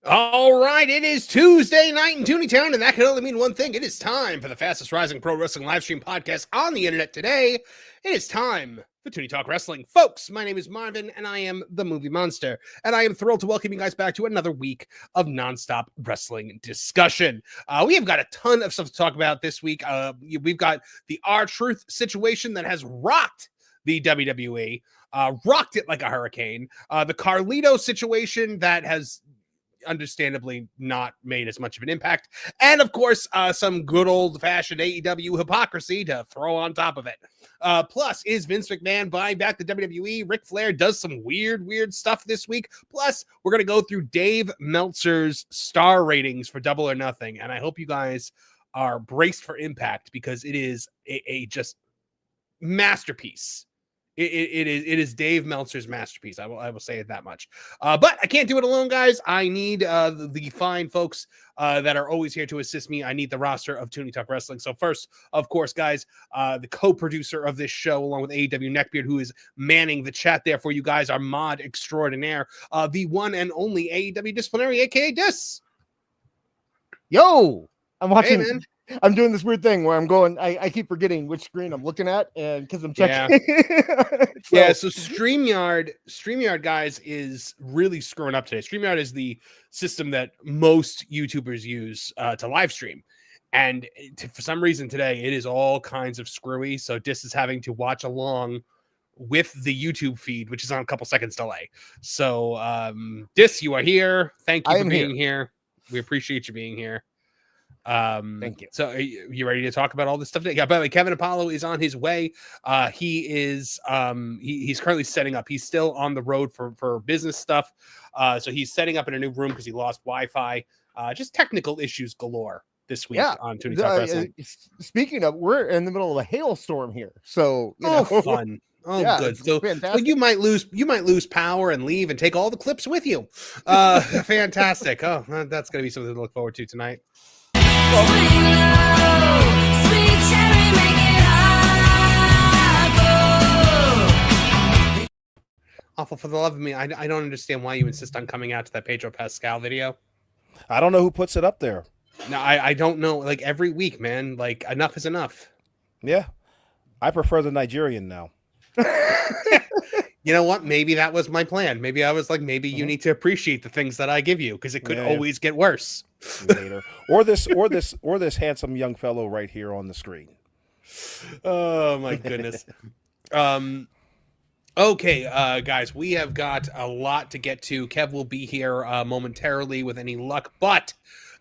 All right, it is Tuesday night in Tooneytown, and that can only mean one thing. It is time for the fastest rising pro wrestling live stream podcast on the internet today. It is time for Toonie Talk Wrestling. Folks, my name is Marvin, and I am the Movie Monster, and I am thrilled to welcome you guys back to another week of nonstop wrestling discussion. We have got a ton of stuff to talk about this week. We've got the R-Truth situation that has rocked the WWE, rocked it like a hurricane. The Carlito situation that has understandably not made as much of an impact, and of course some good old-fashioned AEW hypocrisy to throw on top of it. Plus, is Vince McMahon buying back the WWE? Ric Flair does some weird stuff this week. Plus, we're going to go through Dave Meltzer's star ratings for Double or Nothing, and I hope you guys are braced for impact because it is a just masterpiece. It is Dave Meltzer's masterpiece. I will say it that much. But I can't do it alone, guys. I need the fine folks that are always here to assist me. I need the roster of Toonie Talk Wrestling. So first, of course, guys, the co-producer of this show, along with AEW Neckbeard, who is manning the chat there for you guys, our mod extraordinaire, the one and only AEW Disciplinary, aka Dis. Yo, I'm watching. Hey, man. I'm doing this weird thing where I'm going. I keep forgetting which screen I'm looking at, and because I'm checking. So StreamYard, guys, is really screwing up today. StreamYard is the system that most YouTubers use to live stream, and for some reason today it is all kinds of screwy. So Dis is having to watch along with the YouTube feed, which is on a couple seconds delay. So Dis, you are here. Thank you for being here. We appreciate you being here. Thank you. So are you ready to talk about all this stuff today? Yeah, by the way, Kevin Apollo is on his way. He is he's currently setting up. He's still on the road for business stuff. So he's setting up in a new room because he lost Wi-Fi. Just technical issues galore this week on Toonie Talk Wrestling. Speaking of, we're in the middle of a hailstorm here. So fun. Oh, yeah, good. So you might lose power and leave and take all the clips with you. Fantastic. Oh, that's gonna be something to look forward to tonight. Awful, for the love of me, I don't understand why you insist on coming out to that Pedro Pascal video. I don't know who puts it up there. No, I don't know. Like every week, man. Like enough is enough. Yeah, I prefer the Nigerian now. You know what? Maybe that was my plan. Maybe I was like, maybe you need to appreciate the things that I give you because it could always get worse later. Or this handsome young fellow right here on the screen. Oh my goodness. Okay, guys, we have got a lot to get to. Kev will be here momentarily with any luck, but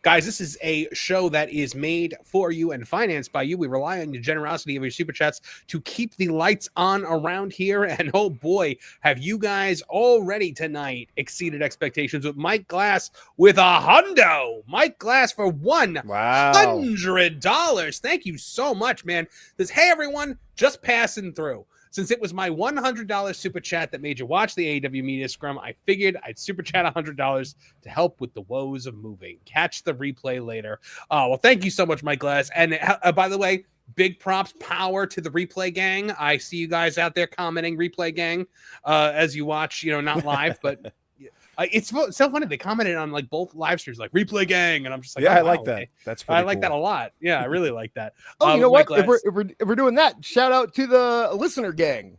guys, this is a show that is made for you and financed by you. We rely on your generosity of your super chats to keep the lights on around here. And oh boy, have you guys already tonight exceeded expectations with Mike Glass with a hundo. Mike Glass for $100. Thank you so much, man. Says, hey everyone, just passing through. Since it was my $100 super chat that made you watch the AEW Media Scrum, I figured I'd super chat $100 to help with the woes of moving. Catch the replay later. Well, thank you so much, Mike Glass. And by the way, big props, power to the replay gang. I see you guys out there commenting replay gang as you watch, not live, but it's so funny. They commented on like both live streams, like replay gang. And I'm just like, I like that. That's I like that a lot. Yeah, I really like that. You know what? If we're doing that, shout out to the listener gang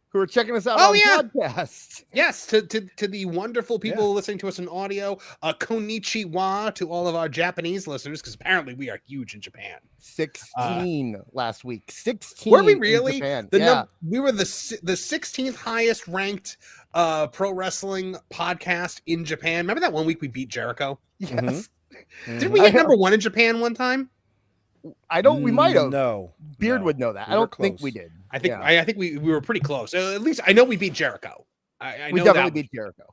who are checking us out on podcasts. Yes, to the wonderful people listening to us in audio. Konnichiwa to all of our Japanese listeners, because apparently we are huge in Japan. 16 last week. 16. Were we really? We were the 16th highest ranked pro wrestling podcast in Japan. Remember that one week we beat Jericho? Yes. Mm-hmm. Did we get number one in Japan one time? I don't. We might have. No, Beard would know that. I don't think we did. I think. I think we were pretty close. At least I know we beat Jericho. I we know definitely beat Jericho.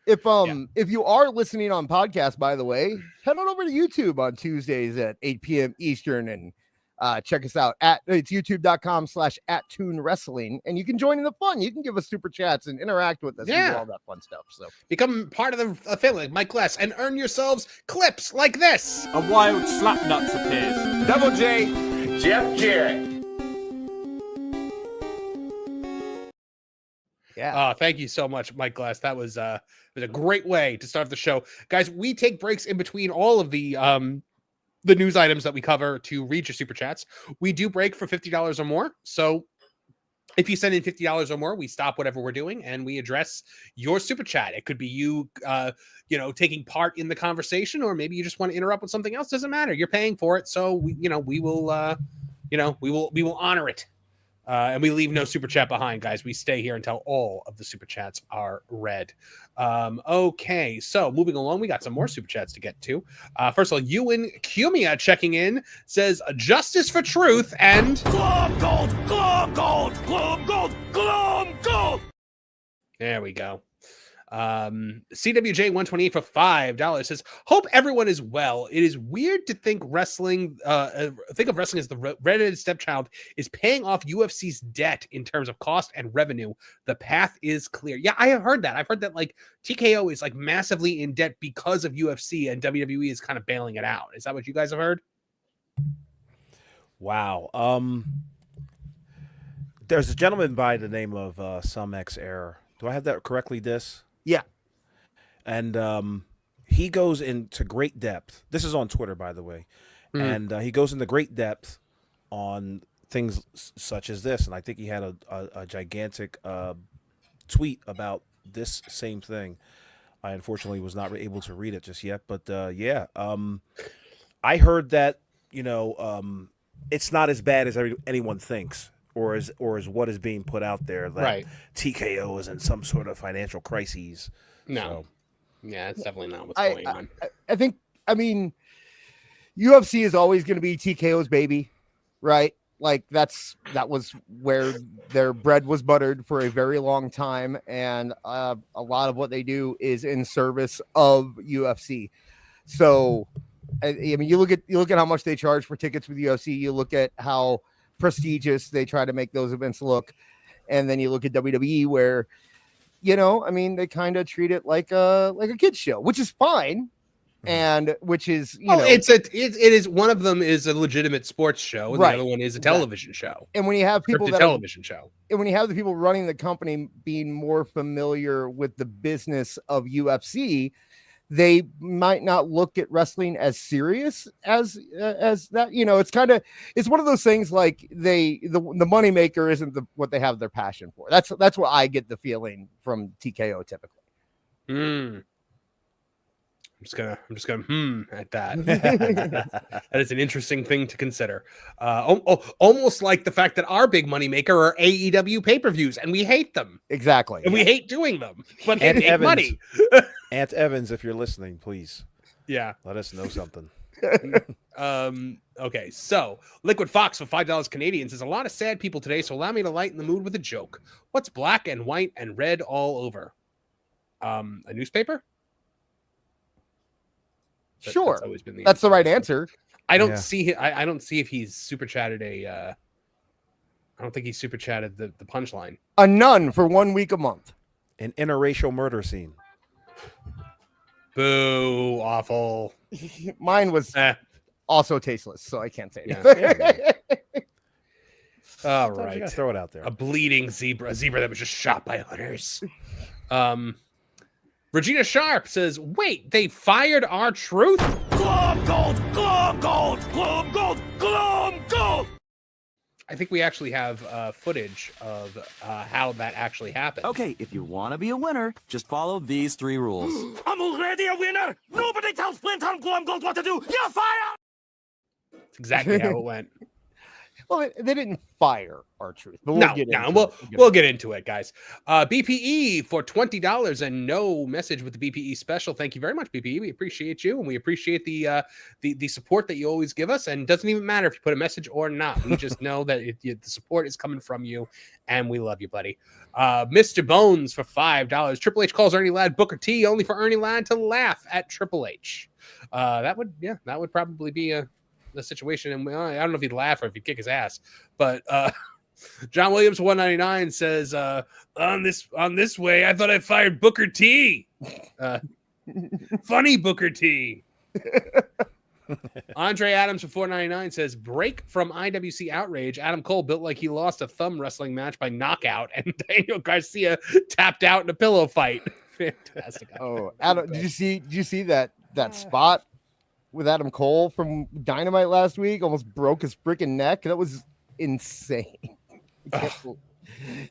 If you are listening on podcast, by the way, head on over to YouTube on Tuesdays at 8 p.m. Eastern and check us out it's youtube.com/@toonwrestling, and you can join in the fun. You can give us super chats and interact with us and do all that fun stuff. So become part of the family like Mike Glass and earn yourselves clips like this. A wild slapnuts appears. Double J, Jeff Jarrett. Yeah. Thank you so much, Mike Glass. That was a great way to start the show. Guys, we take breaks in between all of the news items that we cover to read your super chats. We do break for $50 or more. So if you send in $50 or more, we stop whatever we're doing and we address your super chat. It could be you, taking part in the conversation, or maybe you just want to interrupt with something else. Doesn't matter. You're paying for it, so we will honor it. And we leave no super chat behind, guys. We stay here until all of the super chats are read. Okay, so moving along, we got some more super chats to get to. First of all, Ewan Cumia checking in says justice for truth and Glum gold, glum gold, glum gold, glum gold. There we go. CWJ 128 for $5 says, hope everyone is well. It is weird to think of wrestling as the redheaded stepchild is paying off UFC's debt in terms of cost and revenue. The path is clear. Yeah, I have heard that. I've heard that like TKO is like massively in debt because of UFC, and WWE is kind of bailing it out. Is that what you guys have heard? Wow. There's a gentleman by the name of Some X Error. Do I have that correctly, Dis? Yeah. And he goes into great depth. This is on Twitter, by the way. And he goes into great depth on things such as this. And I think he had a gigantic tweet about this same thing. I unfortunately was not able to read it just yet. But, I heard that, it's not as bad as anyone thinks. Or is what is being put out there that Right. TKO is in some sort of financial crises. No. So, Yeah, it's definitely not what's going on. I mean, UFC is always going to be TKO's baby, right? Like that was where their bread was buttered for a very long time, and a lot of what they do is in service of UFC. So, I mean, you look at how much they charge for tickets with UFC. You look at how prestigious they try to make those events look, and then you look at WWE, where they kind of treat it like a kid's show, which is fine, and which is it is one of them is a legitimate sports show, and Right. the other one is a television show. And when you have people Scripted that television show, and when you have the people running the company being more familiar with the business of UFC, they might not look at wrestling as serious as that. It's one of those things like the money maker isn't what they have their passion for. That's what I get the feeling from TKO typically. I'm just gonna at that. That is an interesting thing to consider. Almost like the fact that our big money maker are AEW pay-per-views, and we hate them. Exactly. And we hate doing them, but they Aunt make Evans. money. Aunt Evans, if you're listening, please Yeah. let us know something. Okay, so Liquid Fox for $5 Canadian says, a lot of sad people today, so allow me to lighten the mood with a joke. What's black and white and red all over? A newspaper? Sure. That's always been the That's the right answer. I don't Yeah. see I don't see if he's super chatted I don't think he super chatted the punchline. A nun for 1 week a month. An interracial murder scene. Boo, awful. Mine was Eh, also tasteless, so I can't say Yeah. anything. all Sometimes you right. gotta throw it out there. A bleeding zebra, a zebra that was just shot by hunters. Regina Sharp says, wait, they fired our truth? Glum gold, glum gold, glum gold, glum gold. I think we actually have footage of how that actually happened. Okay, if you want to be a winner, just follow these 3 rules. I'm already a winner. Nobody tells Flint on glum gold what to do. You're fired. That's exactly how it went. Well, they didn't fire our truth, but we'll get into it, guys. BPE for $20 and no message with the BPE special. Thank you very much, BPE. We appreciate you, and we appreciate the support that you always give us. And it doesn't even matter if you put a message or not. We just know that the support is coming from you, and we love you, buddy. Mr. Bones for $5. Triple H calls Ernie Ladd Booker T only for Ernie Ladd to laugh at Triple H. That would probably be the situation, and I don't know if he'd laugh or if he'd kick his ass, but John Williams 199 says on this way I thought I fired Booker T. Funny Booker T. Andre Adams for $4.99 says, break from IWC outrage. Adam Cole built like he lost a thumb wrestling match by knockout, and Daniel Garcia tapped out in a pillow fight. Fantastic. Oh, Adam, did you see that spot with Adam Cole from Dynamite last week? Almost broke his freaking neck. That was insane.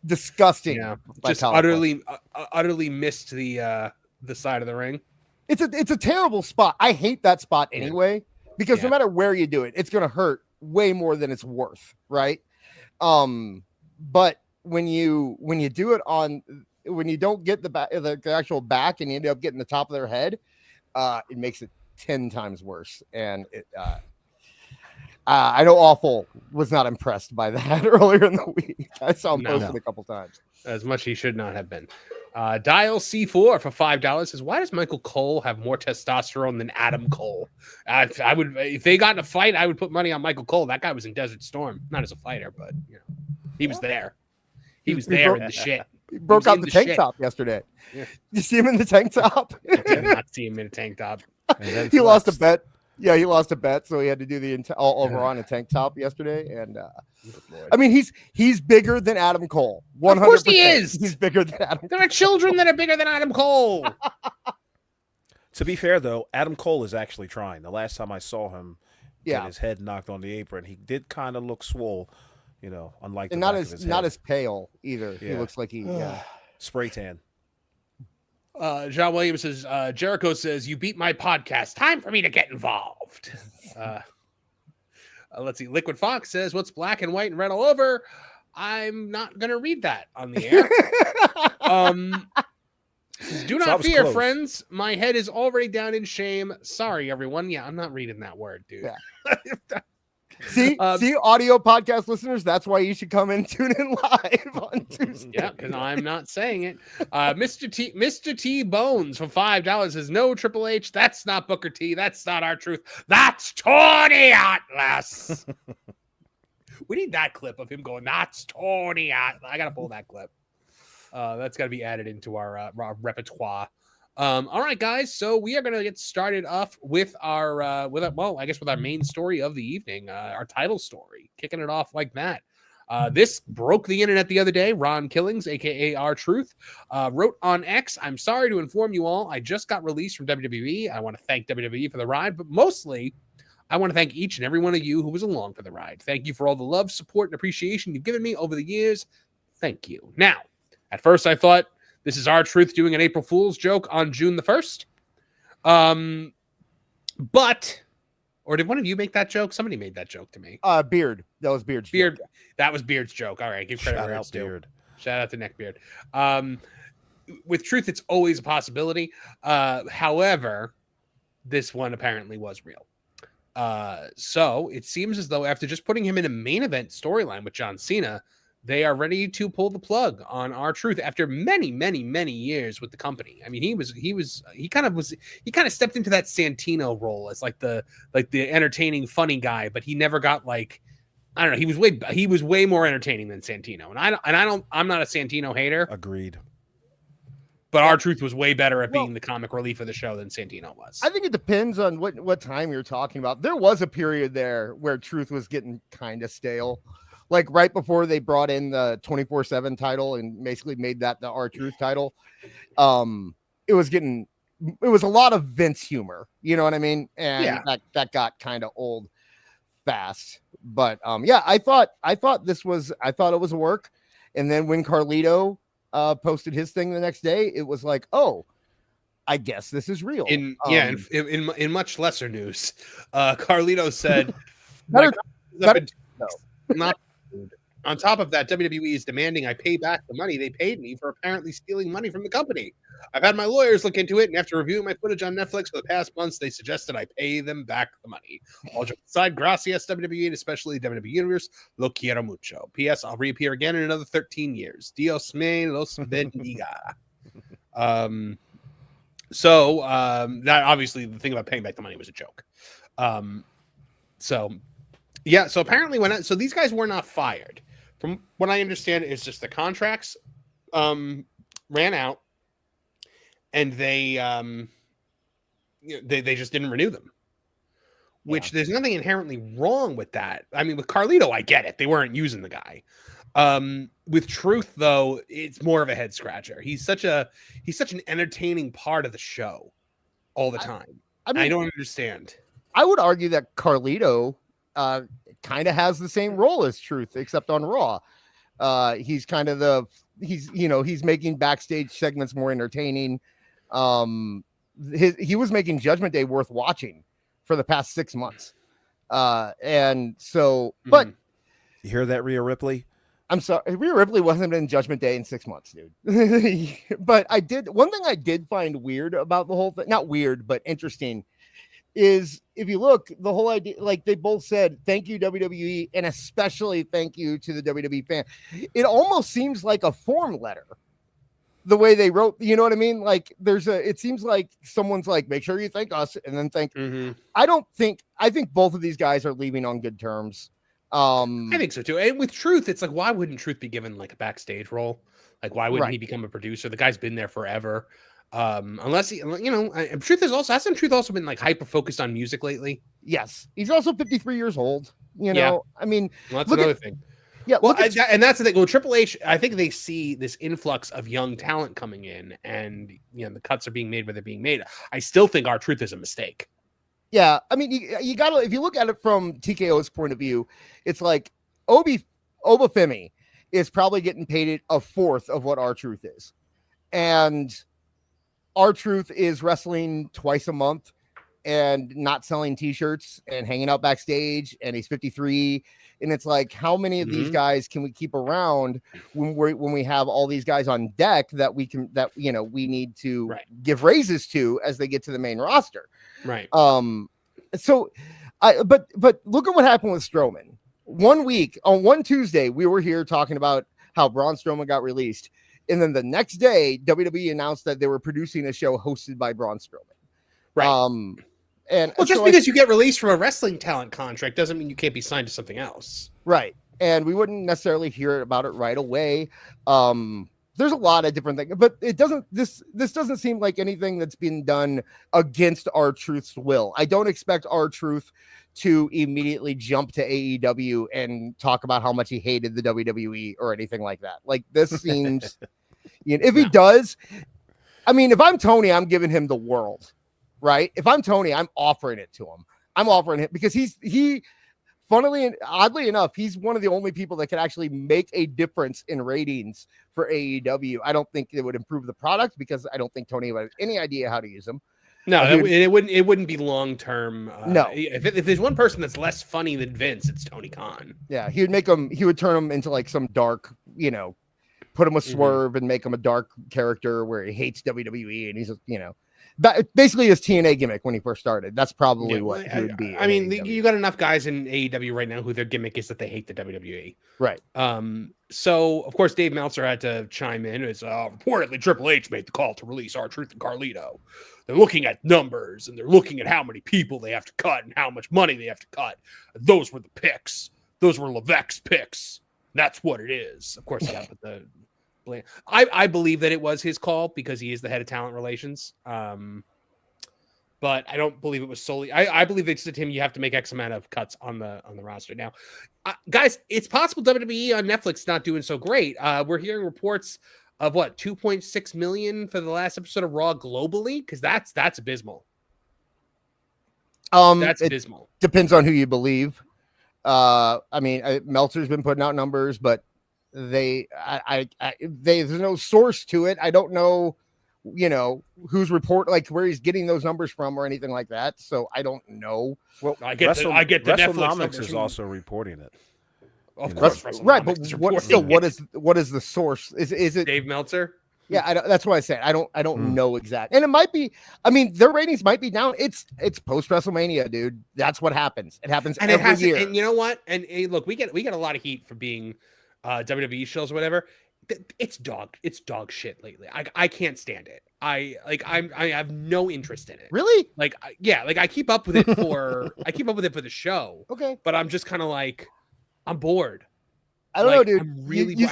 Disgusting. Yeah, just utterly missed the side of the ring. It's a terrible spot. I hate that spot anyway, because no matter where you do it, it's going to hurt way more than it's worth, right? But when you do it when you don't get the actual back and you end up getting the top of their head, it makes it 10 times worse. And I know Awful was not impressed by that earlier in the week. I saw him posted a couple times. As much he should not have been. Dial C4 for $5 says, why does Michael Cole have more testosterone than Adam Cole? I would, if they got in a fight, I would put money on Michael Cole. That guy was in Desert Storm, not as a fighter, but he was there. He was there in the shit. He broke out the tank top yesterday. Yeah. You see him in the tank top? I did not see him in a tank top. He lost a bet. Yeah, he lost a bet, so he had to do the all over on a tank top yesterday. And I mean, he's bigger than Adam Cole. 100%. Of course he is. He's bigger than Adam. There are children that are bigger than Adam Cole. To be fair, though, Adam Cole is actually trying. The last time I saw him get his head knocked on the apron, he did kind of look swole, unlike and the not back as of his not head. as pale either. Yeah. He looks like he spray tan. John Williams says, Jericho says, you beat my podcast. Time for me to get involved. Let's see. Liquid Fox says, what's black and white and red all over? I'm not going to read that on the air. Do not fear, friends. My head is already down in shame. Sorry, everyone. Yeah, I'm not reading that word, dude. Yeah. See, audio podcast listeners, that's why you should come and tune in live on Tuesday. Yeah, because I'm not saying it. Mr. T Bones for $5 says, no, Triple H, that's not Booker T. That's not our truth. That's Tony Atlas. We need that clip of him going, that's Tony Atlas. I got to pull that clip. That's got to be added into our repertoire. All right, guys. So we are going to get started off with our with our main story of the evening, our title story, kicking it off like that. This broke the internet the other day. Ron Killings, aka R-Truth, wrote on X, I'm sorry to inform you all, I just got released from WWE. I want to thank WWE for the ride, but mostly I want to thank each and every one of you who was along for the ride. Thank you for all the love, support, and appreciation you've given me over the years. Thank you. Now, at first I thought, this is R-Truth doing an April Fool's joke on June the 1st. Or did one of you make that joke? Somebody made that joke to me. Beard. That was Beard's Beard. joke. That was Beard's joke. All right. Give credit where it's due. Shout out to Neckbeard. With Truth, it's always a possibility. However, this one apparently was real. So it seems as though after just putting him in a main event storyline with John Cena, they are ready to pull the plug on R-Truth after many, many, many years with the company. I mean, he kind of stepped into that Santino role as like the entertaining, funny guy, but he never got like, I don't know. He was way more entertaining than Santino. I'm not a Santino hater. Agreed. But R-Truth was way better at being the comic relief of the show than Santino was. I think it depends on what time you're talking about. There was a period there where Truth was getting kind of stale. Like right before they brought in the 24/7 title and basically made that the R-Truth title. It was a lot of Vince humor, you know what I mean? And that got kind of old fast. But I thought it was a work. And then when Carlito posted his thing the next day, it was like, oh, I guess this is real. In much lesser news, Carlito said, on top of that, WWE is demanding I pay back the money they paid me for apparently stealing money from the company. I've had my lawyers look into it, and after reviewing my footage on Netflix for the past months, they suggested I pay them back the money. All jokes aside, gracias WWE and especially WWE Universe, lo quiero mucho. P.S. I'll reappear again in another 13 years. Dios me los bendiga. So that obviously the thing about paying back the money was a joke. So apparently so these guys were not fired. From what I understand, it's just the contracts ran out, and they just didn't renew them. which there's nothing inherently wrong with that. I mean, with Carlito, I get it. They weren't using the guy. With Truth, though, it's more of a head scratcher. He's such an entertaining part of the show all the time. I mean, I don't understand. I would argue that Carlito kind of has the same role as Truth, except on Raw. He's kind of he's making backstage segments more entertaining. He was making Judgment Day worth watching for the past 6 months. And so, but you hear that, Rhea Ripley? I'm sorry, Rhea Ripley wasn't in Judgment Day in 6 months, dude. But one thing I did find weird about the whole thing, not weird, but interesting, is if you look, the whole idea, like they both said, thank you, WWE, and especially thank you to the WWE fan. It almost seems like a form letter, the way they wrote, you know what I mean? Like it seems like someone's like, make sure you thank us and then thank. I think both of these guys are leaving on good terms. I think so too. And with Truth, it's like, why wouldn't Truth be given like a backstage role? Like, why wouldn't he become a producer? The guy's been there forever. Unless he, Truth hasn't Truth also been like hyper focused on music lately? Yes, he's also 53 years old. I mean, that's another thing. Yeah, well, and that's the thing. Well, Triple H, I think they see this influx of young talent coming in, and the cuts are being made where they're being made. I still think R-Truth is a mistake. Yeah, I mean, you gotta, if you look at it from TKO's point of view, it's like Obafemi is probably getting paid a fourth of what R-Truth is, and R-Truth is wrestling twice a month and not selling t-shirts and hanging out backstage, and he's 53. And it's like, how many of these guys can we keep around when we have all these guys on deck that we need to give raises to as they get to the main roster. Right. So but look at what happened with Strowman. 1 week on one Tuesday, we were here talking about how Braun Strowman got released. And then the next day, WWE announced that they were producing a show hosted by Braun Strowman. Right. And just because you get released from a wrestling talent contract doesn't mean you can't be signed to something else. Right. And we wouldn't necessarily hear about it right away. There's a lot of different things, but this doesn't seem like anything that's been done against R-Truth's will. I don't expect R-Truth to immediately jump to AEW and talk about how much he hated the WWE or anything like that. Like, this seems, if he does, I mean, if I'm Tony, I'm giving him the world. Right. If I'm Tony, I'm offering it to him. I'm offering it because funnily and oddly enough, he's one of the only people that can actually make a difference in ratings for AEW. I don't think it would improve the product because I don't think Tony would have any idea how to use them. No, it wouldn't be long term. No, if there's one person that's less funny than Vince, it's Tony Khan. Yeah, he would turn him into like some dark, put him with Swerve and make him a dark character where he hates WWE and he's basically his TNA gimmick when he first started. That's probably what he would be. I mean, you got enough guys in AEW right now who their gimmick is that they hate the WWE. Right. So of course Dave Meltzer had to chime in. It's reportedly Triple H made the call to release R-Truth and Carlito. They're looking at numbers and they're looking at how many people they have to cut and how much money they have to cut. Those were the picks. Those were Levesque's picks. That's what it is. Of course, yeah, but the I believe that it was his call because he is the head of talent relations. But I don't believe it was solely. I believe they said to him, you have to make X amount of cuts on the roster. Now, guys, it's possible WWE on Netflix not doing so great. We're hearing reports of 2.6 million for the last episode of Raw globally, because that's abysmal. That's abysmal. Depends on who you believe. I mean, Meltzer's been putting out numbers, but there's no source to it. I don't know, who's where he's getting those numbers from or anything like that. So I don't know. Well, I get the Netflix is also reporting it. Of course, right? But what is the source? Is it Dave Meltzer? Yeah, that's what I said. I don't know exactly, and it might be. I mean, their ratings might be down. It's post WrestleMania, dude. That's what happens. It happens every year. And you know what? And look, we get a lot of heat for being WWE shows or whatever. It's dog shit lately. I can't stand it. I have no interest in it. Really? I keep up with it for the show. Okay. But I'm just kind of like, I'm bored. I don't know, dude. I'm really you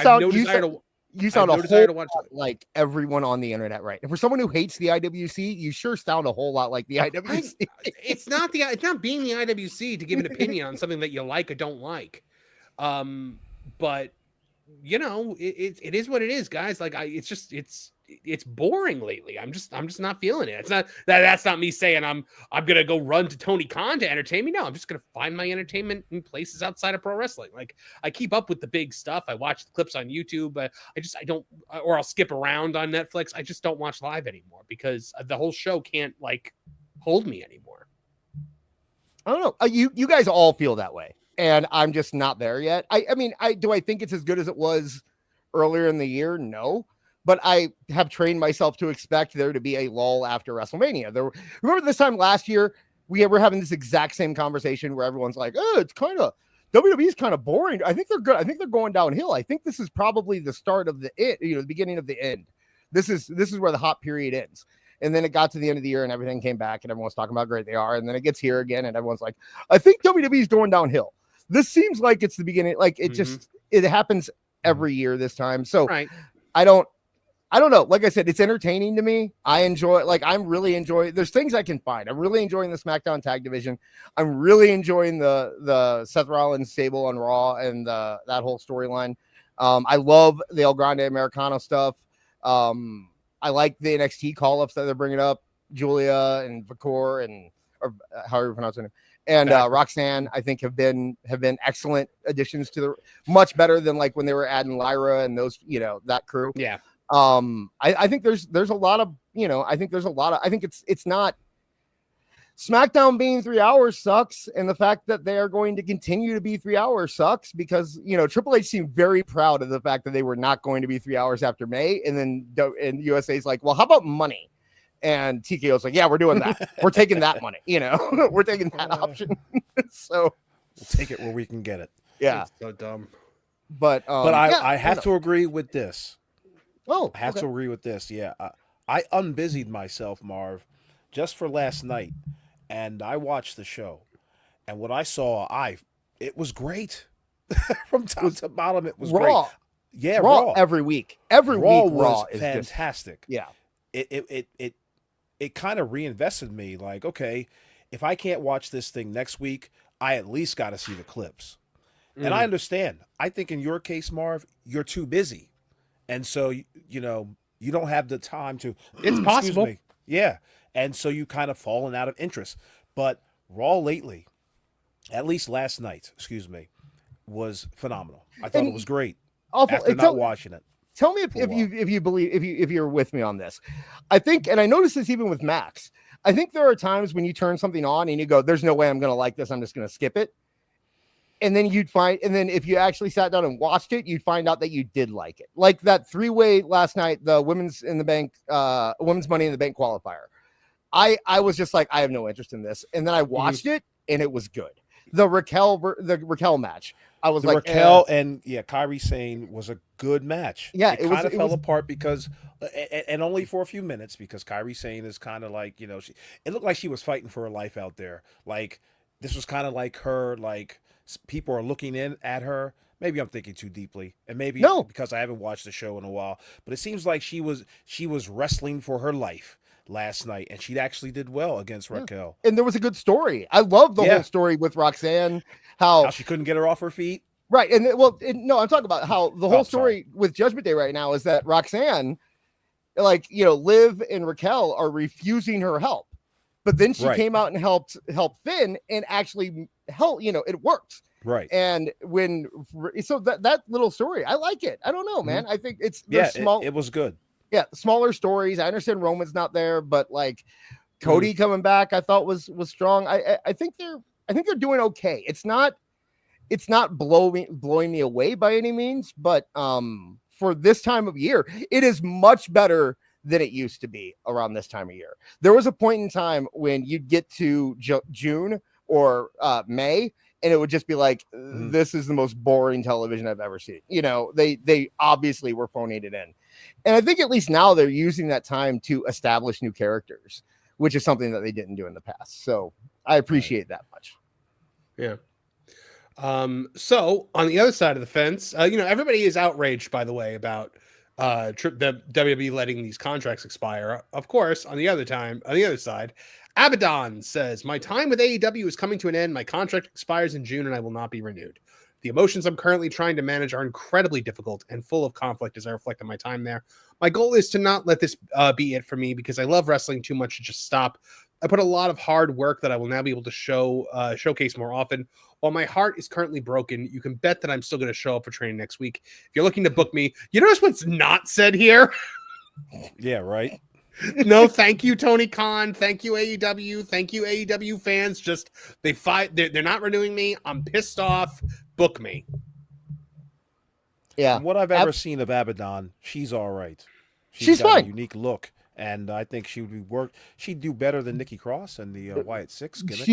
You sound I a have no desire whole to watch lot like everyone on the internet, right? And for someone who hates the IWC, you sure sound a whole lot like the IWC. It's not being the IWC to give an opinion on something that you like or don't like. But you know, it is what it is, guys. Like it's boring lately. I'm just not feeling it. It's not that's not me saying I'm gonna go run to Tony Khan to entertain me. No, I'm just gonna find my entertainment in places outside of pro wrestling. Like I keep up with the big stuff. I watch the clips on YouTube. I don't, or I'll skip around on Netflix. I just don't watch live anymore because the whole show can't like hold me anymore. I don't know. You guys all feel that way, and I'm just not there yet. I mean, do I think it's as good as it was earlier in the year? No. But I have trained myself to expect there to be a lull after WrestleMania. Remember this time last year, we were having this exact same conversation where everyone's like, oh, it's kind of, WWE's kind of boring. I think they're good. I think they're going downhill. I think this is probably the start of the beginning of the end. This is where the hot period ends. And then it got to the end of the year and everything came back and everyone was talking about how great they are. And then it gets here again and everyone's like, I think WWE's going downhill. This seems like it's the beginning. Like it just, it happens every year this time. So right. I don't know. Like I said, it's entertaining to me. I enjoy it. Like I'm really enjoying. There's things I can find. I'm really enjoying the SmackDown tag division. I'm really enjoying the Seth Rollins stable on Raw and that whole storyline. I love the El Grande Americano stuff. I like the NXT call-ups that they're bringing up. Julia and Vicor and or however you pronounce it. And Roxanne, I think have been excellent additions to the much better than like when they were adding Lyra and those, that crew. Yeah. I think there's a lot of, I think it's not SmackDown being 3 hours sucks. And the fact that they are going to continue to be 3 hours sucks because, Triple H seemed very proud of the fact that they were not going to be 3 hours after May. And then USA's like, well, how about money? And TKO's like, yeah, we're doing that. We're taking that money, we're taking that option. So we'll take it where we can get it. Yeah. It's so dumb. But I have to agree with this. Oh, I have to agree with this. Yeah. I unbusied myself, Marv, just for last night. And I watched the show. And what I saw, it was great. From top to bottom, it was Raw. great. Yeah, Raw every week. Every Raw week, Raw was is fantastic. Just, yeah. It kind of reinvested me. Like, okay, if I can't watch this thing next week, I at least got to see the clips. And I understand. I think in your case, Marv, you're too busy. And so, you don't have the time to. It's possible. Me. Yeah. And so you kind of fallen out of interest. But Raw lately, at least last night, was phenomenal. I thought it was great. After not watching it. Tell me if you're with me on this. I think, and I noticed this even with Max. I think there are times when you turn something on and you go, "There's no way I'm going to like this. I'm just going to skip it." And then if you actually sat down and watched it, you'd find out that you did like it. Like that 3-way last night, the women's Money in the Bank qualifier. I was just like, I have no interest in this. And then I watched it and it was good. The Raquel match. I was like, Raquel and Kairi Sane was a good match. Yeah, it kind of fell apart because, and only for a few minutes because Kairi Sane is kind of like, it looked like she was fighting for her life out there. Like this was kind of like her, like people are looking in at her. Maybe I'm thinking too deeply, and maybe because I haven't watched the show in a while. But it seems like she was wrestling for her life last night, and she actually did well against Raquel. And there was a good story. I love the whole story with Roxanne, how she couldn't get her off her feet. Right. And no, I'm talking about how the whole story with Judgment Day right now is that Roxanne, Liv and Raquel are refusing her help. But then she came out and helped Finn and actually help, it worked. Right. And that little story, I like it. I don't know, man. I think it's small. It was good. Yeah, smaller stories. I understand Roman's not there, but like Cody coming back, I thought was strong. I think they're doing okay. It's not blowing me away by any means, but for this time of year, it is much better than it used to be around this time of year. There was a point in time when you'd get to June or May, and it would just be like, this is the most boring television I've ever seen. They obviously were phoning it in. And I think at least now they're using that time to establish new characters, which is something that they didn't do in the past. So I appreciate that much. Yeah. So on the other side of the fence, everybody is outraged, by the way, about the WWE letting these contracts expire. Of course, on the other side, Abaddon says, my time with AEW is coming to an end. My contract expires in June and I will not be renewed. The emotions I'm currently trying to manage are incredibly difficult and full of conflict as I reflect on my time there. My goal is to not let this be it for me because I love wrestling too much to just stop. I put a lot of hard work that I will now be able to showcase more often. While my heart is currently broken, you can bet that I'm still going to show up for training next week. If you're looking to book me, you notice what's not said here? Yeah, right. No, thank you, Tony Khan. Thank you, AEW. Thank you, AEW fans. Just they're not renewing me. I'm pissed off. Book me. Yeah. From what I've ever seen of Abaddon, she's all right. She's got fine. A unique look, and I think she would be She'd do better than Nikki Cross and the Wyatt Six gimmick.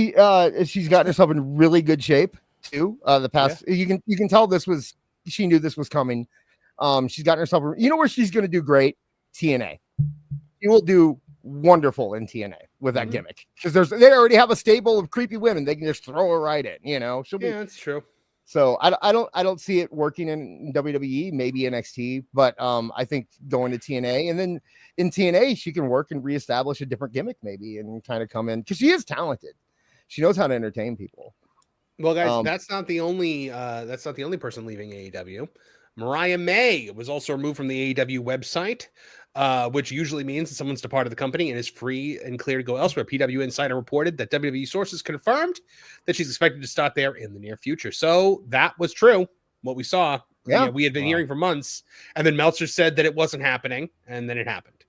She's gotten herself in really good shape too. The past you can tell she knew this was coming. She's gotten herself. You know where she's going to do great? TNA. She will do wonderful in TNA with that gimmick because they already have a stable of creepy women. They can just throw her right in. You know, That's true. So I don't see it working in WWE, maybe NXT, but I think going to TNA and then in TNA she can work and reestablish a different gimmick maybe and kind of come in because she is talented. She knows how to entertain people. Well, guys, that's not the only person leaving AEW. Mariah May was also removed from the AEW website, which usually means that someone's departed the company and is free and clear to go elsewhere. PW Insider reported that WWE sources confirmed that she's expected to start there in the near future. So that was true, what we saw. Yeah. We had been hearing for months, and then Meltzer said that it wasn't happening, and then it happened.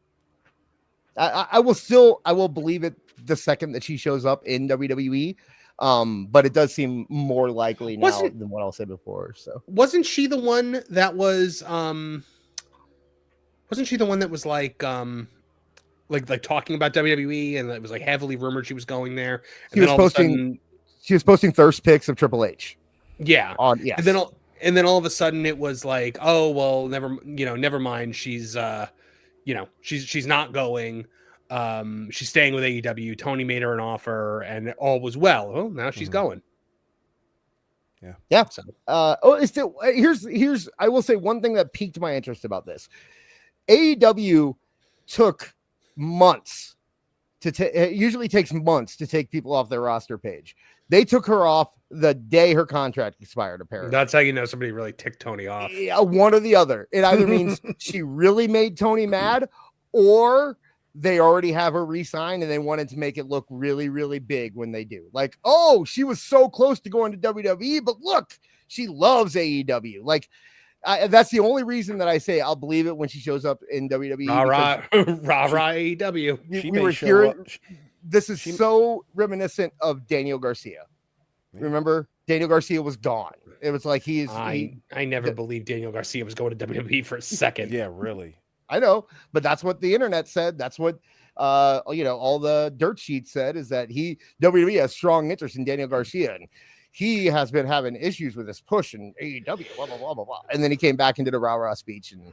I will believe it the second that she shows up in WWE. But it does seem more likely now than what I'll say before. So wasn't she the one that was like talking about WWE and it was like heavily rumored she was going there? And she was posting thirst pics of Triple H. Yeah. Yes. And then all of a sudden it was like, oh well, never mind. She's she's not going. She's staying with AEW. Tony made her an offer and all was well. Well, now she's going. Yeah. So here's I will say one thing that piqued my interest about this. AEW took months it usually takes months to take people off their roster page. They took her off the day her contract expired, apparently. That's how you know somebody really ticked Tony off. Yeah, one or the other. It either means she really made Tony mad or they already have her re-signed and they wanted to make it look really, really big when they do. Like, oh, she was so close to going to WWE, but look, she loves AEW. Like, that's the only reason that I say I'll believe it when she shows up in WWE. Rah, AEW. We were hearing this is so reminiscent of Daniel Garcia. Remember, Daniel Garcia was gone. It was like I never believed Daniel Garcia was going to WWE for a second. Yeah, really. I know, but that's what the internet said. That's what all the dirt sheets said is that WWE has strong interest in Daniel Garcia, and he has been having issues with this push in AEW, blah blah blah blah blah. And then he came back and did a rah-rah speech and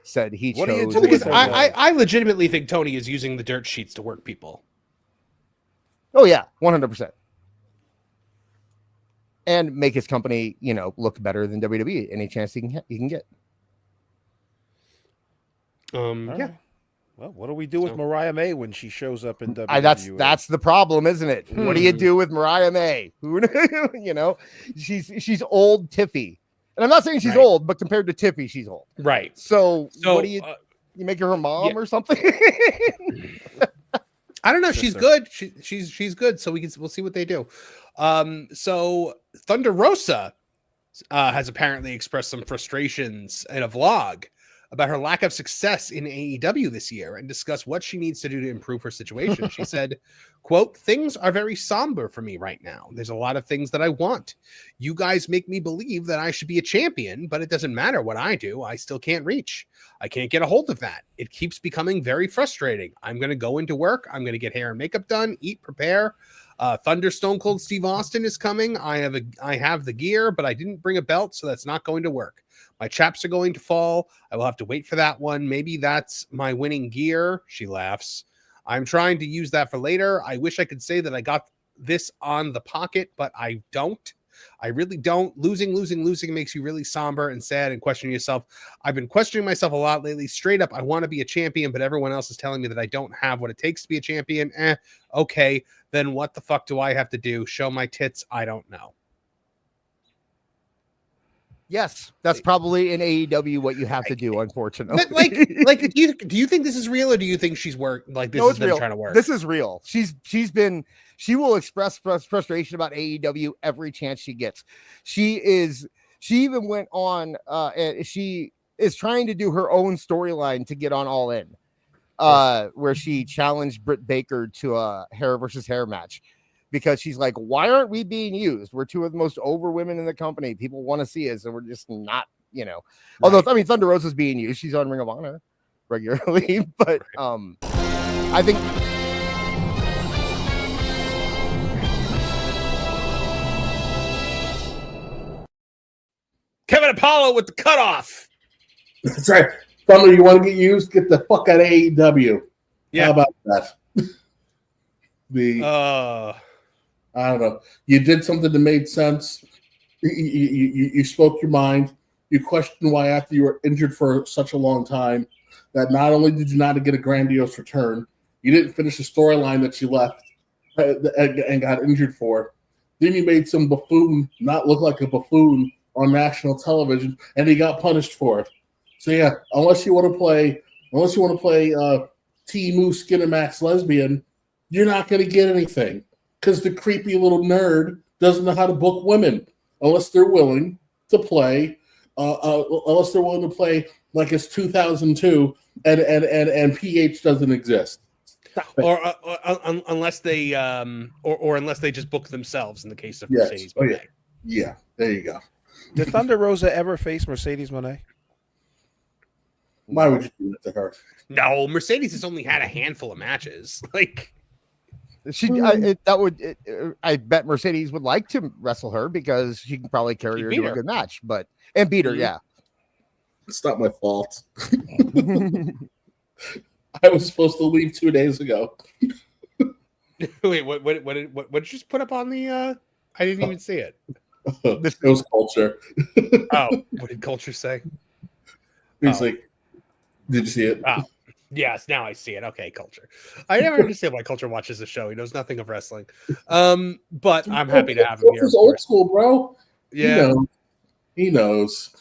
said he what chose. Because I legitimately think Tony is using the dirt sheets to work people. Oh yeah, 100%. And make his company, look better than WWE any chance he can get. Yeah. Well, what do we do with Mariah May when she shows up in WWE? That's the problem, isn't it? What do you do with Mariah May? Who she's old Tiffy. And I'm not saying she's old, but compared to Tiffy, she's old. Right. So what do you make her mom or something? I don't know. She's good. She's good. So we'll see what they do. So Thunder Rosa has apparently expressed some frustrations in a vlog about her lack of success in AEW this year and discuss what she needs to do to improve her situation. She said, quote, "Things are very somber for me right now. There's a lot of things that I want. You guys make me believe that I should be a champion, but it doesn't matter what I do. I still can't reach. I can't get a hold of that. It keeps becoming very frustrating. I'm going to go into work. I'm going to get hair and makeup done, eat, prepare. Thunder Stone Cold Steve Austin is coming. I have the gear, but I didn't bring a belt, so that's not going to work. My chaps are going to fall. I will have to wait for that one. Maybe that's my winning gear." She laughs. "I'm trying to use that for later. I wish I could say that I got this on the pocket, but I don't. I really don't. Losing makes you really somber and sad and question yourself. I've been questioning myself a lot lately. Straight up, I want to be a champion, but everyone else is telling me that I don't have what it takes to be a champion. Okay, then what the fuck do I have to do? Show my tits? I don't know. Yes, that's probably in AEW what you have to do, unfortunately. But do you think this is real, or do you think she's is them real. trying to work? This is real. She will express frustration about AEW every chance she gets. She even went on and she is trying to do her own storyline to get on All In, where she challenged Britt Baker to a hair versus hair match. Because she's like, why aren't we being used? We're two of the most over women in the company. People want to see us, and we're just not, Right. Although, I mean, Thunder Rosa's being used. She's on Ring of Honor regularly. But I think... Kevin Apollo with the cutoff. That's right. Thunder, you want to get used? Get the fuck out of AEW. Yeah. How about that? I don't know. You did something that made sense. You spoke your mind. You questioned why, after you were injured for such a long time, that not only did you not get a grandiose return, you didn't finish the storyline that you left and got injured for. Then you made some buffoon not look like a buffoon on national television, and he got punished for it. So yeah, unless you want to play T-Moo Skinamax lesbian, you're not going to get anything. Because the creepy little nerd doesn't know how to book women unless they're willing to play, like it's 2002 and PH doesn't exist. Or unless they unless they just book themselves in the case of Mercedes Moné. Yeah, there you go. Did Thunder Rosa ever face Mercedes Moné? Why would you do that to her? No, Mercedes has only had a handful of matches. I bet Mercedes would like to wrestle her because she can probably carry her to a good match, and beat her. Yeah, it's not my fault. I was supposed to leave 2 days ago. Wait, what did you just put up on the? I didn't even see it. It was Culture. Oh, what did Culture say? He's like, did you see it? Oh. Yes, now I see it. Okay, Culture. I never understand why Culture watches the show. He knows nothing of wrestling. But I'm happy to have him here. Old school, bro. Yeah. He knows.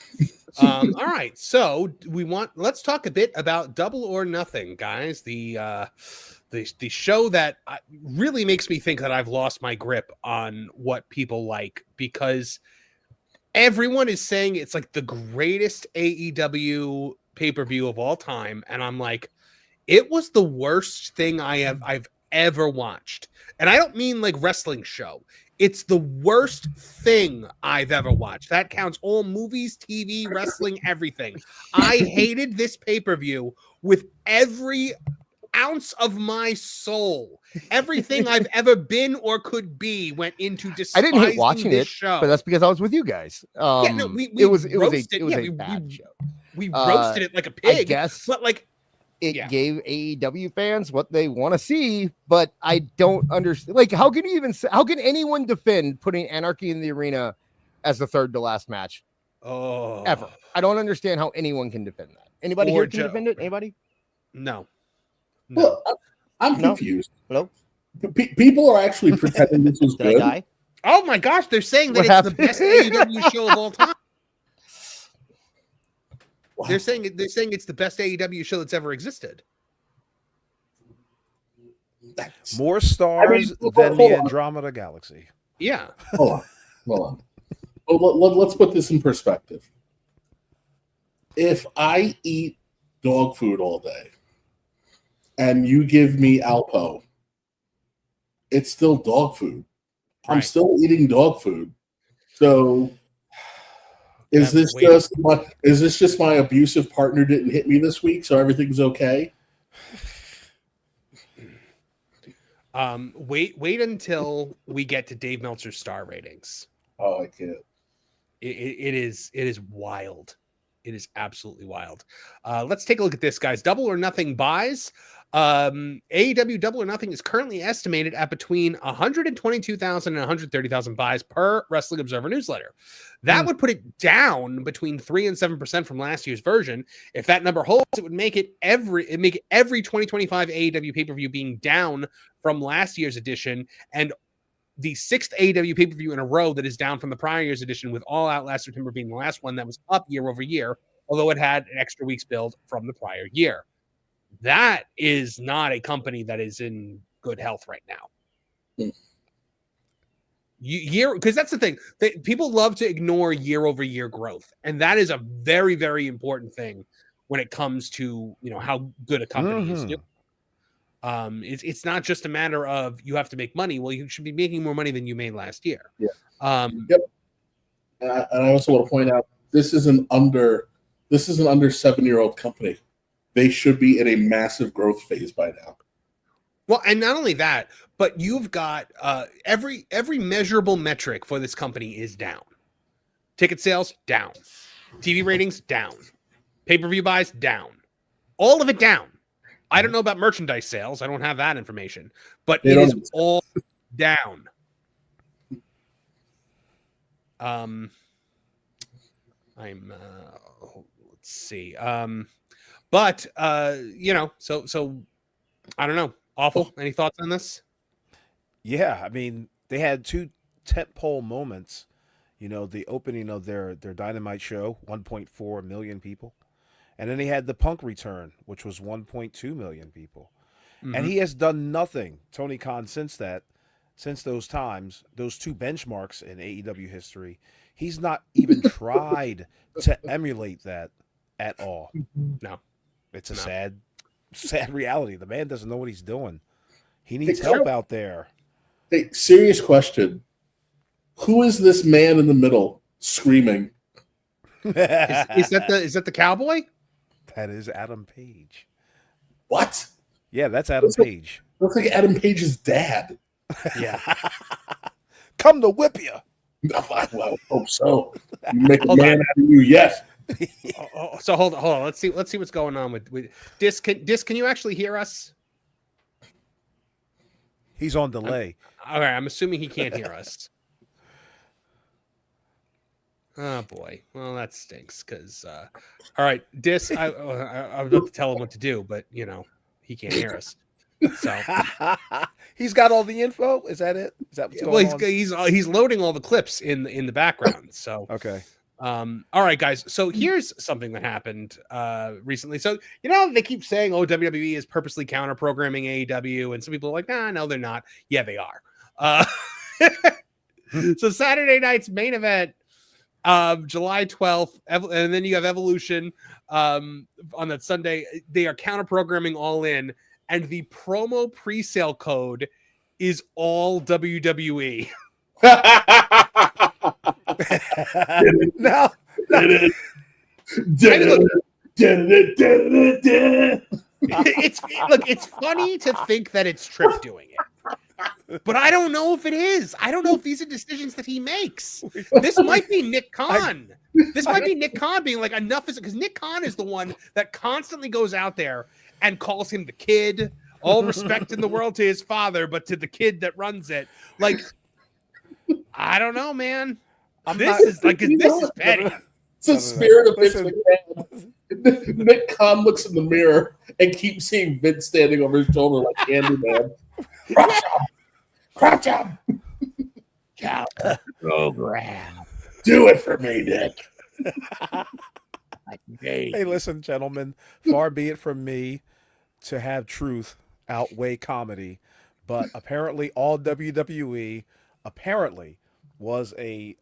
All right. So let's talk a bit about Double or Nothing, guys. The show that really makes me think that I've lost my grip on what people like, because everyone is saying it's like the greatest AEW pay-per-view of all time, and I'm like, it was the worst thing I've ever watched. And I don't mean like wrestling show. It's the worst thing I've ever watched. That counts all movies, TV, wrestling, everything. I hated this pay-per-view with every ounce of my soul. Everything I've ever been or could be went into despising. I didn't hate watching this it, show. but that's because I was with you guys. It was a bad show. We roasted it like a pig. I guess, but like it gave AEW fans what they want to see, but I don't understand. Like, how can anyone defend putting Anarchy in the Arena as the third to last match? Oh, ever. I don't understand how anyone can defend that. Anybody here can defend it? Anybody? No. Well, I'm confused. Hello? People are actually pretending this was Did I good. die? Oh my gosh, they're saying that it's the best AEW show of all time. Wow. They're saying it's the best AEW show that's ever existed. More stars than the Andromeda Galaxy. Yeah. Hold on. Well, let's put this in perspective. If I eat dog food all day and you give me Alpo, it's still dog food. I'm still eating dog food. So is this just my abusive partner didn't hit me this week, so everything's okay? Wait until we get to Dave Meltzer's star ratings. Oh, I can't. It is wild. It is absolutely wild. Let's take a look at this, guys. Double or Nothing buys. AEW Double or Nothing is currently estimated at between 122,000 and 130,000 buys per Wrestling Observer newsletter. That would put it down between 3 and 7% from last year's version. If that number holds, it would make it every 2025 AEW pay-per-view being down from last year's edition, and the 6th AEW pay-per-view in a row that is down from the prior year's edition, with All Out last September being the last one that was up year over year, although it had an extra week's build from the prior year. That is not a company that is in good health right now. Because that's the thing. People love to ignore year over year growth. And that is a very, very important thing when it comes to, how good a company is doing. It's not just a matter of you have to make money. Well, you should be making more money than you made last year. Yeah. Yep. And I also want to point out, this is an under 7-year-old company. They should be in a massive growth phase by now. Well, and not only that, but you've got every measurable metric for this company is down. Ticket sales down, TV ratings down, pay-per-view buys down, all of it down. I don't know about merchandise sales. I don't have that information, but it is all down. Let's see. But so I don't know. Awful. Any thoughts on this? Yeah, I mean, they had 2 tentpole moments. The opening of their Dynamite show, 1.4 million people. And then he had the Punk return, which was 1.2 million people. Mm-hmm. And he has done nothing, Tony Khan, since those times, those 2 benchmarks in AEW history. He's not even tried to emulate that at all. No. It's a sad reality. The man doesn't know what he's doing. He needs help out there. Hey, serious question. Who is this man in the middle screaming? Is that the cowboy? That is Adam Page. What? Yeah, that's Adam Page. Looks like Adam Page's dad. Yeah. Come to whip you. I hope so. You make a man out of you, yes. So hold on. Let's see what's going on with Disc. Can you actually hear us? He's on delay. All right, I'm assuming he can't hear us. Oh boy, well that stinks. Because all right, Disc. I would love to tell him what to do, but he can't hear us. So he's got all the info. Is that it? Is that what's going on? He's loading all the clips in the background. So okay. All right, guys. So here's something that happened recently. So they keep saying, "Oh, WWE is purposely counter programming AEW," and some people are like, "Nah, no, they're not." Yeah, they are. So Saturday night's main event, July 12th, and then you have Evolution on that Sunday. They are counter programming All In, and the promo pre-sale code is all WWE. No. It's funny to think that it's Tripp doing it, but I don't know if it is. I don't know if these are decisions that he makes. This might be Nick Khan. This might be Nick Khan being like, enough is it, because Nick Khan is the one that constantly goes out there and calls him the kid. All respect in the world to his father, but to the kid that runs it, like, I don't know, man. This is petty. It's the spirit of Vince McMahon. Nick Khan looks in the mirror and keeps seeing Vince standing over his shoulder like Candyman. Crotch him! Counter program. Do it for me, Nick. Hey, listen, gentlemen. Far be it from me to have truth outweigh comedy, but apparently all WWE was a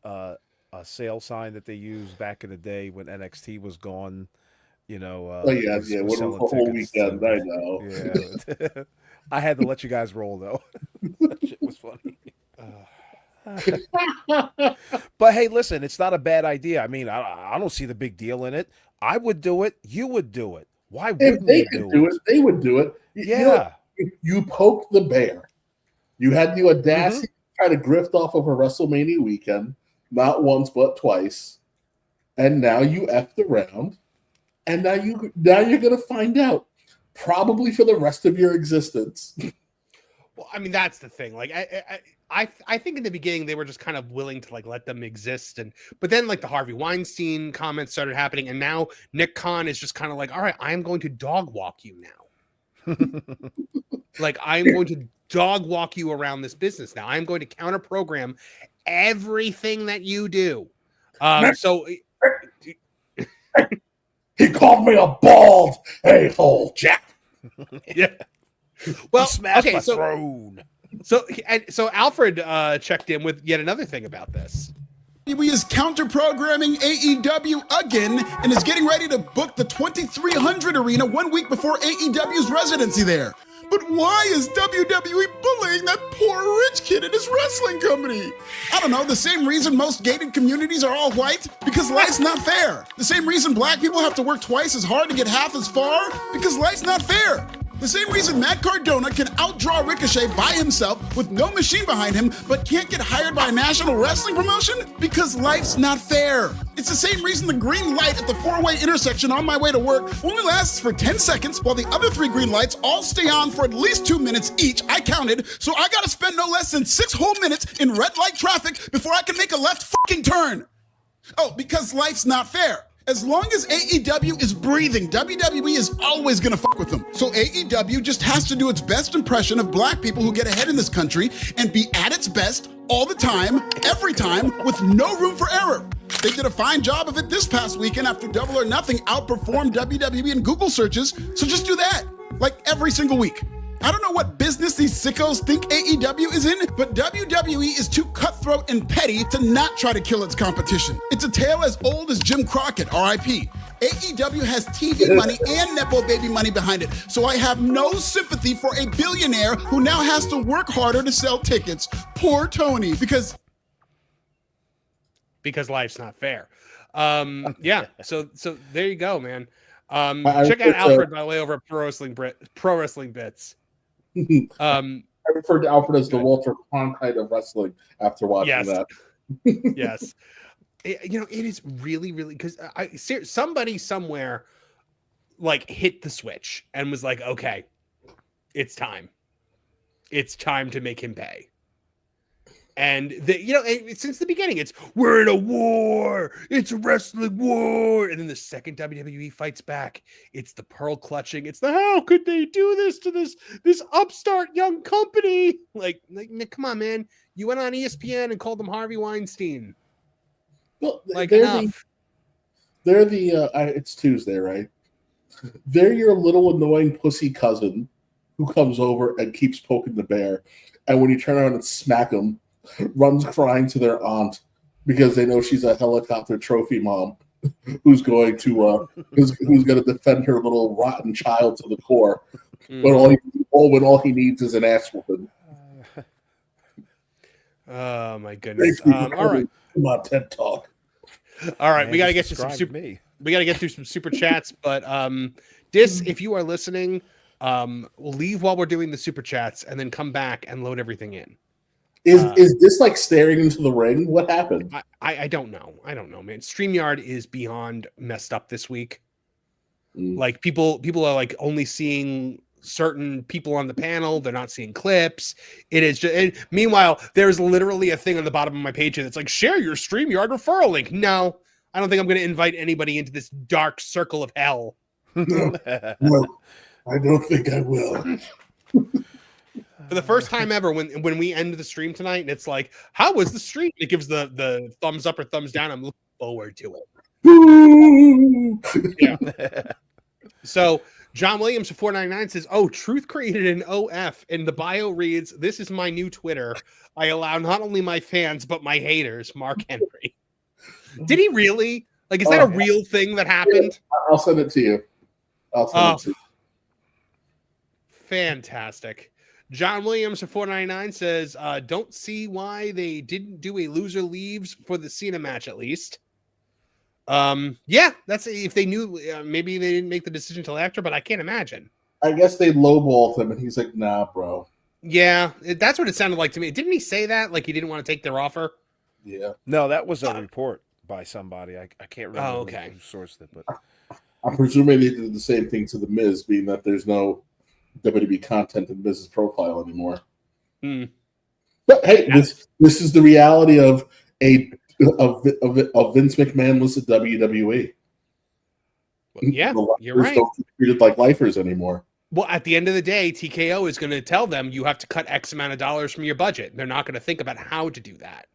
sale sign that they used back in the day when NXT was gone. What was the whole weekend? I know. Yeah, I had to let you guys roll though. That shit was funny. But hey, listen, it's not a bad idea. I mean, I don't see the big deal in it. I would do it. You would do it. Why wouldn't they do it? They would do it. Yeah. You poked the bear. You had the audacity to try to grift off of a WrestleMania weekend, not once but twice. and now you effed around, and now you're going to find out, probably for the rest of your existence. Well, I mean, that's the thing. Like, I think in the beginning they were just kind of willing to like let them exist, but then like the Harvey Weinstein comments started happening, and now Nick Khan is just kind of like, all right, I am going to dog walk you now. Like, I'm going to dog walk you around this business now. I'm going to counter program everything that you do. So he called me a bald a-hole, Jack. Yeah. Well, smash okay, my so throne. so Alfred checked in with yet another thing about this. WWE is counter-programming AEW again and is getting ready to book the 2300 arena 1 week before AEW's residency there. But why is WWE bullying that poor rich kid in his wrestling company? I don't know, the same reason most gated communities are all white? Because life's not fair. The same reason black people have to work twice as hard to get half as far? Because life's not fair. The same reason Matt Cardona can outdraw Ricochet by himself with no machine behind him, but can't get hired by a national wrestling promotion? Because life's not fair. It's the same reason the green light at the four-way intersection on my way to work only lasts for 10 seconds, while the other 3 green lights all stay on for at least 2 minutes each. I counted, so I gotta spend no less than 6 whole minutes in red light traffic before I can make a left fucking turn. Oh, because life's not fair. As long as AEW is breathing, WWE is always gonna fuck with them. So AEW just has to do its best impression of black people who get ahead in this country and be at its best all the time, every time, with no room for error. They did a fine job of it this past weekend after Double or Nothing outperformed WWE in Google searches, so just do that, like every single week. I don't know what business these sickos think AEW is in, but WWE is too cutthroat and petty to not try to kill its competition. It's a tale as old as Jim Crockett, RIP. AEW has TV money and Nepo baby money behind it, so I have no sympathy for a billionaire who now has to work harder to sell tickets. Poor Tony, because life's not fair. Yeah, so there you go, man. Check out Alfred, by the way, over at Pro Wrestling Bits. I referred to Alfred as the Walter Cronkite of wrestling after watching that. Yes. It is really, really, because somebody somewhere like hit the switch and was like, okay, it's time to make him pay. And since the beginning, it's we're in a war. It's a wrestling war. And then the second WWE fights back, it's the pearl clutching. It's the how could they do this to this upstart young company? Like come on, man. You went on ESPN and called them Harvey Weinstein. Well, like enough. It's Tuesday, right? They're your little annoying pussy cousin who comes over and keeps poking the bear. And when you turn around and smack him, runs crying to their aunt because they know she's a helicopter trophy mom who's going to defend her little rotten child to the core. But all he needs is an ass whooping. Oh my goodness! All right, come on, TED Talk. All right, we got to get to some we got to get through some super chats. But if you are listening, we'll leave while we're doing the super chats and then come back and load everything in. Is this like staring into the ring? What happened? I don't know. I don't know, man. StreamYard is beyond messed up this week. Like people are like only seeing certain people on the panel. They're not seeing clips. It is just. And meanwhile, there's literally a thing on the bottom of my page that's like, share your StreamYard referral link. No, I don't think I'm going to invite anybody into this dark circle of hell. No, I don't think I will. For the first time ever, when we end the stream tonight, and it's like, how was the stream? It gives the thumbs up or thumbs down. I'm looking forward to it. Yeah. So John Williams 499 says, "Oh, Truth created an OF, and the bio reads, "This is my new Twitter. I allow not only my fans but my haters." Mark Henry. Did he really? Like, is that a real thing that happened? I'll send it to you. Fantastic. John Williams 499 says, don't see why they didn't do a loser leaves for the Cena match at least. Yeah, that's if they knew. Maybe they didn't make the decision till after, but I can't imagine. I guess they lowballed him, and he's like, "Nah, bro." Yeah, that's what it sounded like to me. Didn't he say that? Like he didn't want to take their offer? Yeah. No, that was a report, by somebody. I can't remember okay. who sourced it, but I'm presuming they did the same thing to the Miz, being that there's no WWE content in Miz's profile anymore. Hmm. But hey, this is the reality of Vince McMahon listed WWE. Well, yeah, The you're lifers right. don't get treated like lifers anymore. Well, at the end of the day, TKO is going to tell them you have to cut X amount of dollars from your budget. They're not going to think about how to do that.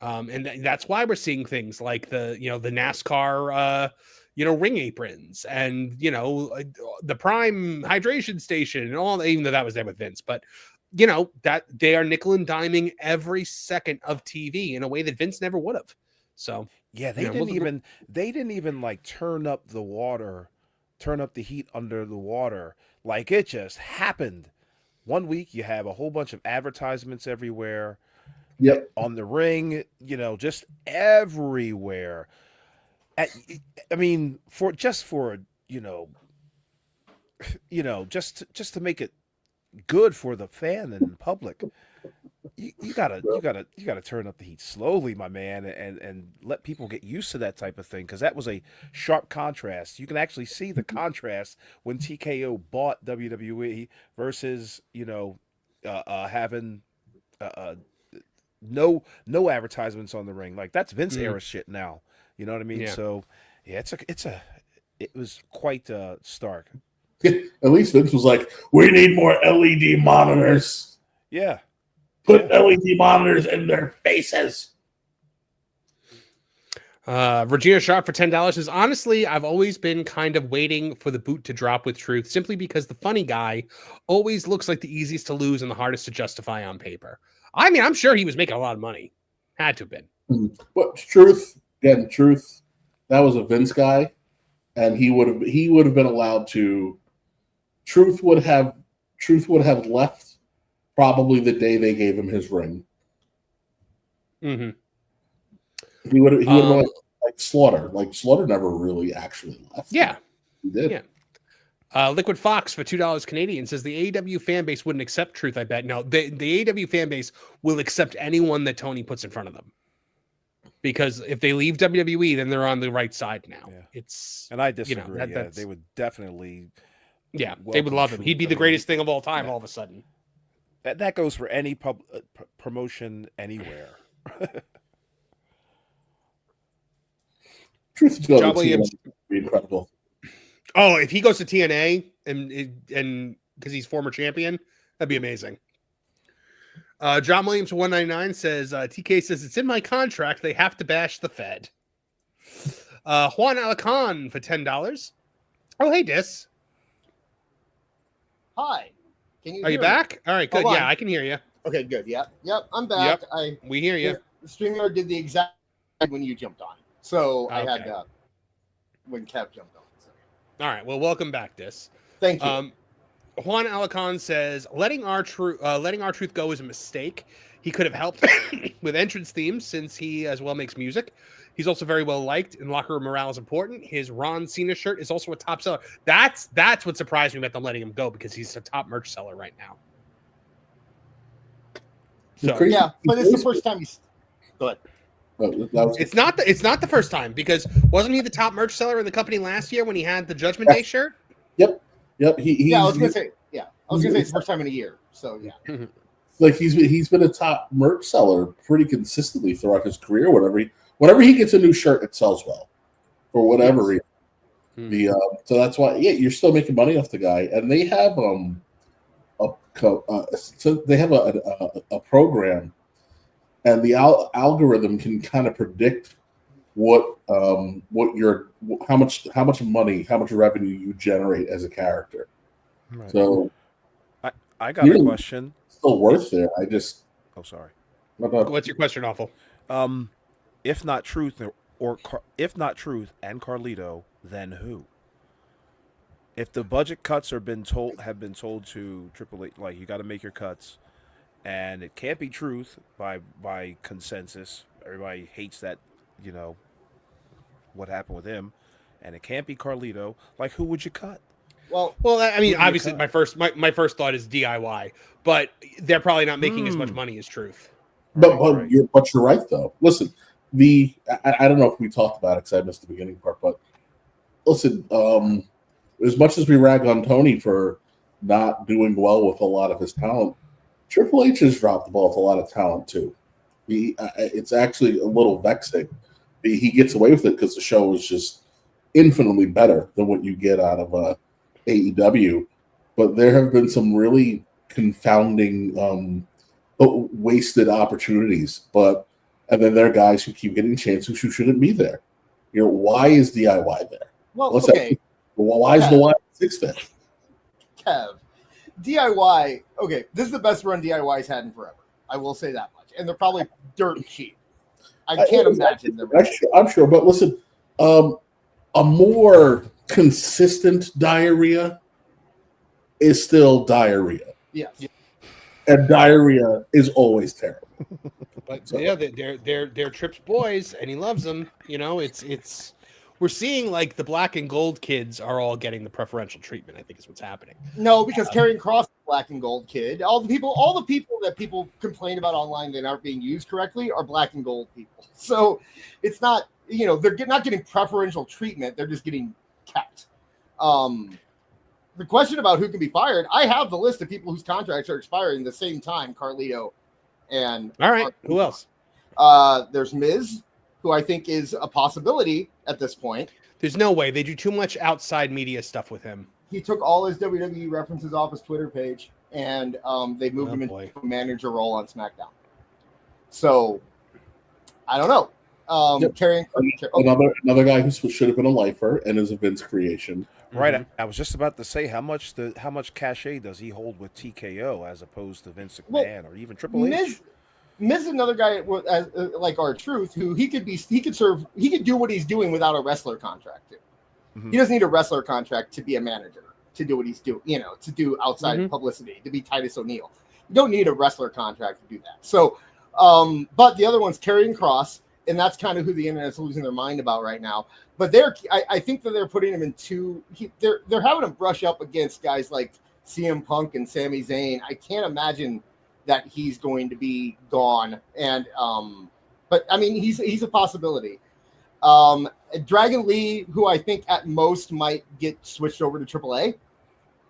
That's why we're seeing things like the NASCAR, ring aprons and, the Prime hydration station and all, even though that was there with Vince, but that they are nickel and diming every second of TV in a way that Vince never would have. So yeah, they didn't even like turn up the heat under the water. Like it just happened. One week you have a whole bunch of advertisements everywhere. Yep. On the ring, just everywhere. I mean, just to make it good for the fan and public, you gotta turn up the heat slowly, my man, and let people get used to that type of thing, because that was a sharp contrast. You can actually see the contrast when TKO bought WWE versus having no advertisements on the ring. Like that's Vince era shit now. You know what I mean? Yeah. So yeah, it was quite stark. At least Vince was like, "We need more LED monitors. Yeah. Put LED monitors in their faces." Regina Sharp for $10 says, honestly, I've always been kind of waiting for the boot to drop with Truth, simply because the funny guy always looks like the easiest to lose and the hardest to justify on paper. I mean, I'm sure he was making a lot of money. Had to have been. But Truth, that was a Vince guy, and he would have been allowed to. Truth would have left probably the day they gave him his ring. Mm-hmm. He would have been like Slaughter. Like Slaughter never really actually left. Yeah, he did. Yeah. Liquid Fox for $2 Canadian says the AEW fan base wouldn't accept Truth. I bet no. The AEW fan base will accept anyone that Tony puts in front of them, because if they leave WWE, then they're on the right side now. Yeah. And I disagree. They would definitely. Yeah, they would love him. He'd be the greatest thing of all time. All of a sudden, that goes for any promotion anywhere. Truth is going to be incredible. Oh, if he goes to TNA and because he's former champion, that'd be amazing. John Williams 199 says TK says it's in my contract they have to bash the Fed. Juan Alacan for $10. Oh, hey, Dis. Hi. Can you Are you back? All right, good. Yeah, I can hear you. Okay, good. Yep, I'm back. Yep. We hear you. StreamYard did the exact when you jumped on. So I had when Kev jumped on. So. All right. Well, welcome back, Dis. Thank you. Juan Alacan says letting our truth go is a mistake. He could have helped with entrance themes since he as well makes music. He's also very well liked, and locker room morale is important. His Ron Cena shirt is also a top seller. That's what surprised me about them letting him go, because he's a top merch seller right now. So yeah, but it's the first time he's. Go ahead. It's not the first time, because wasn't he the top merch seller in the company last year when he had the Judgment Day shirt? Yep. I was gonna say it's the first time in a year. So yeah. Like he's been a top merch seller pretty consistently throughout his career. Whenever he gets a new shirt, it sells well for whatever reason. So that's why you're still making money off the guy, and they have a program, and the algorithm can kind of predict how much money, how much revenue you generate as a character. Right. So I got a question. Still worth there. Sorry. What's your question, Awful? If not Truth if not Truth and Carlito, then who? If the budget cuts have been told to Triple H, like you got to make your cuts, and it can't be Truth by consensus. Everybody hates that, what happened with him, and it can't be Carlito. Like, who would you cut? Well, I mean, obviously, my first thought is DIY, but they're probably not making as much money as Truth. But you're right though. Listen, I don't know if we talked about it because I missed the beginning part, but listen, as much as we rag on Tony for not doing well with a lot of his talent, Triple H has dropped the ball with a lot of talent too. It's actually a little vexing. He gets away with it because the show is just infinitely better than what you get out of AEW. But there have been some really confounding wasted opportunities. And then there are guys who keep getting chances who shouldn't be there. Why is DIY there? Well, okay. Why is the Y6 there? Kev, DIY. Okay, this is the best run DIY's had in forever. I will say that much, and they're probably dirt cheap. I can't imagine them. I'm sure, but listen, a more consistent diarrhea is still diarrhea. Yes. And diarrhea is always terrible. But yeah, they're Tripp's boys, and he loves them. It's we're seeing like the black and gold kids are all getting the preferential treatment. I think is what's happening. No, because Karrion Kross is a black and gold kid. All the people that people complain about online that aren't being used correctly are black and gold people. So it's not, they're not getting preferential treatment. They're just getting kept. The question about who can be fired, I have the list of people whose contracts are expiring the same time, Carlito and all right. Who else? There's Miz, who I think is a possibility at this point. There's no way. They do too much outside media stuff with him. He took all his WWE references off his Twitter page, and they moved him into a manager role on SmackDown. So, I don't know. Another guy who should have been a lifer and is a Vince creation. Right. Mm-hmm. I was just about to say how much cachet does he hold with TKO as opposed to Vince McMahon or even Triple H? Miz is another guy like R-Truth who he could do what he's doing without a wrestler contract too. Mm-hmm. He doesn't need a wrestler contract to be a manager, to do what he's doing, to do outside publicity, to be Titus O'Neil. You don't need a wrestler contract to do that. So, but the other one's Karrion Kross, and that's kind of who the internet's losing their mind about right now. But I think that they're putting him in they're having him brush up against guys like CM Punk and Sami Zayn. I can't imagine that he's going to be gone. And but I mean he's a possibility. Dragon Lee, who I think at most might get switched over to AAA.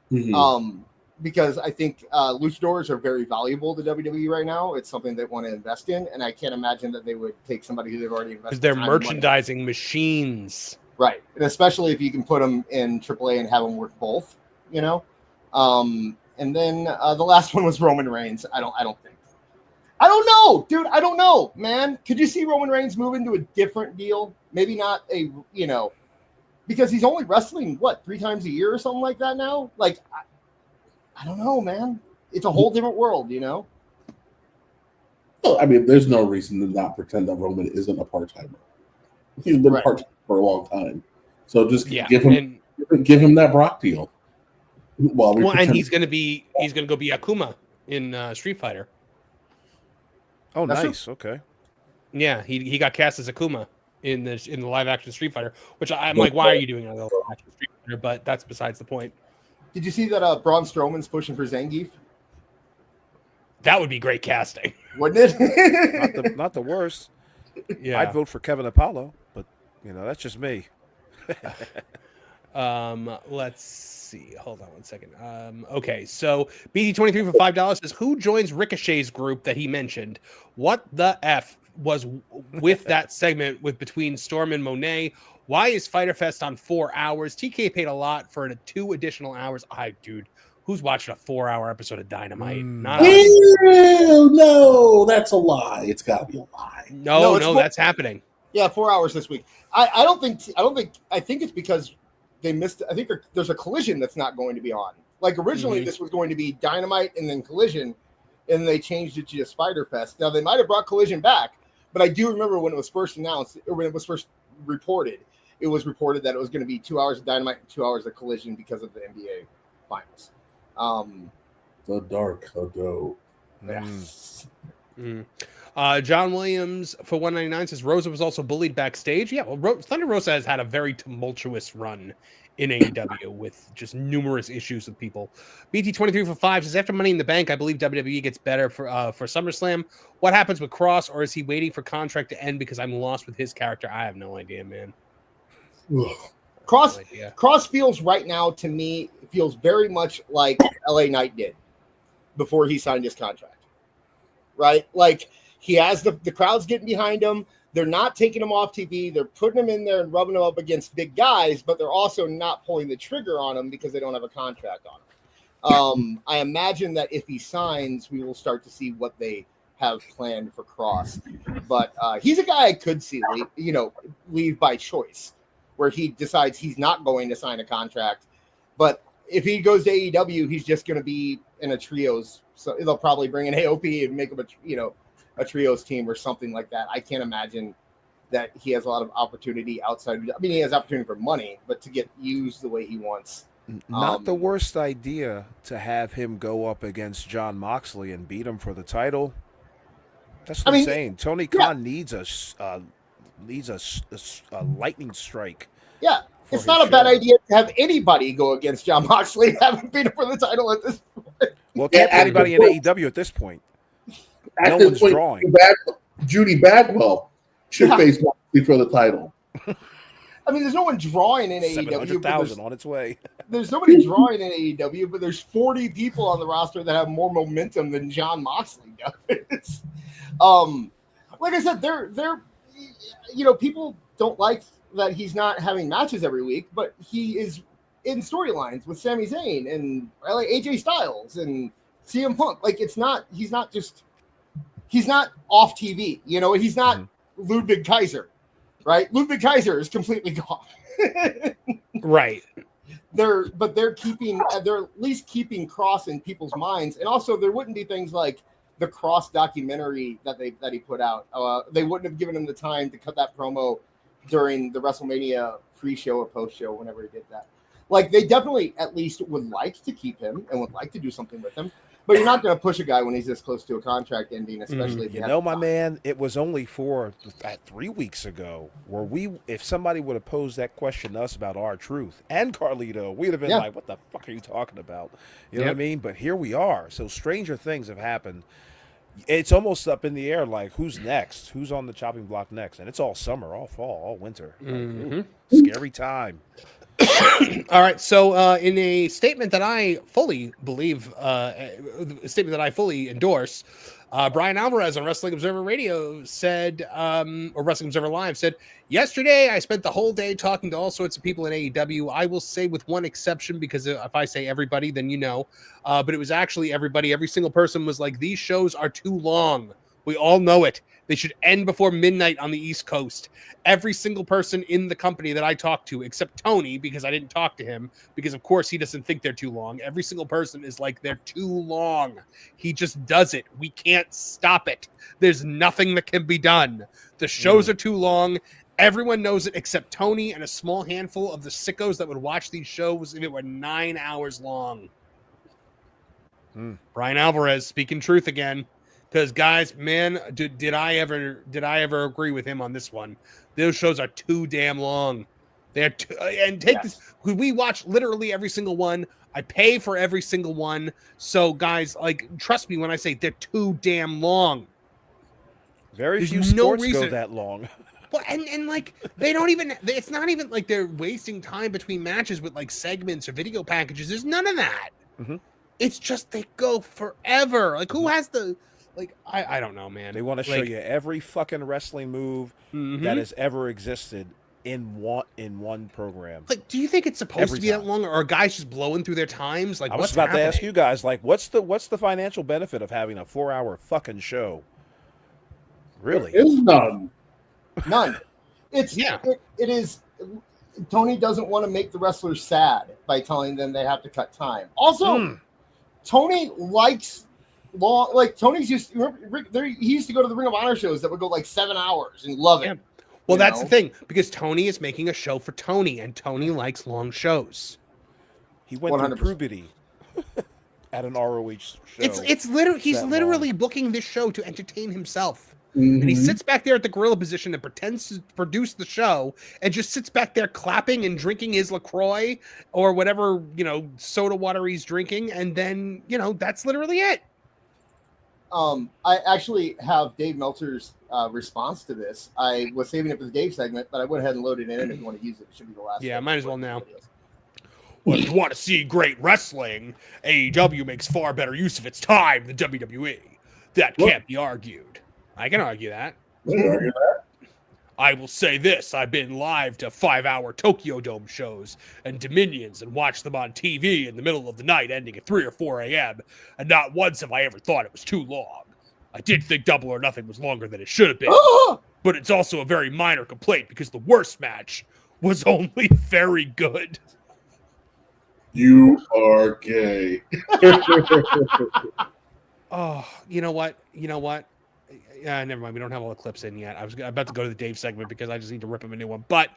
Mm-hmm. Because I think luchadors are very valuable to WWE right now. It's something they want to invest in, and I can't imagine that they would take somebody who they've already invested. Because they're merchandising machines, right? And especially if you can put them in AAA and have them work both, And then the last one was Roman Reigns. I don't know, dude. I don't know, man. Could you see Roman Reigns move into a different deal? Maybe not because he's only wrestling 3 times a year or something like that now. Like. I don't know, man. It's a whole different world, Well, I mean, there's no reason to not pretend that Roman isn't a part-timer. He's been part-timer for a long time. So just give him that Brock deal. And he's gonna go be Akuma in Street Fighter. Oh, nice. Okay. Yeah, he got cast as Akuma in the live action Street Fighter, which I'm like, why are you doing a live action Street Fighter? But that's besides the point. Did you see that Braun Strowman's pushing for Zangief? That would be great casting, wouldn't it? not the worst. Yeah, I'd vote for Kevin Apollo, but that's just me. Let's see. Hold on one second. Okay, so BD23 for $5 says, who joins Ricochet's group that he mentioned? What the F was with that segment between Storm and Monet? Why is Fyter Fest on 4 hours? TK paid a lot for 2 additional hours. Dude, who's watching a 4-hour episode of Dynamite? Not us. No, that's a lie. It's got to be a lie. No, that's happening. Yeah, 4 hours this week. I think it's because they missed. I think there's a Collision that's not going to be on. Like originally, this was going to be Dynamite and then Collision, and they changed it to just Fyter Fest. Now they might have brought Collision back, but I do remember when it was first announced, or when it was first reported. It was reported that it was going to be 2 hours of Dynamite and 2 hours of Collision because of the NBA finals. The dark Hado. John Williams for $1.99 says Rosa was also bullied backstage. Yeah, well, Thunder Rosa has had a very tumultuous run in AEW with just numerous issues with people. BT23 for 5 says, after Money in the Bank, I believe WWE gets better for SummerSlam. What happens with Cross, or is he waiting for contract to end because I'm lost with his character? I have no idea, man. Cross feels right now to me, feels very much like LA Knight did before he signed his contract. Right? Like, he has the crowd's getting behind him. They're not taking him off TV. They're putting him in there and rubbing him up against big guys, but they're also not pulling the trigger on him because they don't have a contract on him. I imagine that if he signs, we will start to see what they have planned for Cross. But he's a guy I could see leave by choice, where he decides he's not going to sign a contract. But if he goes to AEW, he's just going to be in a trios. So they'll probably bring in AOP and make him a trios team or something like that. I can't imagine that he has a lot of opportunity outside. I mean, he has opportunity for money, but to get used the way he wants. Not the worst idea to have him go up against Jon Moxley and beat him for the title. That's what I'm saying. Tony Khan needs a lightning strike. Yeah, it's not a bad idea to have anybody go against Jon Moxley and have him beat him for the title at this point. Well, it can't be anybody in AEW at this point. No one's drawing. Judy Bagwell should face Moxley for the title. I mean, there's no one drawing in AEW. 700,000 on its way. There's nobody drawing in AEW, but there's 40 people on the roster that have more momentum than Jon Moxley does. Like I said, they're people don't like that he's not having matches every week, but he is in storylines with Sami Zayn and AJ Styles and CM Punk. Like, he's not off TV. He's not Ludwig Kaiser, right? Ludwig Kaiser is completely gone. Right. They're at least keeping Cross in people's minds. And also there wouldn't be things like the Cross documentary that he put out. They wouldn't have given him the time to cut that promo during the WrestleMania pre-show or post-show whenever he did that. Like, they definitely at least would like to keep him and would like to do something with him. But you're not going to push a guy when he's this close to a contract ending, especially if my man, it was only 3 weeks ago where if somebody would have posed that question to us about R-Truth and Carlito, we'd have been like, what the fuck are you talking about? You know what I mean? But here we are. So stranger things have happened. It's almost up in the air, like, who's next? Who's on the chopping block next? And it's all summer, all fall, all winter. Like, scary time. All right, so in a statement that I fully believe, a statement that I fully endorse, Brian Alvarez on Wrestling Observer Radio said, or Wrestling Observer Live said, yesterday I spent the whole day talking to all sorts of people in AEW. I will say with one exception, because if I say everybody, then but it was actually everybody. Every single person was like, these shows are too long. We all know it. They should end before midnight on the East Coast. Every single person in the company that I talked to, except Tony, because I didn't talk to him, because of course he doesn't think they're too long. Every single person is like, they're too long. He just does it. We can't stop it. There's nothing that can be done. The shows are too long. Everyone knows it except Tony and a small handful of the sickos that would watch these shows if it were 9 hours long. Brian Alvarez speaking truth again. Because guys, man, did I ever agree with him on this one? Those shows are too damn long. They're this. We watch literally every single one. I pay for every single one. So guys, like, trust me when I say they're too damn long. Very few sports go that long. Well, and like, they don't even. It's not even like they're wasting time between matches with like segments or video packages. There's none of that. It's just they go forever. Like, who has the? Like, I don't know, man. They want to show you every fucking wrestling move that has ever existed in one program. Like, do you think it's supposed to be that long, or are guys just blowing through their times? Like, I was about to ask you guys, like, what's the financial benefit of having a 4-hour fucking show? Really? There is none. None. It is. Tony doesn't want to make the wrestlers sad by telling them they have to cut time. Also, Tony likes long, like, Tony's he used to go to the Ring of Honor shows that would go like 7 hours and love it. Well, that's the thing, because Tony is making a show for Tony, and Tony likes long shows. He went 100%. Through puberty at an ROH show. It's literally he's literally booking this show to entertain himself. And he sits back there at the gorilla position and pretends to produce the show and just sits back there clapping and drinking his LaCroix or whatever, soda water he's drinking. And then, that's literally it. I actually have Dave Meltzer's response to this. I was saving it for the Dave segment, but I went ahead and loaded it in. If you want to use it, it should be the last. Yeah, might as well now. Well, if you want to see great wrestling, AEW makes far better use of its time than WWE. That can't be argued. I can argue that. I will say this. I've been live to 5-hour Tokyo Dome shows and Dominions and watched them on TV in the middle of the night ending at 3 or 4 a.m. And not once have I ever thought it was too long. I did think Double or Nothing was longer than it should have been. But it's also a very minor complaint because the worst match was only very good. You are gay. Oh, you know what? Never mind. We don't have all the clips in yet. I was about to go to the Dave segment because I just need to rip him a new one, but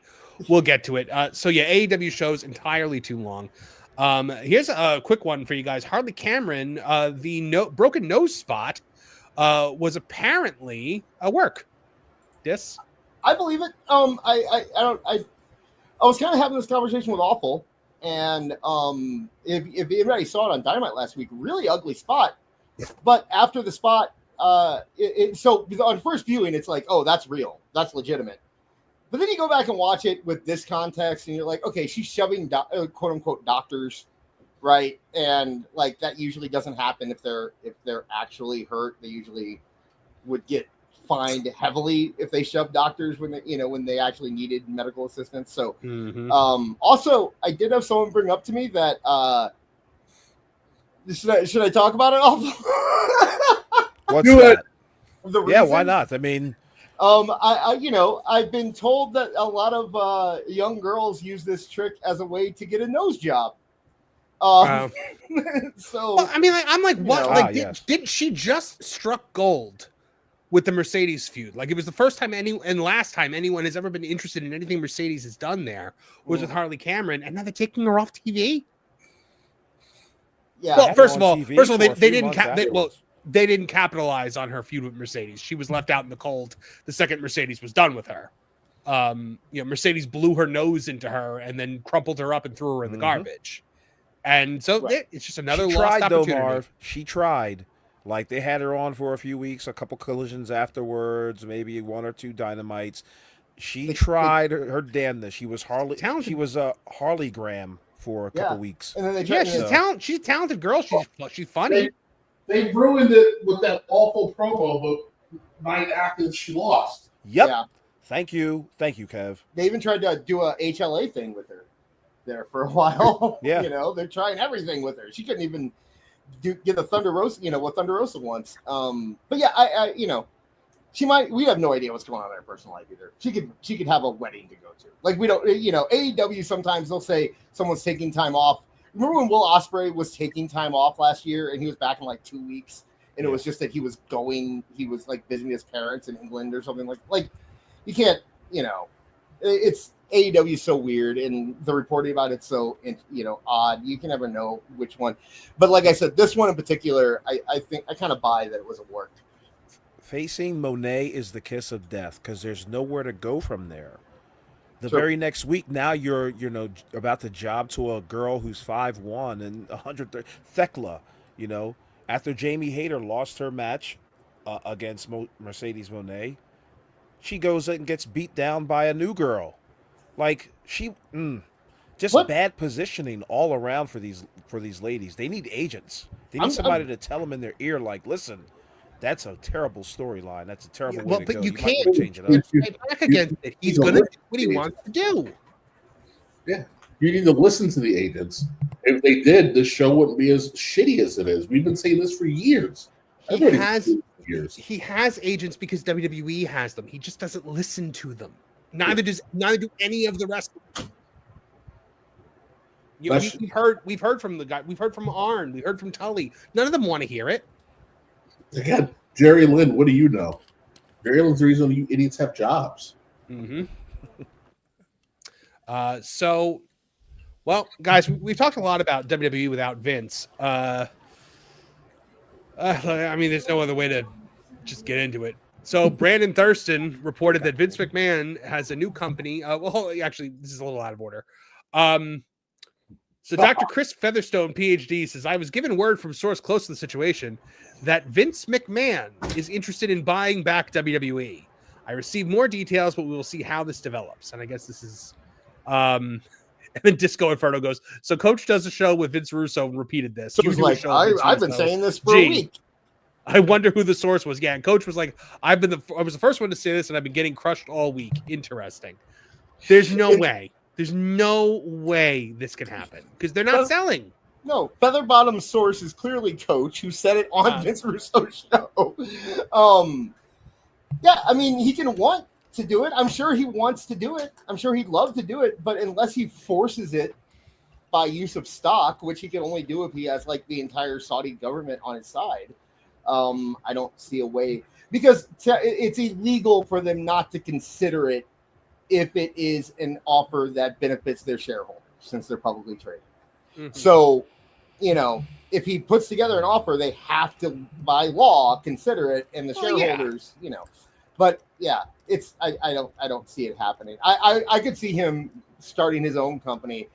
we'll get to it. AEW shows entirely too long. Here's a quick one for you guys. Harley Cameron, the broken nose spot was apparently a work. This? I believe it. I was kind of having this conversation with Awful, and if anybody saw it on Dynamite last week, really ugly spot. But after the spot, so on first viewing, it's like, oh, that's real, that's legitimate. But then you go back and watch it with this context, and you're like, okay, she's shoving quote unquote doctors, right? And like that usually doesn't happen if they're actually hurt. They usually would get fined heavily if they shove doctors when they actually needed medical assistance. So also, I did have someone bring up to me that should I talk about it? What's that? Yeah, why not? I mean, I've been told that a lot of young girls use this trick as a way to get a nose job. So, well, I mean, I'm like, what? Didn't she just struck gold with the Mercedes feud? Like, it was the first time and last time anyone has ever been interested in anything Mercedes has done there was with Harley Cameron, and now they're taking her off TV. Yeah. Well, first of all, they didn't capitalize on her feud with Mercedes. She was left out in the cold the second Mercedes was done with her. Mercedes blew her nose into her and then crumpled her up and threw her in the garbage. And so it's just another lost opportunity. Though, Marv. She tried. Like, they had her on for a few weeks, a couple collisions afterwards, maybe 1 or 2 dynamites. She tried her damnness. She was Harley. Talented. She was a Harley Graham for a couple weeks. And then she's a talented girl. She's funny. They ruined it with that awful promo the night after she lost. Yep. Yeah. Thank you, Kev. They even tried to do a HLA thing with her there for a while. Yeah. They're trying everything with her. She couldn't even get the Thunder Rosa, what Thunder Rosa wants. But yeah, I she might. We have no idea what's going on in her personal life either. She could have a wedding to go to. Like, we don't. AEW sometimes they'll say someone's taking time off. Remember when Will Ospreay was taking time off last year and he was back in like 2 weeks, and it was just that he was like visiting his parents in England or something like you can't. It's AEW is so weird, and the reporting about it's so odd. You can never know which one. But like I said, this one in particular, I think I kind of buy that it was a work. Facing Monet is the kiss of death because there's nowhere to go from there. The very next week, now you're about to job to a girl who's 5'1" and 130. Thekla, after Jamie Hayter lost her match against Mercedes Monet, she goes and gets beat down by a new girl. Like, bad positioning all around for these ladies. They need agents. They need somebody to tell them in their ear, like, listen, that's a terrible storyline. That's a terrible way to go. But you can't change it up. Fight back against it. He's going to do what he wants to do. Yeah. You need to listen to the agents. If they did, this show wouldn't be as shitty as it is. We've been saying this for years. He has agents because WWE has them. He just doesn't listen to them. Neither do any of the rest of them. We've heard from the guy. We've heard from Arn. We heard from Tully. None of them want to hear it. Again, Jerry Lynn, what do you know? Jerry Lynn's the reason you idiots have jobs. Mm-hmm. Well, guys, we've talked a lot about WWE without Vince. I mean, there's no other way to just get into it. So Brandon Thurston reported that Vince McMahon has a new company. Well, actually, this is a little out of order. So Dr. Chris Featherstone, PhD, says, I was given word from a source close to the situation that Vince McMahon is interested in buying back WWE. I received more details, but we will see how this develops. And I guess this is... and then Disco Inferno goes, so Coach does a show with Vince Russo and repeated this. So it was like, I've been saying this for a week. I wonder who the source was. Yeah, and Coach was like, I was the first one to say this, and I've been getting crushed all week. Interesting. There's no way. There's no way this can happen because they're not selling. No, Featherbottom's source is clearly Coach, who said it on Vince Russo's show. Yeah, I mean, he can want to do it. I'm sure he wants to do it. I'm sure he'd love to do it, but unless he forces it by use of stock, which he can only do if he has like the entire Saudi government on his side, I don't see a way because it's illegal for them not to consider it if it is an offer that benefits their shareholders since they're publicly traded. Mm-hmm. So, if he puts together an offer, they have to, by law, consider it, and the shareholders, But yeah, I don't see it happening. I could see him starting his own company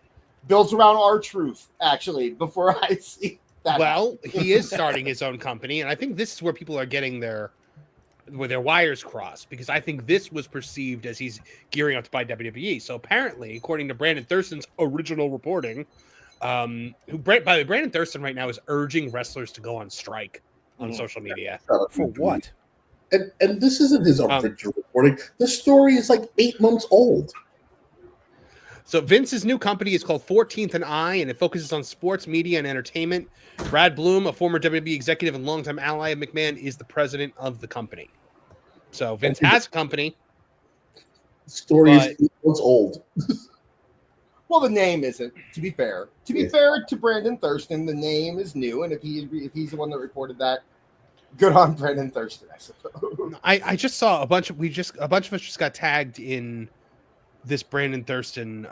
built around R-Truth, actually, before I see that. Well, he is starting his own company, and I think this is where people are getting their wires crossed, because I think this was perceived as he's gearing up to buy WWE. So apparently, according to Brandon Thurston's original reporting, by the way, Brandon Thurston right now is urging wrestlers to go on strike on social media. For what? And this isn't his original reporting. The story is like 8 months old. So Vince's new company is called 14th and I, and it focuses on sports, media, and entertainment. Brad Bloom, a former WWE executive and longtime ally of McMahon, is the president of the company. So Vince has a company. The story is 8 months old. Well, the name isn't, to be fair. To be fair to Brandon Thurston, the name is new, and if he's the one that reported that, good on Brandon Thurston, I suppose. I just saw a bunch of us just got tagged in this Brandon Thurston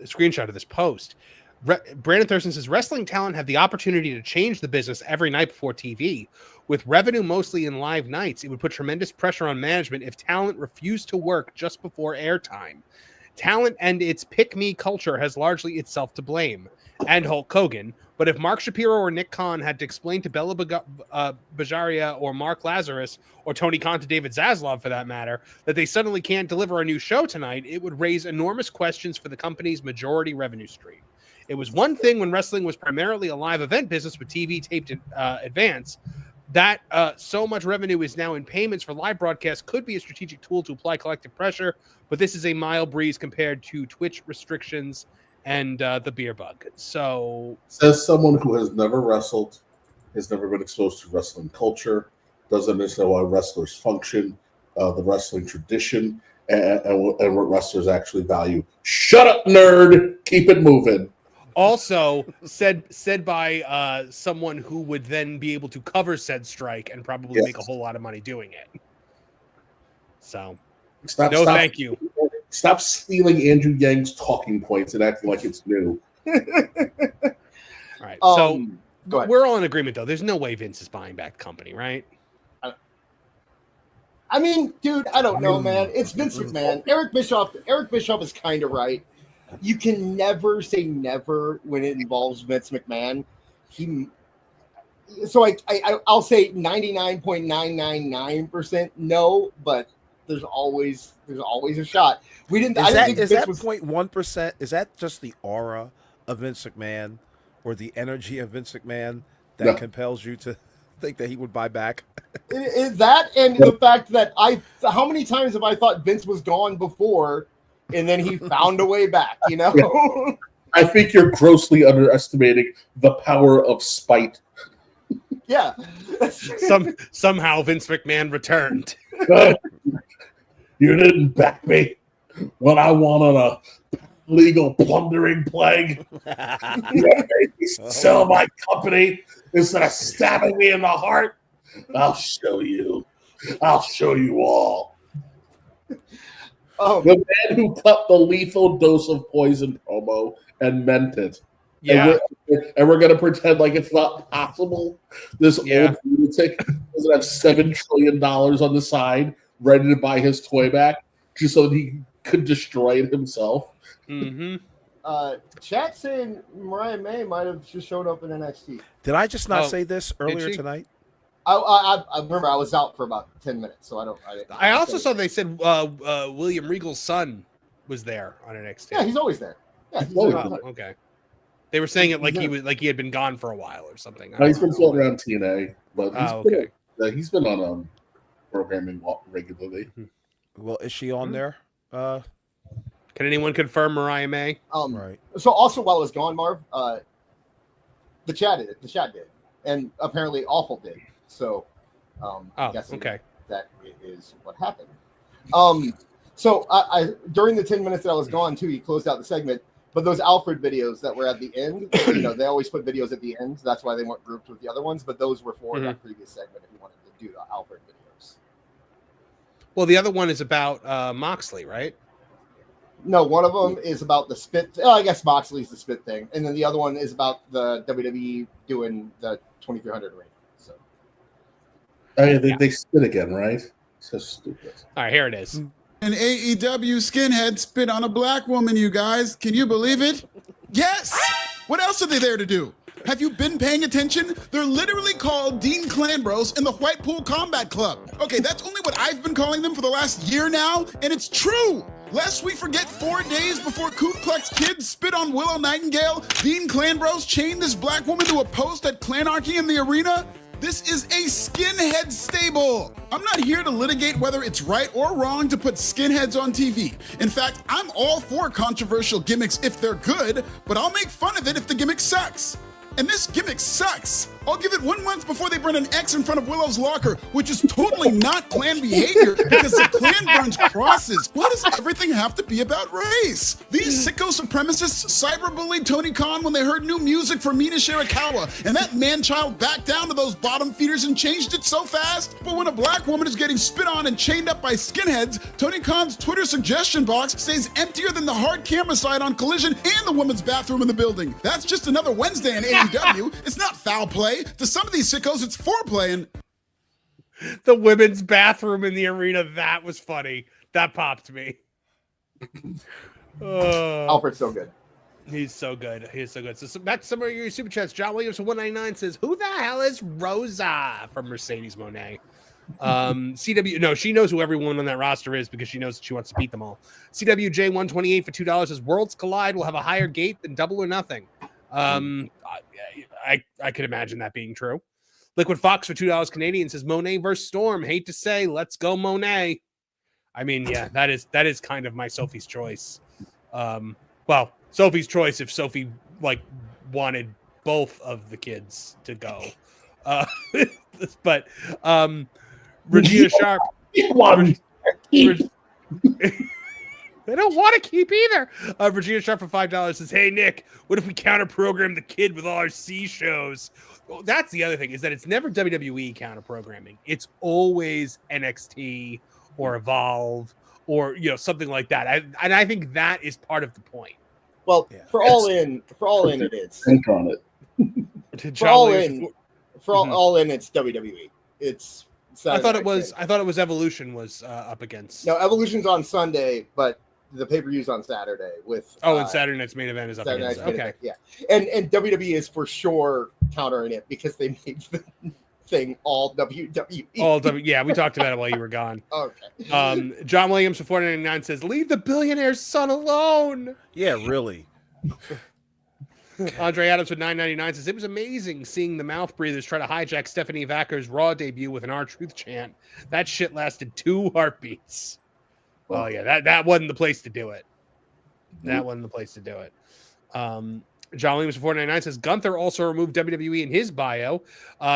screenshot of this post. Brandon Thurston says wrestling talent have the opportunity to change the business every night before TV. With revenue mostly in live nights, it would put tremendous pressure on management if talent refused to work just before airtime. Talent and its pick-me culture has largely itself to blame, and Hulk Hogan. But if Mark Shapiro or Nick Khan had to explain to Bella Bajaria or Mark Lazarus or Tony Khan to David Zaslav, for that matter, that they suddenly can't deliver a new show tonight, it would raise enormous questions for the company's majority revenue stream. It was one thing when wrestling was primarily a live event business with TV taped in advance. That so much revenue is now in payments for live broadcasts could be a strategic tool to apply collective pressure, but this is a mild breeze compared to Twitch restrictions and the beer bug. So, says someone who has never wrestled, has never been exposed to wrestling culture, doesn't understand why wrestlers function, the wrestling tradition, and what wrestlers actually value. Shut up, nerd. Keep it moving. Also said by someone who would then be able to cover said strike and probably make a whole lot of money doing it. So, thank you. Stop stealing Andrew Yang's talking points and acting like it's new. All right. So we're all in agreement, though. There's no way Vince is buying back the company, right? I mean, dude, I don't know, man. It's Vince McMahon. Eric Bischoff is kind of right. You can never say never when it involves Vince McMahon. I'll say 99.999% no, but there's always a shot. We didn't. Is that 0.1%? Is that just the aura of Vince McMahon or the energy of Vince McMahon that compels you to think that he would buy back? Is that and the fact that how many times have I thought Vince was gone before? And then he found a way back, Yeah. I think you're grossly underestimating the power of spite. Yeah. Somehow Vince McMahon returned. You didn't back me when I won on a legal plundering plague. You made me sell my company instead of stabbing me in the heart. I'll show you. I'll show you all. The man who cut the lethal dose of poison promo and meant it. Yeah. And we're going to pretend like it's not possible. This old lunatic doesn't have $7 trillion on the side, ready to buy his toy back, just so that he could destroy it himself. Mm-hmm. Chat saying Mariah May might have just showed up in NXT. Did I just not say this earlier she? tonight? I remember I was out for about 10 minutes, so I also saw they said William Regal's son was there on NXT. Yeah, he's always there. Yeah, he's always always there. Oh, okay. They were saying it like he had been gone for a while or something. No, he's been floating around TNA, but he's been on programming regularly. Well, is she on there? Can anyone confirm Mariah May? Right. So also while I was gone, Marv, the chat did, and apparently Awful did. So, I'm guessing that is what happened. So I during the 10 minutes that I was gone too, he closed out the segment. But those Alfred videos that were at the end, they always put videos at the end. That's why they weren't grouped with the other ones. But those were for that previous segment if you wanted to do the Alfred videos. Well, the other one is about Moxley, right? No, one of them is about the spit. I guess Moxley's the spit thing. And then the other one is about the WWE doing the 2300 ring. So. They spit again, right? So stupid. All right, here it is. An AEW skinhead spit on a black woman, you guys. Can you believe it? Yes! What else are they there to do? Have you been paying attention? They're literally called Dean Clanbros in the Whitepool Combat Club. Okay, that's only what I've been calling them for the last year now, and it's true. Lest we forget 4 days before Ku Klux Kids spit on Willow Nightingale, Dean Clanbros chained this black woman to a post at Clanarchy in the arena. This is a skinhead stable. I'm not here to litigate whether it's right or wrong to put skinheads on TV. In fact, I'm all for controversial gimmicks if they're good, but I'll make fun of it if the gimmick sucks. And this gimmick sucks. I'll give it 1 month before they burn an X in front of Willow's locker, which is totally not Klan behavior because the Klan burns crosses. Why does everything have to be about race? These sicko supremacists cyberbullied Tony Khan when they heard new music from Mina Shirakawa, and that man-child backed down to those bottom feeders and changed it so fast. But when a black woman is getting spit on and chained up by skinheads, Tony Khan's Twitter suggestion box stays emptier than the hard camera side on Collision and the women's bathroom in the building. That's just another Wednesday in AEW. It's not foul play. To some of these sickos, it's foreplay. And the women's bathroom in the arena, that was funny. That popped me. Alfred's so good. He's so good. He's so good. So back to some of your super chats. John Williams from 199 says, "Who the hell is Rosa?" from Mercedes Monet. CW, no, she knows who everyone on that roster is because she knows that she wants to beat them all. CWJ 128 for $2 says, "Worlds Collide will have a higher gate than Double or Nothing." I could imagine that being true. Liquid Fox for $2 Canadian says, "Monet versus Storm. Hate to say, let's go Monet." I mean, yeah, that is kind of my Sophie's choice. Well, Sophie's choice if Sophie wanted both of the kids to go. But Regina Sharp. They don't want to keep either. Regina Sharp for $5 says, "Hey, Nick, what if we counter-program the kid with all our C shows?" Well, that's the other thing, is that it's never WWE counter-programming. It's always NXT or Evolve or something like that. I think that is part of the point. Well, for all in, it is. Think on it. For all in, it's WWE. I thought it was Evolution was up against. No, Evolution's on Sunday, but the pay-per-view's on Saturday with and Saturday night's main event is up against. Okay. Yeah. And WWE is for sure countering it because they made the thing all WWE. Yeah, we talked about it while you were gone. Okay. John Williams for $4.99 says, "Leave the billionaire's son alone." Yeah, really. Andre Adams with $9.99 says, "It was amazing seeing the mouth breathers try to hijack Stephanie Vacker's Raw debut with an R-Truth chant. That shit lasted 2 heartbeats." Oh yeah, that wasn't the place to do it. That wasn't the place to do it. John Williams for $4.99 says, "Gunther also removed WWE in his bio.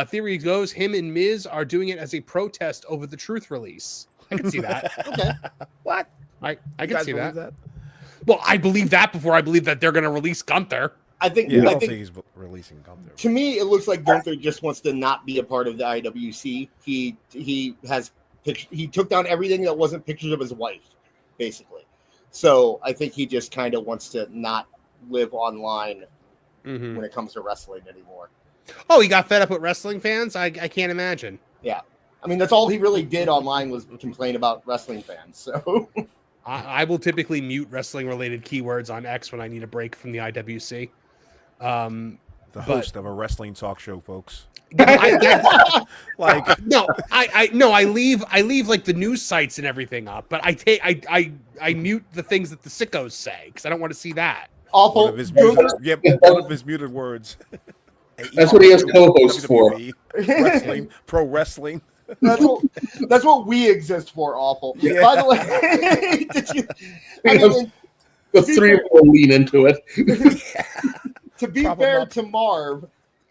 Theory goes, him and Miz are doing it as a protest over the Truth release." I can see that. Okay. What? I can see that. Well, I believe that before I believe that they're going to release Gunther. I don't think he's releasing Gunther. To me, it looks like Gunther just wants to not be a part of the IWC. He took down everything that wasn't pictures of his wife, basically. So I think he just kind of wants to not live online when it comes to wrestling anymore. Oh, he got fed up with wrestling fans? I can't imagine. Yeah. I mean, that's all he really did online was complain about wrestling fans. So I will typically mute wrestling-related keywords on X when I need a break from the IWC. The host of a wrestling talk show, folks. I leave like the news sites and everything up, but I mute the things that the sickos say because I don't want to see that. awful. One of his muted words. That's what he has co-hosts for. Wrestling, pro wrestling. That's what we exist for. Awful. Yeah. By the way, The three of them will lean into it. to be fair to Marv,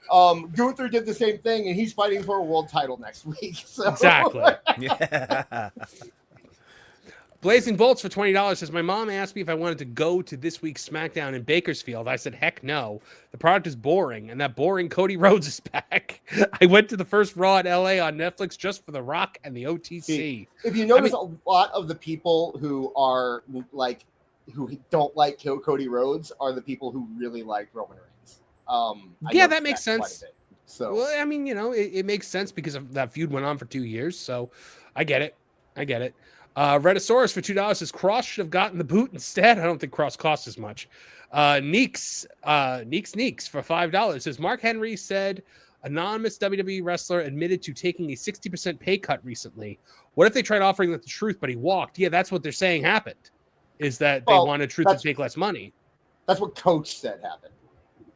Gunther did the same thing, and he's fighting for a world title next week. So. Exactly. Yeah. Blazing Bolts for $20 says, my mom asked me if I wanted to go to this week's SmackDown in Bakersfield. I said, heck no. The product is boring, and that boring Cody Rhodes is back. I went to the first Raw in LA on Netflix just for The Rock and the OTC. If you notice, a lot of the people who are like, who don't like Cody Rhodes are the people who really like Roman Reigns. Yeah, that makes sense. So, well, I mean, it makes sense because of that feud went on for 2 years. So I get it. Redisaurus for $2 says Cross should have gotten the boot instead. I don't think Cross costs as much. Neeks for $5 says Mark Henry said anonymous WWE wrestler admitted to taking a 60% pay cut recently. What if they tried offering that the truth, but he walked? Yeah, that's what they're saying happened. Is that they wanted Truth to take less money? That's what Coach said happened.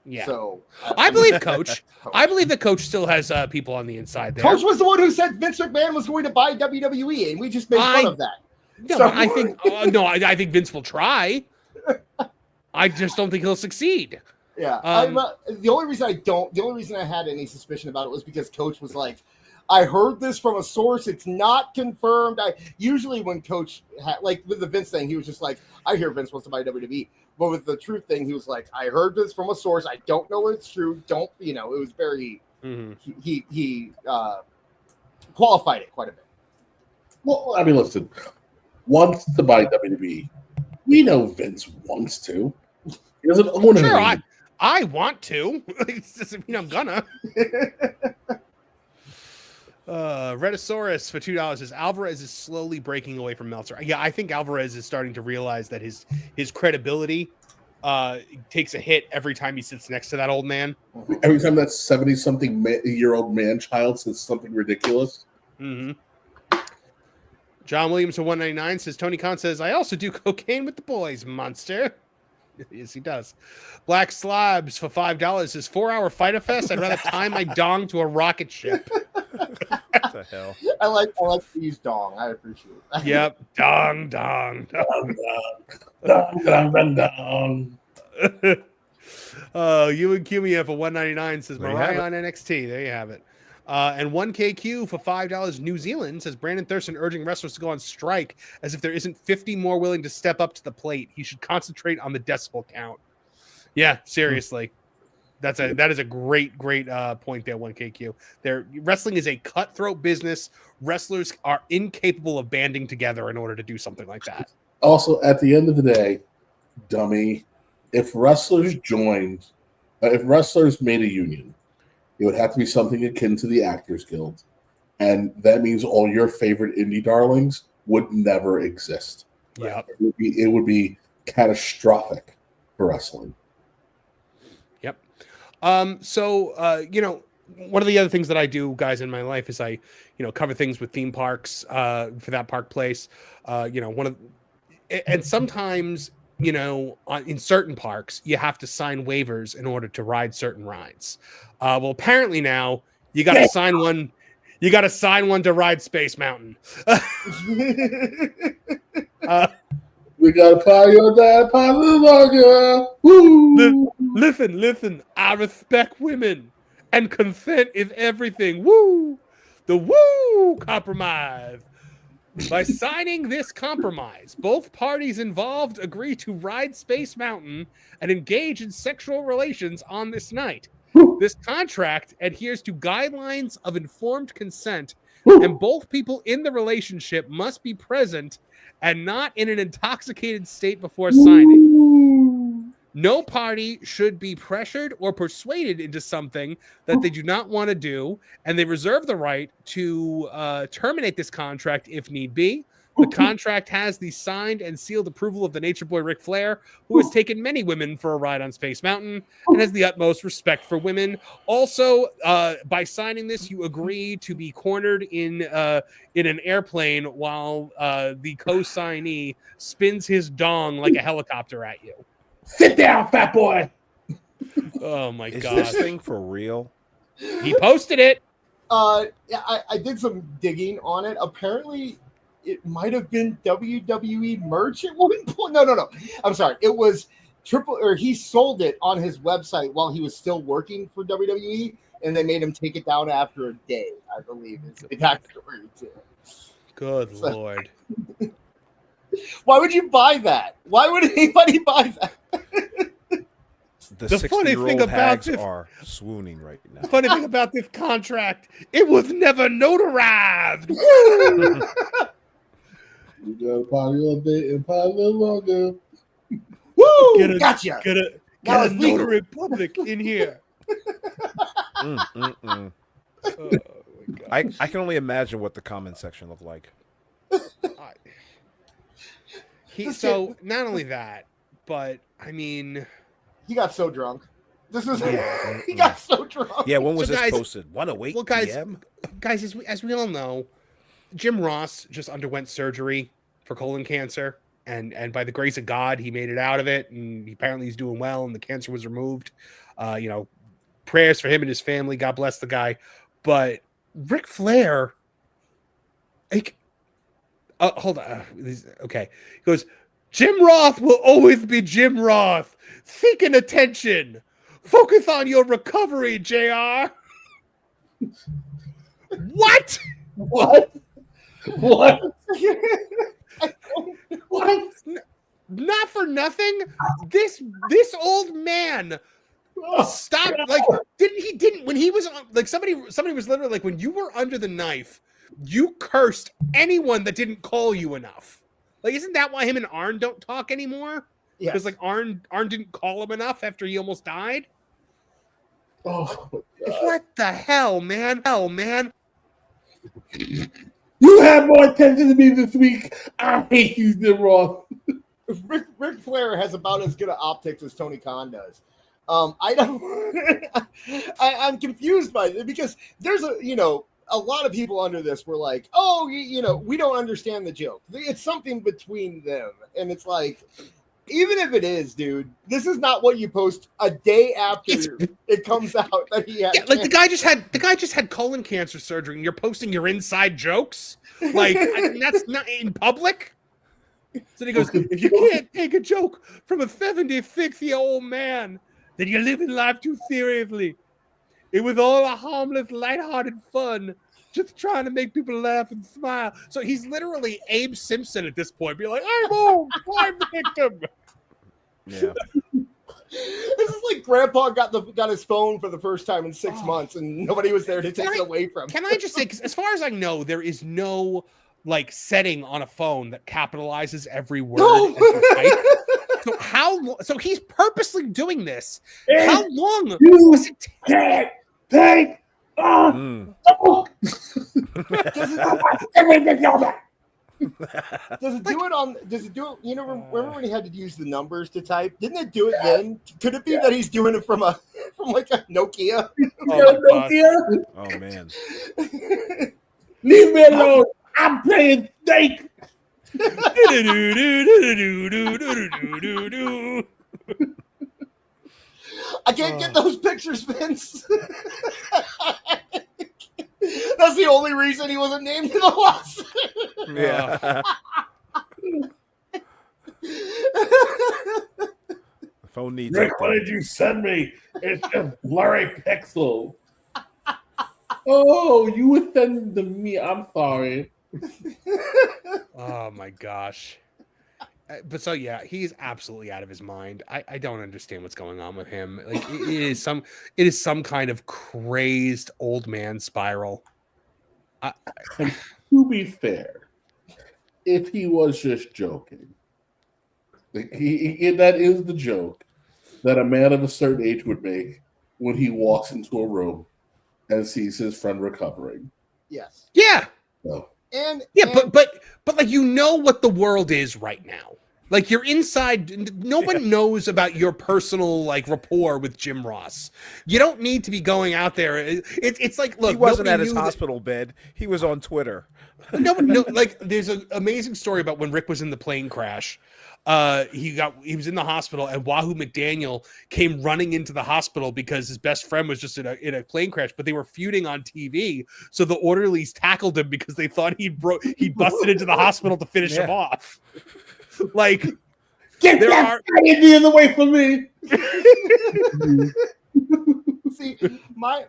Yeah. So I believe Coach. I believe that Coach still has people on the inside there. Coach was the one who said Vince McMahon was going to buy WWE, and we just made fun of that. No, so, I think I think Vince will try. I just don't think he'll succeed. Yeah. The only reason I had any suspicion about it was because Coach was like, I heard this from a source. It's not confirmed. Usually when Coach like with the Vince thing, he was just like, I hear Vince wants to buy WWE. But with the Truth thing, he was like, I heard this from a source. I don't know if it's true. It was very, he qualified it quite a bit. Well, I mean, listen, wants to buy WWE. We know Vince wants to. He doesn't own it. Sure, I want to. It doesn't mean I'm gonna. Redisaurus for $2 says Alvarez is slowly breaking away from Meltzer. Yeah, I think Alvarez is starting to realize that his credibility takes a hit every time he sits next to that old man. Every time that 70-something-year-old man-child says something ridiculous. Mm-hmm. John Williams for $1.99 says Tony Khan says, I also do cocaine with the boys, monster. Yes, he does. Black Slabs for $5 says 4-hour Fighter Fest. I'd rather tie my dong to a rocket ship. What the hell? I like to use dong. I appreciate that. Yep. Dong. Dong. You and Qmia for $1.99 says Mariah on NXT. There you have it. And 1KQ for $5 New Zealand says Brandon Thurston urging wrestlers to go on strike as if there isn't 50 more willing to step up to the plate. He should concentrate on the decibel count. Yeah, seriously. That is a great point there, 1KQ. Wrestling is a cutthroat business. Wrestlers are incapable of banding together in order to do something like that. Also, at the end of the day, dummy, if wrestlers made a union, it would have to be something akin to the Actors Guild. And that means all your favorite indie darlings would never exist. Yeah. It would be catastrophic for wrestling. Yep. So, one of the other things that I do, guys, in my life is I, cover things with theme parks for that park place. And sometimes, in certain parks, you have to sign waivers in order to ride certain rides. Well, apparently now you got to sign one. You got to sign one to ride Space Mountain. We got to pie your dad, pie the logger. Woo! Listen. I respect women, and consent is everything. Woo! The woo compromise. By signing this compromise, both parties involved agree to ride Space Mountain and engage in sexual relations on this night. This contract adheres to guidelines of informed consent, and both people in the relationship must be present and not in an intoxicated state before signing. No party should be pressured or persuaded into something that they do not want to do, and they reserve the right to terminate this contract if need be. The contract has the signed and sealed approval of the Nature Boy Ric Flair, who has taken many women for a ride on Space Mountain and has the utmost respect for women. Also, by signing this, you agree to be cornered in an airplane while the co-signee spins his dong like a helicopter at you. Sit down, fat boy. Oh my Is god! this thing for real? He posted it. Yeah, I did some digging on it. Apparently, it might have been WWE merch at one point. No. I'm sorry. It was he sold it on his website while he was still working for WWE, and they made him take it down after a day, I believe, is the backstory to it. Good lord. Why would you buy that? Why would anybody buy that? The funny 60-year-old thing about hags this- are swooning right now. The funny thing about this contract, it was never notarized. We got a party all day and party a little longer. Woo! Get a- Gotcha. Get a Now it's legal. notary public in here. Mm. Oh, my God. I can only imagine what the comment section looked like. So not only that, but I mean, He got so drunk. This is Yeah. he got so drunk. Yeah, when was So this guys- posted? 1:08 well, guys, p.m. guys, as we all know, Jim Ross just underwent surgery for colon cancer, and by the grace of God, he made it out of it, and apparently he's doing well, and the cancer was removed. Prayers for him and his family. God bless the guy. But Ric Flair, like, hold on. Okay, he goes, Jim Roth will always be Jim Roth. Seeking attention. Focus on your recovery, JR. What? What? What? What? Not for nothing. This old man stopped. Like, didn't when he was like somebody was literally like, when you were under the knife, you cursed anyone that didn't call you enough. Like, isn't that why him and Arn don't talk anymore? Yes. Because like Arn didn't call him enough after he almost died. Oh, my God. What the hell, man? You have more attention to me this week. I hate you, Jim Roth. Ric Flair has about as good an optics as Tony Khan does. I don't. I'm confused by it because there's a lot of people under this were like, oh, we don't understand the joke. It's something between them, and it's like, even if it is, dude, this is not what you post a day after it comes out that he had. Yeah, like the guy just had colon cancer surgery, and you're posting your inside jokes. Like, I mean, that's not in public. So he goes, if you can't take a joke from a 76-year-old man, then you're living life too seriously. It was all a harmless, lighthearted fun, just trying to make people laugh and smile. So he's literally Abe Simpson at this point, be like, I'm home, I'm the victim. Yeah. This is like Grandpa got his phone for the first time in 6 months, and nobody was there to take it away from him. Can I just say, 'cause as far as I know, there is no like setting on a phone that capitalizes every word. No. as you type. So he's purposely doing this. How long was it? Can't take Mm. Does it do it on? Does it do it? Remember when he had to use the numbers to type? Didn't it do it then? Could it be that he's doing it from like a Nokia? Nokia? Oh man. Leave me alone. I'm playing Snake. I can't get those pictures, Vince. That's the only reason he wasn't named in the lawsuit. Yeah. The phone needs Rick, updating. what did you send me? It's just blurry pixels. Oh, you would send them to me. I'm sorry. Oh my gosh. But so yeah, he's absolutely out of his mind. I don't understand what's going on with him. Like it is some kind of crazed old man spiral. To be fair, if he was just joking, like that is the joke. that a man of a certain age would make when he walks into a room and sees his friend recovering. Yes. Yeah. So, And but like you know what the world is right now. Like you're inside. Nobody knows about your personal like rapport with Jim Ross. You don't need to be going out there. It's like look, he wasn't nobody at his knew hospital bed. He was on Twitter. Nobody know. Like there's an amazing story about when Rick was in the plane crash. He was in the hospital, and Wahoo McDaniel came running into the hospital because his best friend was just in a plane crash, but they were feuding on TV. So the orderlies tackled him because they thought he busted into the hospital to finish him off. Like, get that Indian away from me. See, my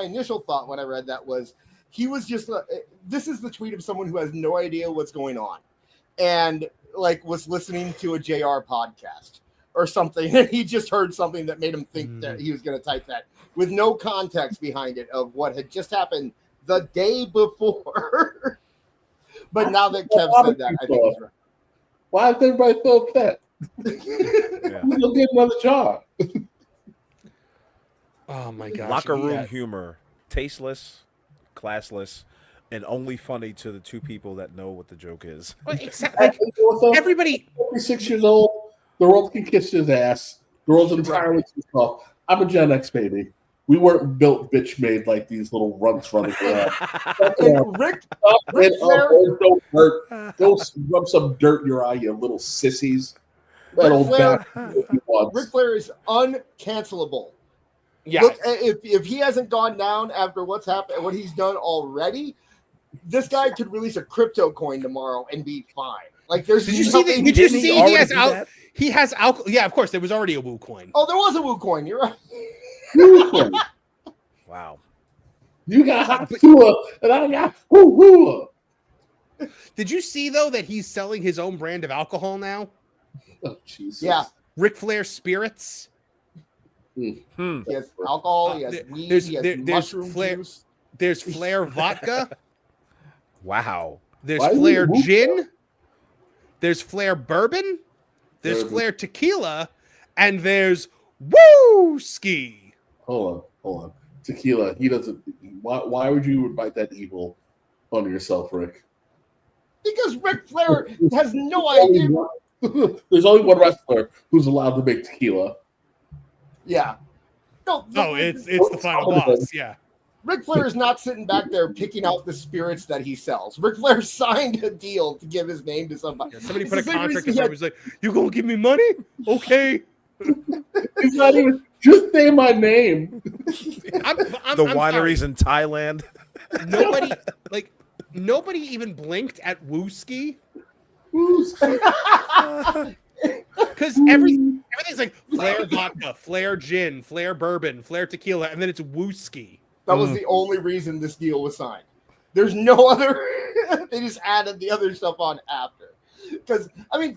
initial thought when I read that was he was just this is the tweet of someone who has no idea what's going on and like was listening to a JR podcast or something, and he just heard something that made him think that he was going to type that with no context behind it of what had just happened the day before. But now that Kev said that, I think he's right. Why is everybody so upset? We'll get another job. Oh my gosh! Locker room humor, tasteless, classless, and only funny to the two people that know what the joke is. Like, everybody, 46 years old, the world can kiss his ass. The world's entirely too soft. I'm a Gen X baby. We weren't built bitch made like these little runts running around. Ric Flair, go rub some dirt in your eye, you little sissies. Ric Flair is uncancelable. Yeah. Look, if he hasn't gone down after what's happened, what he's done already, this guy could release a crypto coin tomorrow and be fine. Like, there's Did you see he has alcohol? Yeah, of course. There was already a Woo coin. Oh, there was a Woo coin. You're right. Wow. You got hot Tua, and I got woo. Did you see though that he's selling his own brand of alcohol now? Oh, Jesus. Yeah. Ric Flair Spirits. He has alcohol. He has weed. He has mushroom juice. There's Flair vodka. Wow. There's Flair gin. There's Flair bourbon. There's Flair tequila, and there's Woo ski. Hold on. Tequila. He doesn't. Why would you invite that evil on yourself, Rick? Because Ric Flair has no idea. There's only one wrestler who's allowed to make tequila. Yeah. No, it's the final boss. Yeah. Ric Flair is not sitting back there picking out the spirits that he sells. Ric Flair signed a deal to give his name to somebody. Yeah, somebody put a contract in there. He's like, "You gonna give me money? Okay." He's not even. Just say my name. I'm wineries sorry. in Thailand. Nobody even blinked at Wooski. Because everything's like Flair vodka, Flair gin, Flair bourbon, Flair tequila, and then it's Wooski. That was the only reason this deal was signed. There's no other. They just added the other stuff on after. Because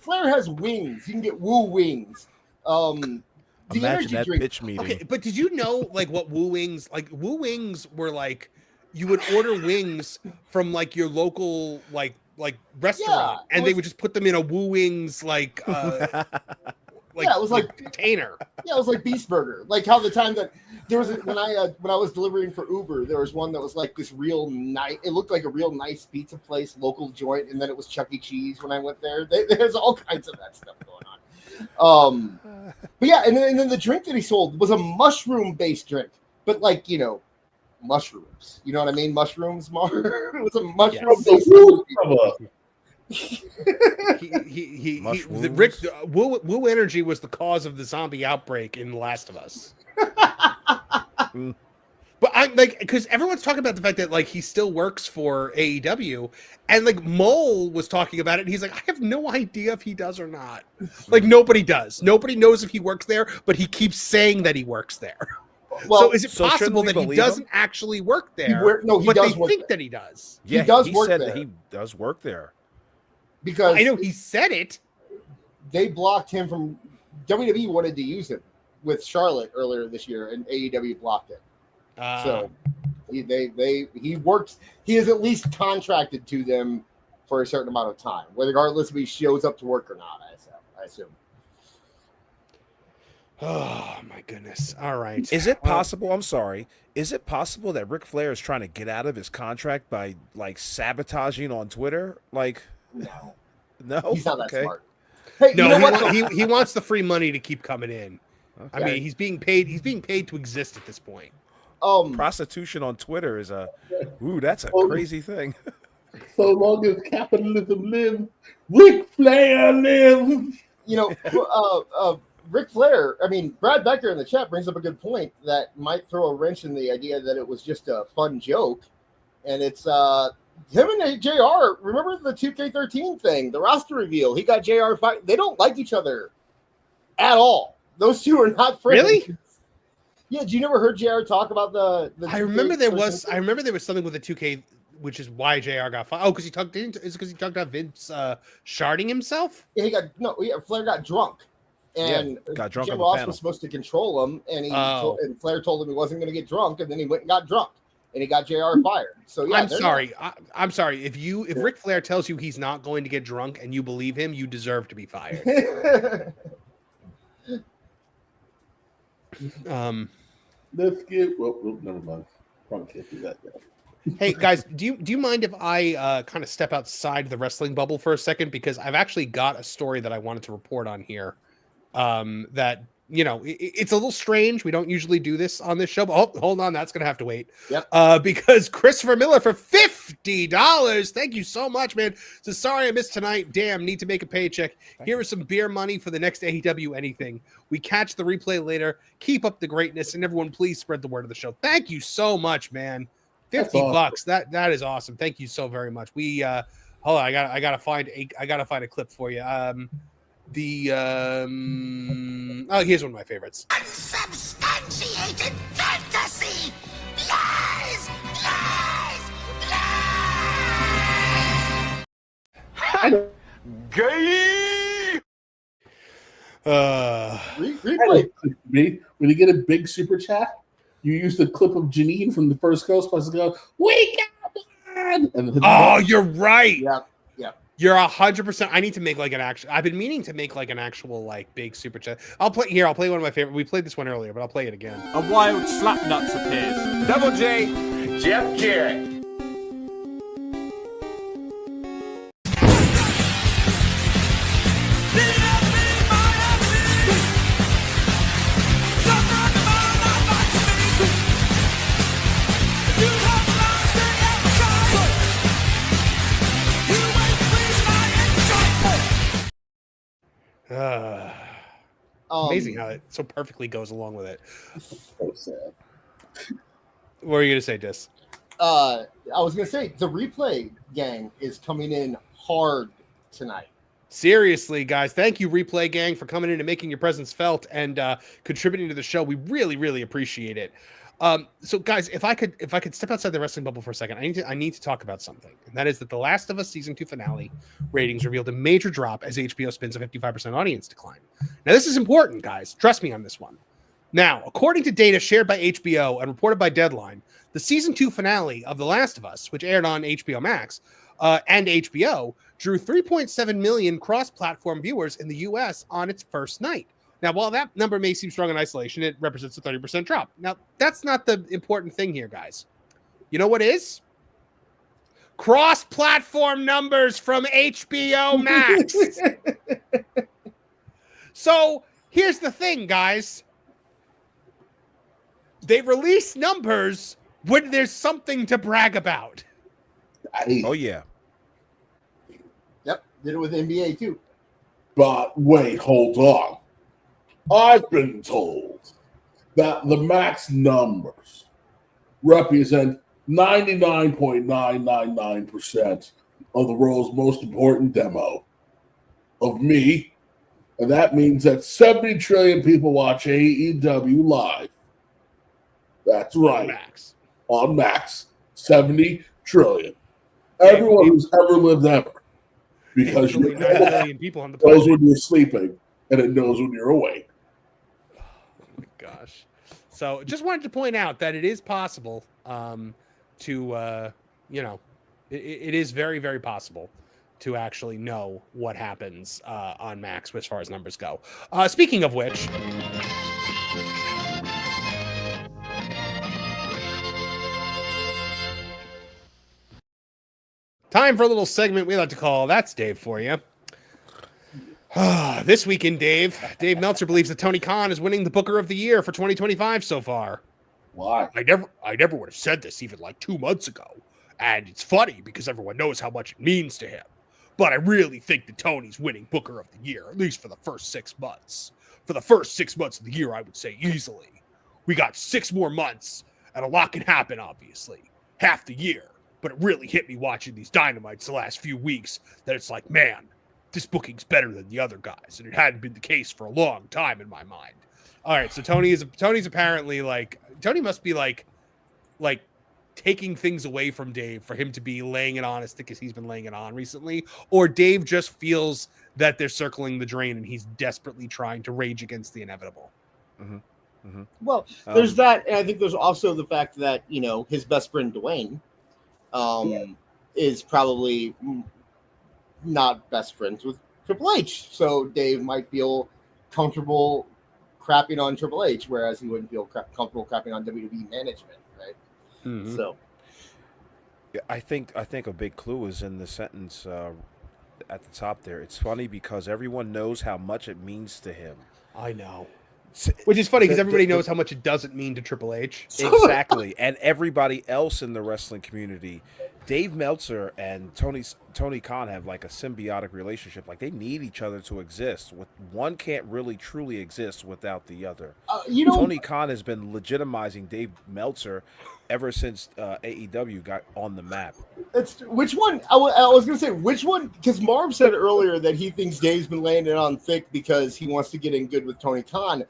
Flair has wings. You can get Woo wings. The Imagine that drink. pitch meeting. Okay, but did you know like what Woo wings? Like Woo wings were like you would order wings from like your local like restaurant, and they would just put them in a Woo wings it was like container. Yeah, it was like Beast Burger. Like how the time that there was when I was delivering for Uber, there was one that was like this real nice. It looked like a real nice pizza place, local joint, and then it was Chuck E. Cheese when I went there. There's all kinds of that stuff going on. But yeah, and then the drink that he sold was a mushroom-based drink, but mushrooms. You know what I mean? Mushrooms, Mar. It was a mushroom-based Woo Energy was the cause of the zombie outbreak in The Last of Us. But I'm like, because everyone's talking about the fact that like he still works for AEW, and like Mole was talking about it, and he's like, I have no idea if he does or not. Like nobody does. Nobody knows if he works there, but he keeps saying that he works there. Well, so is it possible that he doesn't actually work there? He but does they work think there. that he does. Yeah, he work said there. that he does work there. Because I know he said it. They blocked him from WWE wanted to use him with Charlotte earlier this year, and AEW blocked it. So he works. He is at least contracted to them for a certain amount of time, regardless if he shows up to work or not. I assume. Oh my goodness! All right, Is it possible? I'm sorry. Is it possible that Ric Flair is trying to get out of his contract by like sabotaging on Twitter? Like, no, He's not that okay. smart. Hey, No, you know what? he wants the free money to keep coming in. I Okay. mean, he's being paid. He's being paid to exist at this point. Prostitution on Twitter is that's a crazy thing. So long as capitalism lives, Ric Flair lives. You know, Ric Flair, I mean, Brad Becker in the chat brings up a good point that might throw a wrench in the idea that it was just a fun joke. And it's him and JR. Remember the 2K13 thing, the roster reveal? He got JR fight. They don't like each other at all. Those two are not friends. Really? Yeah, did you never heard JR talk about the I remember there was something with the 2K, which is why JR got fired. Oh, because he talked about Vince sharding himself. Yeah, Flair got drunk. And got drunk Jim on the Ross panel. was supposed to control him, and and Flair told him he wasn't going to get drunk, and then he went and got drunk, and he got JR fired. So yeah, I'm sorry. If Ric Flair tells you he's not going to get drunk and you believe him, you deserve to be fired. Let's get. Well, never mind. Probably can't do that yet. Hey guys, do you mind if I kind of step outside the wrestling bubble for a second, because I've actually got a story that I wanted to report on here. That it's a little strange. We don't usually do this on this show, but hold on, that's gonna have to wait. Yep. Because Christopher Miller for $50. Thank you so much, man. So sorry I missed tonight. Damn, need to make a paycheck. Here is some beer money for the next AEW anything. We catch the replay later. Keep up the greatness, and everyone, please spread the word of the show. Thank you so much, man. $50. That is awesome. Thank you so very much. We hold on, I gotta find a clip for you. Here's one of my favorites. Unsubstantiated fantasy! Lies! Lies! Lies! Gay! Replay. When you get a big super chat, you use the clip of Janine from the first Ghostbusters go, "We got one!" Oh, you're right. Yeah. You're 100%. I need to make like an actual. I've been meaning to make like an actual like big super chat. I'll play one of my favorite. We played this one earlier, but I'll play it again. A wild slapnuts appears. Double J, Jeff Jarrett. Amazing how it so perfectly goes along with it. So sad. What are you gonna say, Dis? I was gonna say the replay gang is coming in hard tonight. Seriously, guys, thank you, Replay Gang, for coming in and making your presence felt and contributing to the show. We really, really appreciate it. So, guys, if I could step outside the wrestling bubble for a second, I need to talk about something, and that is that The Last of Us season 2 finale ratings revealed a major drop as HBO spins a 55% audience decline. Now, this is important, guys. Trust me on this one. Now, according to data shared by HBO and reported by Deadline, the season 2 finale of The Last of Us, which aired on HBO Max and HBO, drew 3.7 million cross-platform viewers in the U.S. on its first night. Now, while that number may seem strong in isolation, it represents a 30% drop. Now, that's not the important thing here, guys. You know what is? Cross-platform numbers from HBO Max. So, here's the thing, guys. They release numbers when there's something to brag about. Oh, yeah. Yep, did it with NBA too. But wait, hold on. I've been told that the max numbers represent 99.999% of the world's most important demo of me. And that means that 70 trillion people watch AEW live. That's right. On Max. 70 trillion. Everyone who's ever lived ever. Because you million people on the knows planet. when you're sleeping and it knows when you're awake. Oh my gosh. So just wanted to point out that it is possible it is very, very possible to actually know what happens on Max as far as numbers go. Speaking of which, time for a little segment we like to call That's Dave for you. This weekend, Dave Meltzer believes that Tony Khan is winning the Booker of the Year for 2025 so far. Why? I never would have said this even like 2 months ago. And it's funny because everyone knows how much it means to him. But I really think that Tony's winning Booker of the Year, at least for the first 6 months. For the first 6 months of the year, I would say easily. We got 6 more months, and a lot can happen, obviously. Half the year. But it really hit me watching these Dynamites the last few weeks that it's like, man, this booking's better than the other guys. And it hadn't been the case for a long time in my mind. All right, so Tony's apparently like, Tony must be like taking things away from Dave for him to be laying it on as thick as he's been laying it on recently, or Dave just feels that they're circling the drain and he's desperately trying to rage against the inevitable. Mm-hmm. Mm-hmm. Well, there's that, and I think there's also the fact that, you know, his best friend Dwayne is probably not best friends with Triple H, so Dave might feel comfortable crapping on Triple H, whereas he wouldn't feel comfortable crapping on WWE management, right? Mm-hmm. So, yeah, I think a big clue is in the sentence at the top there. It's funny because everyone knows how much it means to him. I know. Which is funny because everybody knows how much it doesn't mean to Triple H. Exactly. And everybody else in the wrestling community, Dave Meltzer and Tony Khan have like a symbiotic relationship. Like they need each other to exist. One can't really truly exist without the other. Tony Khan has been legitimizing Dave Meltzer ever since AEW got on the map. Which one? I was going to say, which one? Because Marv said earlier that he thinks Dave's been laying it on thick because he wants to get in good with Tony Khan.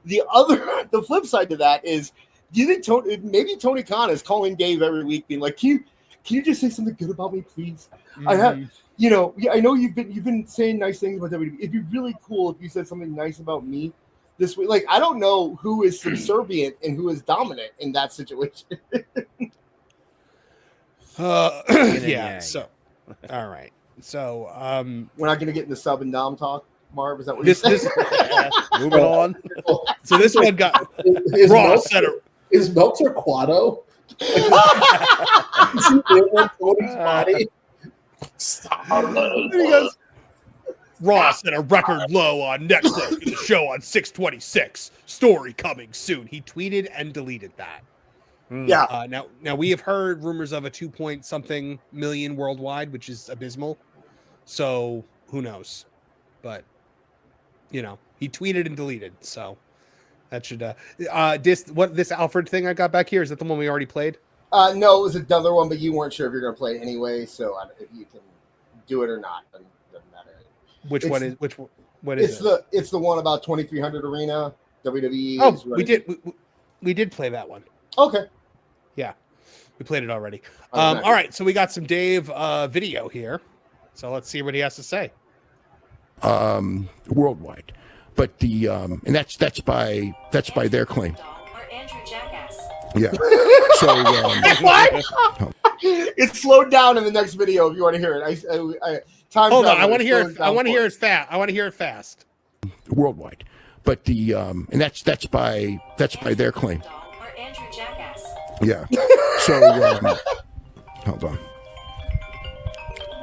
The flip side to that is, do you think Tony Khan is calling Dave every week, being like, "Can you just say something good about me, please? Mm-hmm. I have, I know you've been saying nice things about WWE. It'd be really cool if you said something nice about me this week." Like, I don't know who is subservient and who is dominant in that situation. Yeah. So, all right. So, we're not going to get into sub and dom talk. Marv, is that what you're saying? Moving on. So this one got Raw center. Is Meltzer Quado? Body? Stop. Raw set a record low on Netflix for the show on 6/26. Story coming soon. He tweeted and deleted that. Yeah. Now we have heard rumors of a 2-point-something million worldwide, which is abysmal. So who knows? But he tweeted and deleted. So that should this Alfred thing I got back here, is that the one we already played? No, it was another one, but you weren't sure if you're going to play it anyway. So if you can do it or not, then it doesn't matter. What is it? It's the one about 2300 Arena WWE. Oh, we did play that one. Okay. Yeah, we played it already. All right, so we got some Dave video here. So let's see what he has to say. Worldwide, but the and that's by their claim. Yeah. So what? It's slowed down in the next video if you want to hear it. Hold on, I want to hear it. I want to hear it fast. I want to hear it fast. Worldwide, but the and that's by their claim. Yeah. So hold on.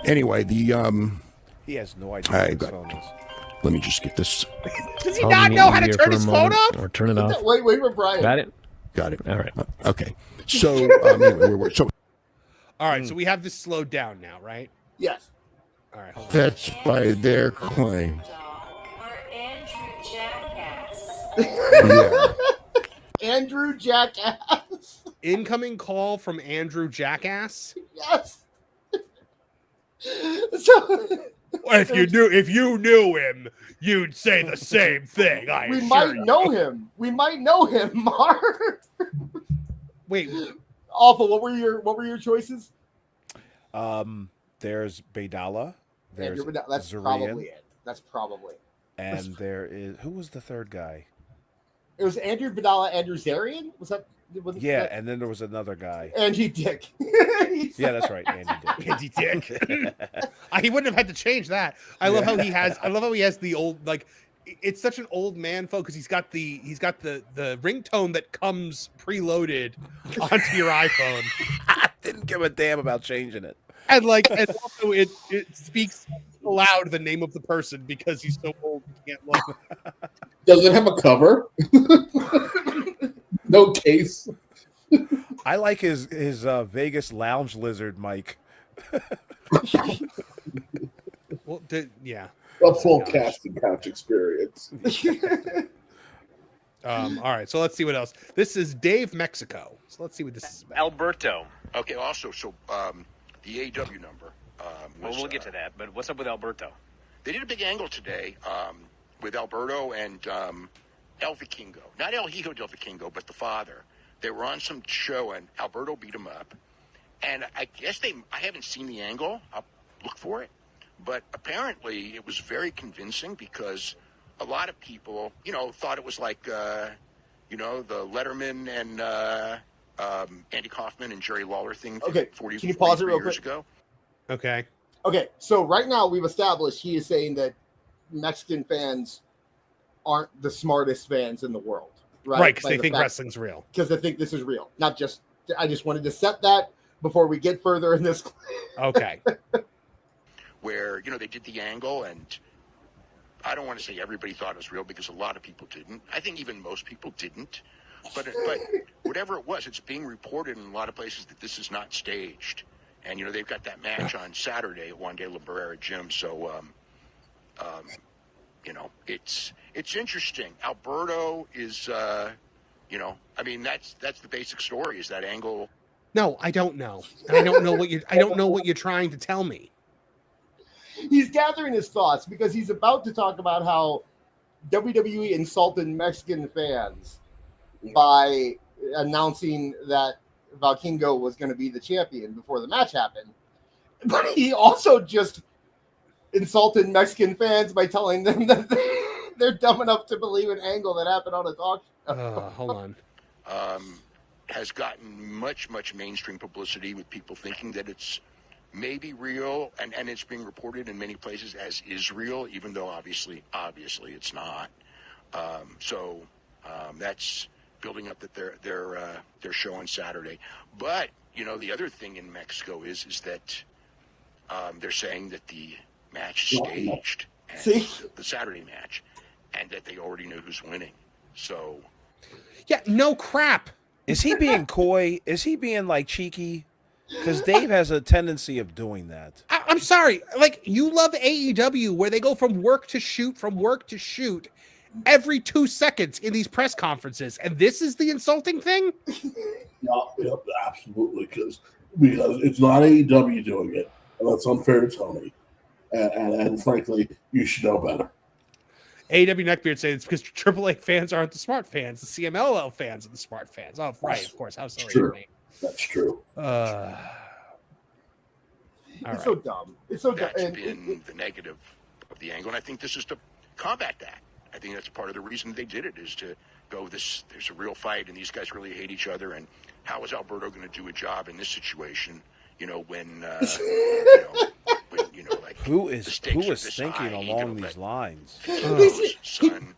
Anyway, he has no idea what his phone is. Let me just get this. Does he not know how to turn his phone off? Or turn it off? Wait for Brian. Got it. All right. Okay. So, anyway, all right. So we have this slowed down now, right? Yes. All right. Hold on. That's by their claim. Yeah. Andrew Jackass. Incoming call from Andrew Jackass. Yes. So, if you knew him, you'd say the same thing. We might know him, Mark. Wait, Awful. What were your choices? There's Baydala. There's that's Zarian, probably it. That's probably. And there is, who was the third guy? It was Andrew Badala, Andrew Zarian. Was that? Yeah, and then there was another guy. Andy Dick. Yeah, that's right, Andy Dick. Andy Dick. He wouldn't have had to change that. I love how he has the old, like, it's such an old man folk because he's got the ringtone that comes preloaded onto your iPhone. I didn't give a damn about changing it. And also it speaks aloud the name of the person because he's so old he can't look. Does it have a cover? No case. I like his Vegas lounge lizard mic. Well, yeah. A full cast and couch experience. All right, so let's see what else. This is Dave Mexico. So let's see what this is about. Alberto. Okay, also, so the AEW number. Well, we'll get to that, but what's up with Alberto? They did a big angle today with Alberto and El Vikingo. Not El Hijo del Vikingo, but the father. They were on some show, and Alberto beat him up. And I guess I haven't seen the angle. I'll look for it. But apparently it was very convincing because a lot of people, thought it was like, the Letterman and Andy Kaufman and Jerry Lawler thing. Okay, can you pause it real quick? Ago. Okay. Okay, so right now we've established he is saying that Mexican fans aren't the smartest fans in the world, right? Right, because they think wrestling's real. Because they think this is real. I just wanted to set that before we get further in this. Okay. Where, they did the angle, and I don't want to say everybody thought it was real because a lot of people didn't. I think even most people didn't. But whatever it was, it's being reported in a lot of places that this is not staged. And, they've got that match on Saturday at Juan de la Barrera Gym. So, it's interesting. Alberto is, that's the basic story is that angle. No, I don't know. I don't know what you're trying to tell me. He's gathering his thoughts because he's about to talk about how WWE insulted Mexican fans by announcing that Vikingo was going to be the champion before the match happened. But he also just insulted Mexican fans by telling them that they're dumb enough to believe an angle that happened on a talk show. Hold on. Has gotten much, much mainstream publicity with people thinking that it's maybe real, and it's being reported in many places as is real, even though obviously it's not. That's building up that their show on Saturday. But the other thing in Mexico is that they're saying that the match staged, the Saturday match, and that they already know who's winning. So, yeah, no crap. Is he being coy? Is he being like cheeky? Because Dave has a tendency of doing that. I'm sorry. Like, you love AEW where they go from work to shoot every 2 seconds in these press conferences. And this is the insulting thing? Yeah, absolutely. Because it's not AEW doing it. And that's unfair to Tony. And frankly, you should know better. AEW Neckbeard says it's because AAA fans aren't the smart fans. The CMLL fans are the smart fans. Oh, right, of course. How silly of me. That's true. It's so dumb. It's so dumb. That's been the negative of the angle, and I think this is to combat that. I think that's part of the reason they did it is to go there's a real fight, and these guys really hate each other, and how is Alberto going to do a job in this situation? When who is thinking along these lines?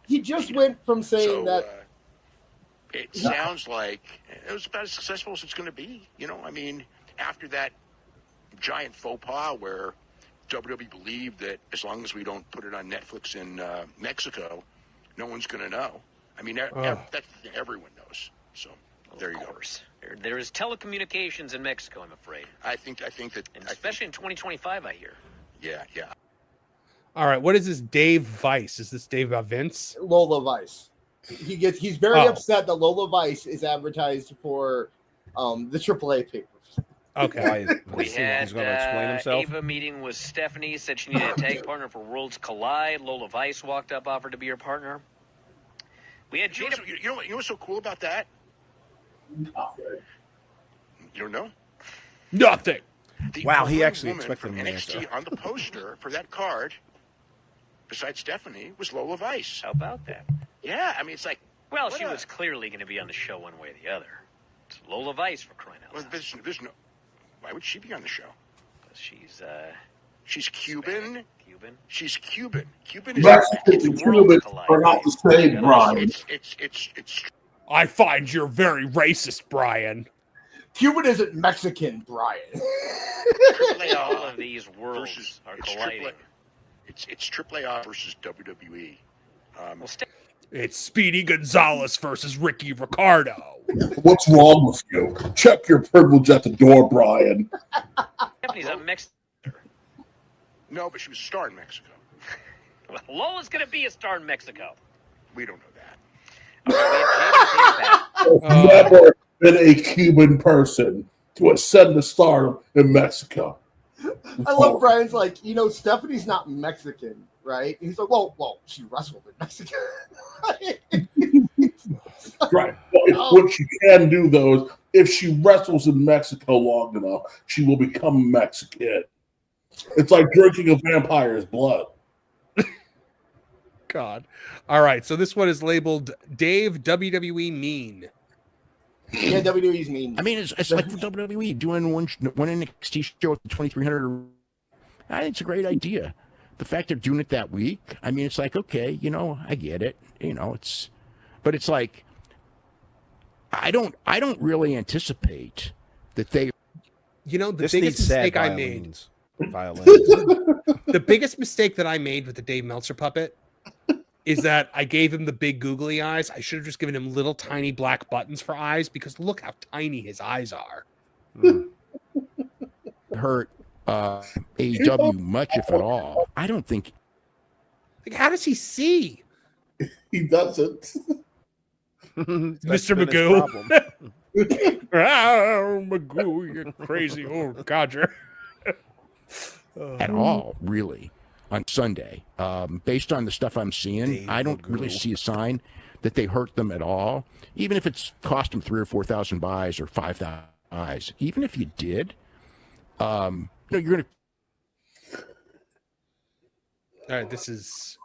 He just went from saying that. It sounds like it was about as successful as it's going to be. After that giant faux pas where WWE believed that as long as we don't put it on Netflix in Mexico, no one's going to know. That's everyone knows. So there you go. There is telecommunications in Mexico, I'm afraid. I think that, and especially in 2025, I hear. Yeah. All right, what is this Dave Vice? Is this Dave about Vince? Lola Vice. He's very upset that Lola Vice is advertised for the AAA papers. Okay. We had he's going to explain himself. Ava meeting with Stephanie, said she needed a tag partner for Worlds Collide. Lola Vice walked up, offered to be her partner. We had Jada. You know what's so cool about that? Okay. You don't know? Nothing. Wow, he actually woman expected from an NXT answer. on the poster for that card, besides Stephanie, was Lola Vice. How about that? Yeah, it's like, Well, she was clearly going to be on the show one way or the other. It's Lola Vice, for crying out loud. There's no. Why would she be on the show? Because she's Cuban. Cuban. She's Cuban. Cuban is. Mexicans and Cubans are not the same, Brian. It's. I find you're very racist, Brian. Cuban isn't Mexican, Brian. All of these worlds are colliding. It's AAA versus WWE. It's Speedy Gonzalez versus Ricky Ricardo. What's wrong with you? Check your privilege at the door, Brian. Stephanie's a Mexican. No, but she was a star in Mexico. Well, Lola's going to be a star in Mexico. We don't know that. I've never been a Cuban person to ascend the stardom in Mexico. I love Brian's like, Stephanie's not Mexican, right? And he's like, well, she wrestled in Mexico. Right. What she can do, though, is if she wrestles in Mexico long enough, she will become Mexican. It's like drinking a vampire's blood. God. All right. So this one is labeled Dave WWE Mean. Yeah, WWE's mean. I mean, it's like WWE doing one NXT show at the 2300. I think it's a great idea. The fact they're doing it that week, I mean, it's like, okay, I get it. But it's like, I don't really anticipate that they. The biggest mistake I made. The biggest mistake that I made with the Dave Meltzer puppet is that I gave him the big googly eyes. I should have just given him little tiny black buttons for eyes because look how tiny his eyes are. Hurt AEW much, if at all. I don't think. Like, how does he see? He doesn't. Mr. Magoo. Oh, Magoo, you crazy old codger. At all, really, on Sunday. Based on the stuff I'm seeing, I don't really see a sign that they hurt them at all. Even if it's cost them 3,000 or 4,000 buys or 5,000 buys. Even if you did, you're going to. All right, this is.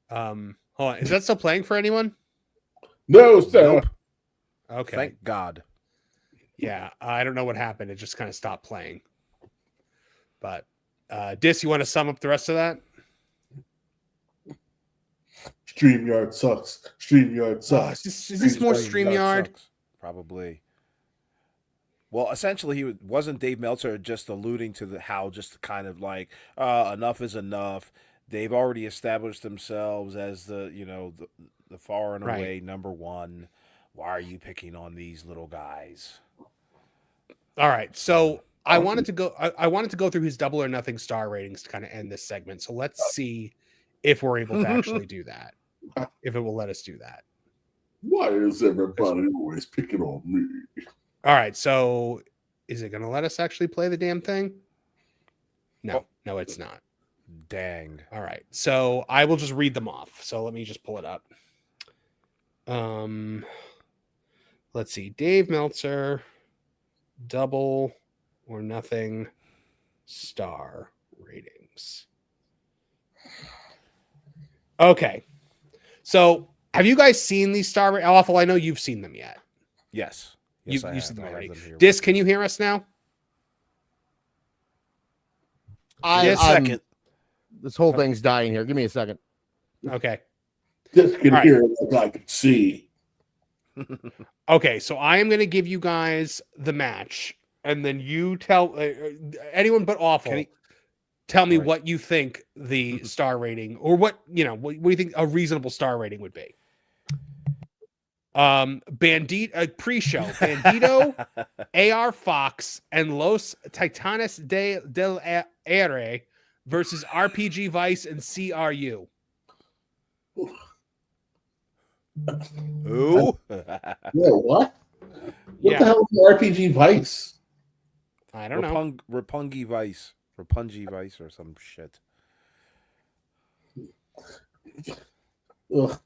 Hold on. Is that still playing for anyone? No, sir. Nope. Okay. Thank God. Yeah, I don't know what happened. It just kind of stopped playing. But, Dis, you want to sum up the rest of that? StreamYard sucks. StreamYard sucks. Is this more StreamYard? Probably. Well, essentially, wasn't Dave Meltzer just alluding to how just kind of like enough is enough. They've already established themselves as the far and away number one. Why are you picking on these little guys? All right, so I wanted to go through his Double or Nothing star ratings to kind of end this segment. So let's see if we're able to actually do that. If it will let us do that. Why is everybody always picking on me? All right, so is it going to let us actually play the damn thing? No, it's not. Dang. All right, so I will just read them off. So let me just pull it up. Let's see. Dave Meltzer, Double or Nothing star ratings. Okay. So have you guys seen these star ratings? Awful, I know you've seen them yet. Yes. You've seen them already. Dis, can you hear us now? Second. This whole thing's dying here. Give me a second. Okay. Dis can hear it like I can see. Okay, so I am going to give you guys the match, and then you tell anyone but Awful. Tell me what you think the star rating, or what do you think a reasonable star rating would be? Bandito pre-show Bandito, AR Fox, and Los Titanes del Aire versus RPG Vice and CRU. Who? Yeah, what? What the hell is RPG Vice? I don't know. Rapungi Vice or some shit. Ugh.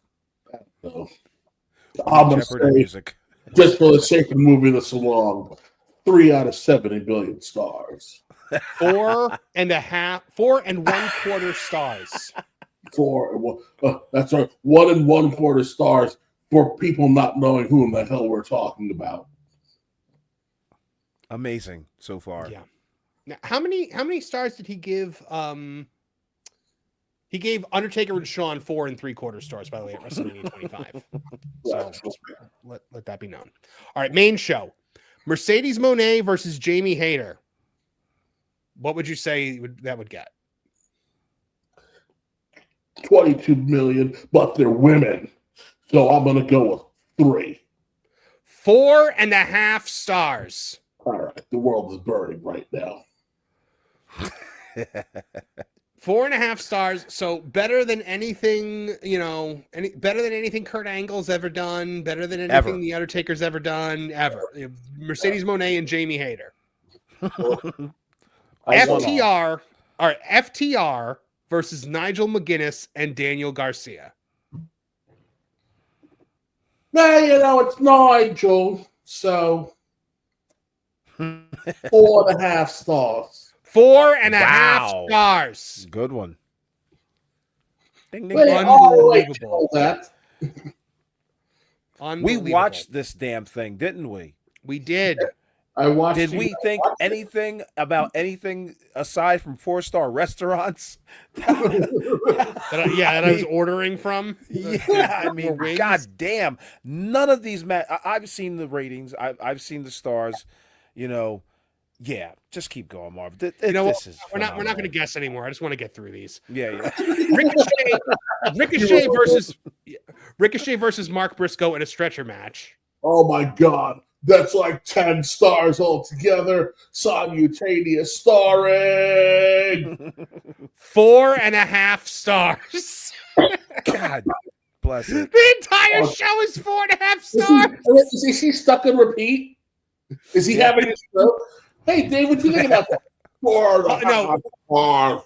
I'm gonna say, music. Just for the sake of moving this along, 3 out of 70 billion stars. 4.25 stars. That's right. 1 1/4 stars for people not knowing who in the hell we're talking about. Amazing so far. Yeah. Now, how many stars did he give? He gave Undertaker and Shawn 4 3/4 stars, by the way, at WrestleMania 25. So just let that be known. All right, main show. Mercedes Moné versus Jamie Hayter. What would you say that would get? 22 million, but they're women. So I'm going to go with 3. 4.5 stars. All right. The world is burning right now. 4.5 stars. So better than anything, better than anything Kurt Angle's ever done, better than anything The Undertaker's ever done, ever. Mercedes Moné and Jamie Hayter. FTR, all right, FTR versus Nigel McGuinness and Daniel Garcia. Nah, it's Nigel, so 4.5 stars. 4.5 stars. Good one. Ding, ding, unbelievable. We watched this damn thing, didn't we? We did. I watched. Did we think anything about anything aside from 4-star restaurants? that I was ordering from. Yeah, I mean, god damn, none of these I've seen the ratings. I've seen the stars. Yeah, just keep going, Marv. We're not going to guess anymore. I just want to get through these. Yeah. Ricochet versus Mark Briscoe in a stretcher match. Oh my god. That's like 10 stars altogether. Simultaneous starring. 4.5 stars. God bless it. The entire show is 4.5 stars. Is he stuck in repeat? Is he having a stroke? Hey, Dave, what do you think about that? No.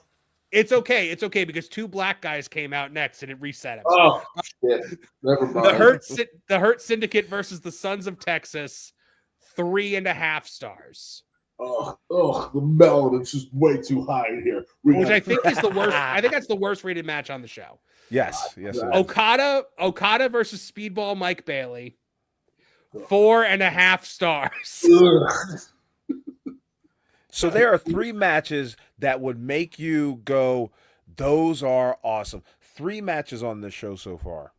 It's okay. It's okay because 2 black guys came out next and it reset him. Oh, shit. Never mind. The Hurt Syndicate versus the Sons of Texas, 3.5 stars. Oh, the melon is just way too high in here. Which I think is the worst. I think that's the worst rated match on the show. Yes. Okada versus Speedball Mike Bailey, 4.5 stars. So there are 3 matches that would make you go, those are awesome. 3 matches on this show so far.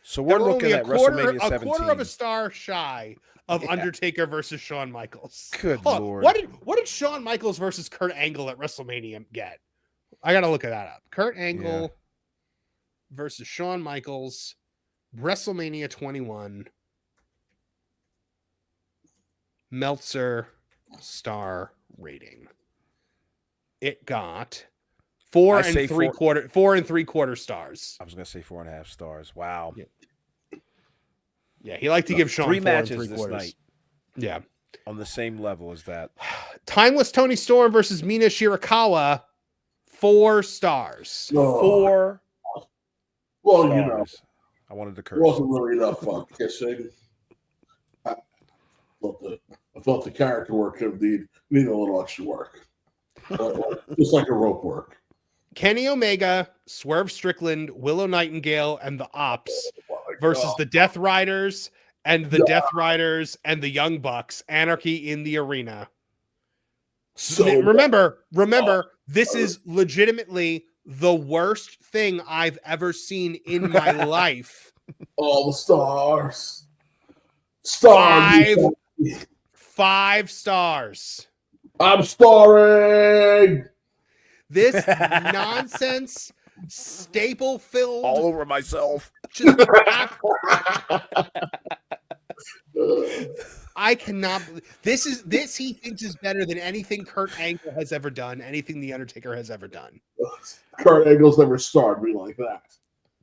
So we're looking at WrestleMania 17. A quarter of a star shy of Undertaker versus Shawn Michaels. Good Lord. What did Shawn Michaels versus Kurt Angle at WrestleMania get? I got to look that up. Kurt Angle versus Shawn Michaels, WrestleMania 21. Meltzer star rating. It got 4 3/4 stars. I was gonna say 4.5 stars. Wow. Yeah, he liked to give Shawn 3 matches this night. Yeah, on the same level as that. Timeless Tony Storm versus Mina Shirakawa, 4 stars. 4. Well, stars. I wanted to curse. It wasn't really enough kissing. I thought the character work could need a little extra work. Just like a rope work. Kenny Omega, Swerve Strickland, Willow Nightingale, and the Ops versus the Death Riders and the Death Riders and the Young Bucks. Anarchy in the Arena. So remember, this is legitimately the worst thing I've ever seen in my life. All the stars. 5 stars. I'm starring. This nonsense, staple filled, all over myself. I cannot. This he thinks is better than anything Kurt Angle has ever done, anything The Undertaker has ever done. Kurt Angle's never starred me like that.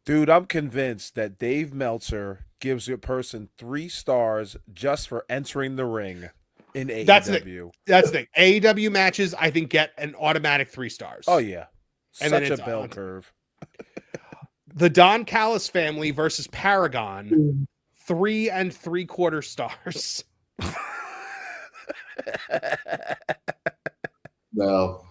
Dude, I'm convinced that Dave Meltzer gives a person 3 stars just for entering the ring in AEW. That's the thing. AEW matches, I think, get an automatic 3 stars. Oh, yeah. And Such a bell curve. The Don Callis family versus Paragon, 3 3/4 stars. No.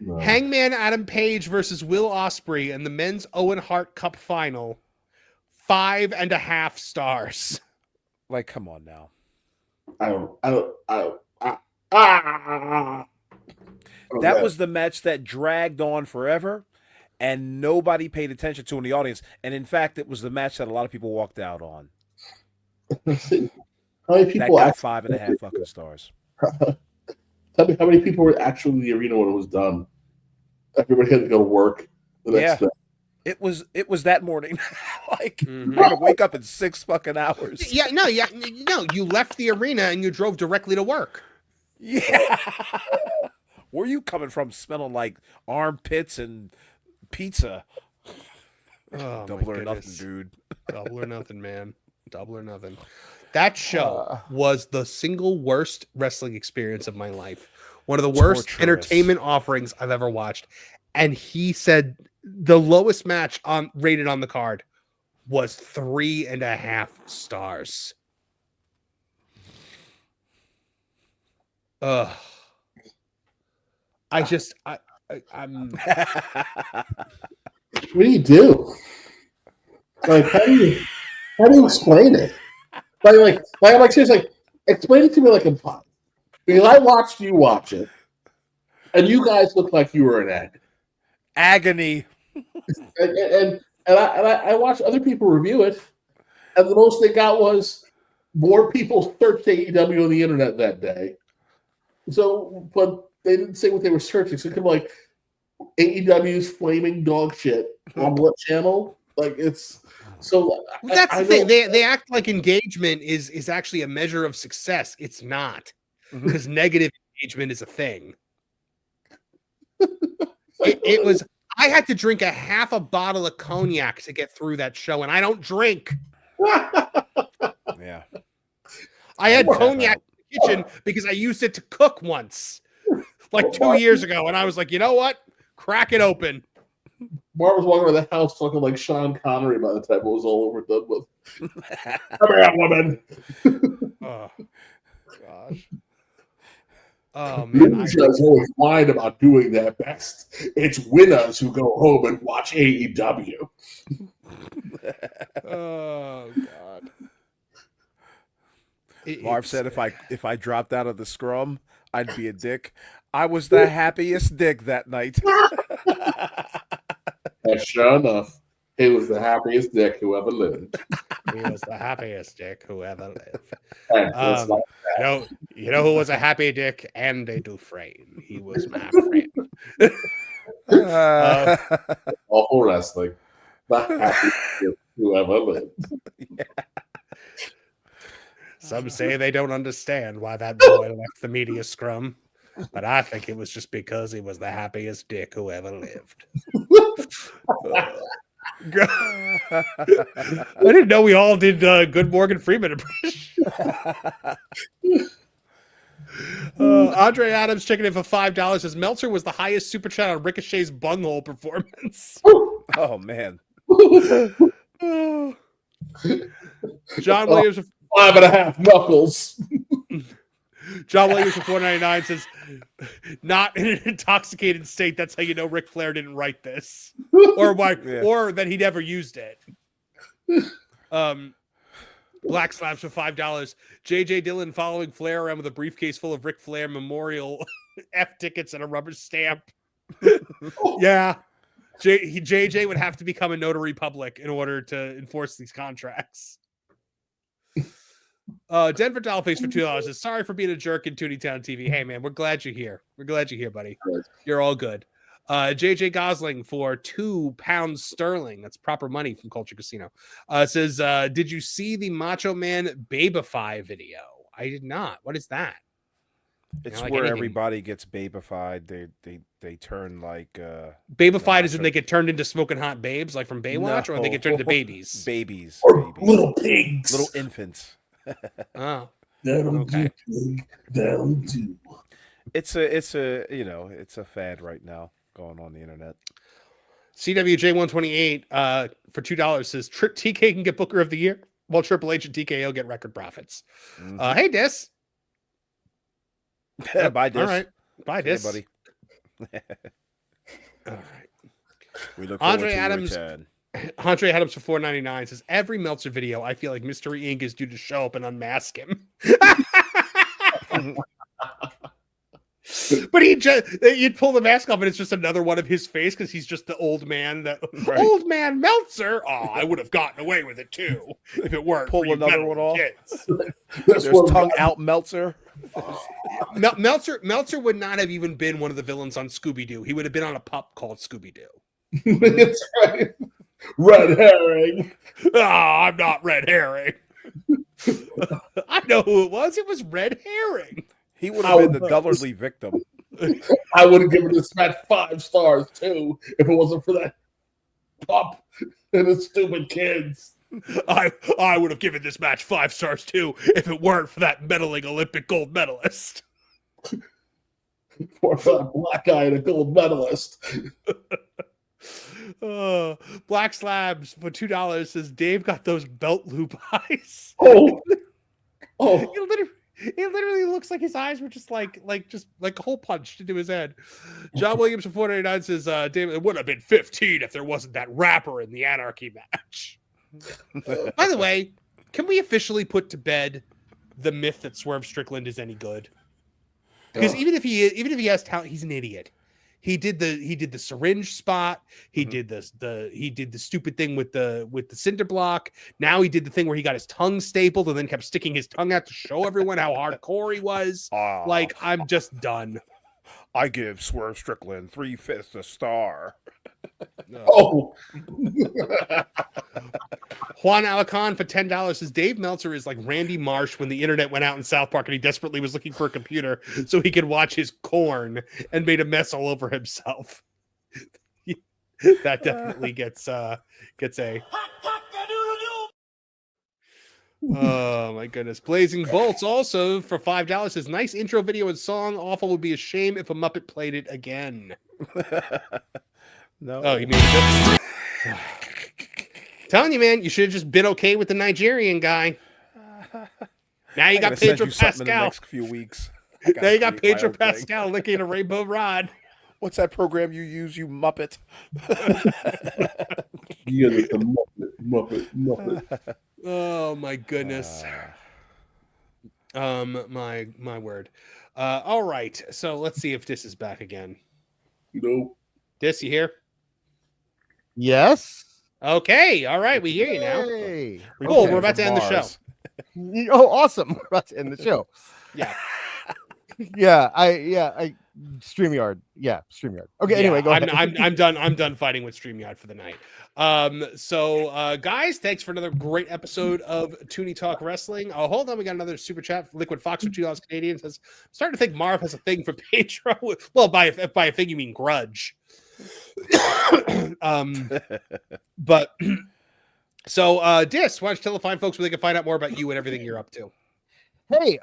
No. Hangman Adam Page versus Will Ospreay in the men's Owen Hart Cup final. 5.5 stars. Like, come on now. That was the match that dragged on forever, and nobody paid attention to in the audience. And in fact, it was the match that a lot of people walked out on. How many people that got 5.5 fucking stars? Tell me how many people were actually in the arena when it was done? Everybody had to go to work the next day. It was that morning. Like you're gonna wake up in 6 fucking hours. No. You left the arena and you drove directly to work. Yeah. Where are you coming from? Smelling like armpits and pizza. Oh, Double or nothing, dude. Double or nothing, man. Double or nothing. That show was the single worst wrestling experience of my life. One of the worst entertainment offerings I've ever watched. And he said the lowest match rated on the card was 3.5 stars. I'm What do you do? Like, how do you explain it? Like seriously, explain it to me like I'm fine. Because I watched you watch it, and you guys look like you were in agony. And I watched other people review it, and the most they got was more people searched AEW on the internet that day. So, but they didn't say what they were searching. So it could be like AEW's flaming dog shit on what channel? Like it's so. That's the thing. They act like engagement is actually a measure of success. It's not, because negative engagement is a thing. It was. I had to drink a half a bottle of cognac to get through that show, and I don't drink. Yeah. I had cognac in the kitchen because I used it to cook once, like 2 years ago, and I was like, you know what? Crack it open. Marv was walking around the house talking like Sean Connery by the time it was all over done with. Come here, woman. Oh, gosh. Oh, man. You guys always whine about doing their best. It's winners who go home and watch AEW. Oh, God. Marv said if I dropped out of the scrum, I'd be a dick. I was the happiest dick that night. And sure enough, he was the happiest dick who ever lived. He was the happiest dick who ever lived. You know who was a happy dick and a Dufresne? He was my friend. Awful wrestling. The happiest dick who ever lived. Yeah. Some say they don't understand why that boy left the media scrum, but I think it was just because he was the happiest dick who ever lived. I didn't know we all did good Morgan Freeman impression. Andre Adams checking in for $5 says Meltzer was the highest super chat on Ricochet's bunghole performance. Oh man. John Williams 5.5 knuckles. John Williams for $4.99 says, not in an intoxicated state. That's how you know Ric Flair didn't write this, or that he never used it. Black Slabs for $5. JJ Dillon following Flair around with a briefcase full of Ric Flair memorial F tickets and a rubber stamp. Yeah, JJ would have to become a notary public in order to enforce these contracts. Denver Dollface for $2 says, sorry for being a jerk in Tooneytown TV. Hey man, we're glad you're here. We're glad you're here, buddy. You're all good. JJ Gosling for £2 sterling. That's proper money from Culture Casino. Says, did you see the Macho Man Babify video? I did not. What is that? It's where everybody gets babified. They turn like babified as in they get turned into smoking hot babes, like from Baywatch, or they get turned into babies. Babies. Little pigs. Little infants. Oh. Okay. That'll do. It's a fad right now going on the internet. CWJ128 for $2 says TK can get Booker of the Year while Triple H and TKO get record profits. Hey Dis. Bye Dis. All right. Bye Dis. Hey, buddy. All right. We look Andre forward to Adams. your return. Andre Adams for $4.99 says every Meltzer video, I feel like Mystery Inc. is due to show up and unmask him. But you'd pull the mask off and it's just another one of his face because he's just the old man old man Meltzer. Oh, I would have gotten away with it too if it weren't. Pull for another one off. Kids. There's tongue out Meltzer. Meltzer would not have even been one of the villains on Scooby-Doo. He would have been on a pup called Scooby-Doo. That's right. Red herring. Oh, I'm not red herring. I know who it was. It was Red Herring. He would have been the dullardy victim. I would have given this match 5 stars too if it wasn't for that pup and the stupid kids. I would have given this match 5 stars too if it weren't for that meddling Olympic gold medalist. For that black guy and a gold medalist. Black Slabs for $2 says Dave got those belt loop eyes. Oh. It literally looks like his eyes were just like a hole punched into his head. John Williams for $4.99 says Dave, it would have been 15 if there wasn't that rapper in the Anarchy match. By the way, can we officially put to bed the myth that Swerve Strickland is any good? Because even if he has talent, he's an idiot. He did the syringe spot. He did the stupid thing with the cinder block. Now he did the thing where he got his tongue stapled and then kept sticking his tongue out to show everyone how hardcore he was. Like, I'm just done. I give Swerve Strickland 3/5 a star. Oh. Juan Alacon for $10 says Dave Meltzer is like Randy Marsh when the internet went out in South Park and he desperately was looking for a computer so he could watch his corn and made a mess all over himself. That definitely gets a. Oh my goodness. Blazing Bolts also for $5 says nice intro video and song. Awful would be a shame if a Muppet played it again. No. Oh, you mean telling you, man, you should have just been okay with the Nigerian guy. Now you got Pedro Pascal. In the next few weeks. Now you got Pedro Pascal licking a rainbow rod. What's that program you use, you Muppet? Yeah, the Muppet. Oh my goodness. My word. All right. So let's see if this is back again. Nope. Dis, you here? Yes. Okay. All right. We hear you now. Hey. Cool. We're about to end the show. Oh, awesome. We're about to end the show. Yeah. I StreamYard. Yeah, StreamYard. Okay, yeah, anyway, go ahead. I'm done fighting with StreamYard for the night. So guys, thanks for another great episode of Toonie Talk Wrestling. Oh, hold on, we got another super chat. Liquid Fox for $2 Canadian says, I'm starting to think Marv has a thing for Pedro. Well, by a thing you mean grudge. But so Dis, why don't you tell the fine folks where they can find out more about you and everything you're up to? Hey,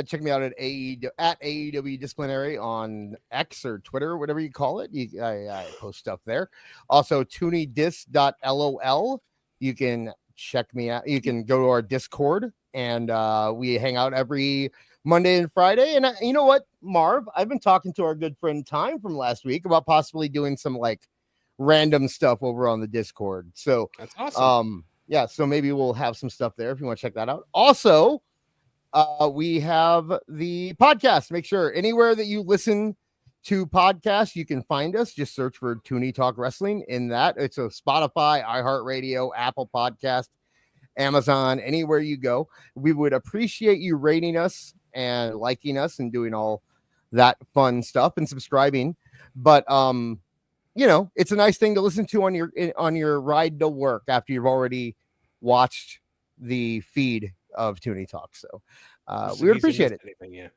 check me out at AEW Disciplinary on X or Twitter, or whatever you call it. I post stuff there. Also, tooniedis.lol. You can check me out. You can go to our Discord, and we hang out every Monday and Friday. And you know what, Marv? I've been talking to our good friend Time from last week about possibly doing some like random stuff over on the Discord. So that's awesome. Yeah, so maybe we'll have some stuff there if you want to check that out. Also, we have the podcast. Make sure anywhere that you listen to podcasts, you can find us. Just search for Toonie Talk Wrestling. In that, it's a Spotify, iHeartRadio, Apple Podcast, Amazon, anywhere you go. We would appreciate you rating us and liking us and doing all that fun stuff and subscribing. But you know, it's a nice thing to listen to on your ride to work after you've already watched the feed of Toonie Talk. So we would appreciate it. Anything, yeah.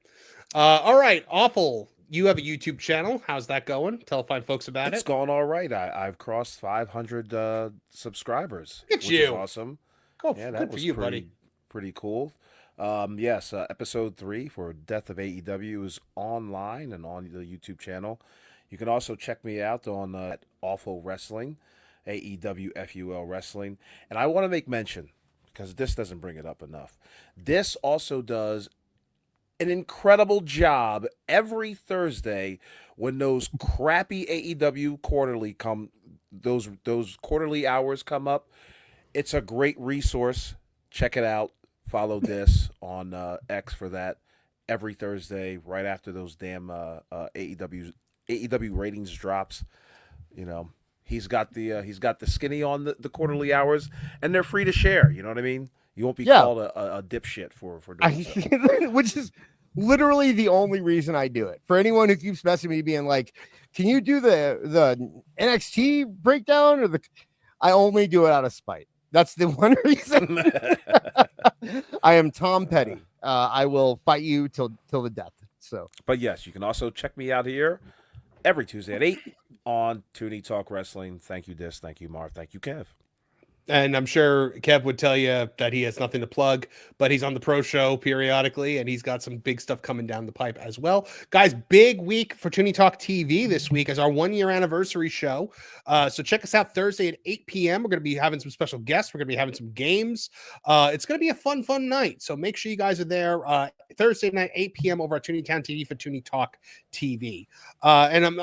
All right, Awful. You have a YouTube channel. How's that going? Tell fine folks about it. It's going all right. I've crossed 500 subscribers. Look at you. Is awesome. Yeah, that was pretty cool. Yes, episode 3 for Death of AEW is online and on the YouTube channel. You can also check me out on at Awful Wrestling, AEW FUL Wrestling. And I want to make mention, because this doesn't bring it up enough. This also does an incredible job every Thursday when those crappy AEW those quarterly hours come up. It's a great resource. Check it out. Follow this on X for that every Thursday right after those damn AEW ratings drops. You know, he's got the skinny on the quarterly hours, and they're free to share. You know what I mean? You won't be called a dipshit for doing so. Which is literally the only reason I do it. For anyone who keeps messaging me being like, can you do the NXT breakdown or I only do it out of spite. That's the one reason. I am Tom Petty. I will fight you till the death. So, but yes, you can also check me out here every Tuesday at 8 on Toonie Talk Wrestling. Thank you, Dis. Thank you, Marv. Thank you, Kev. And I'm sure Kev would tell you that he has nothing to plug, but he's on the Pro Show periodically, and he's got some big stuff coming down the pipe as well. Guys, big week for Toonie Talk TV this week as our 1-year anniversary show. So check us out Thursday at 8 p.m. We're going to be having some special guests. We're going to be having some games. It's going to be a fun night. So make sure you guys are there Thursday night, 8 p.m. over at Toonie Town TV for Toonie Talk TV. And I'm,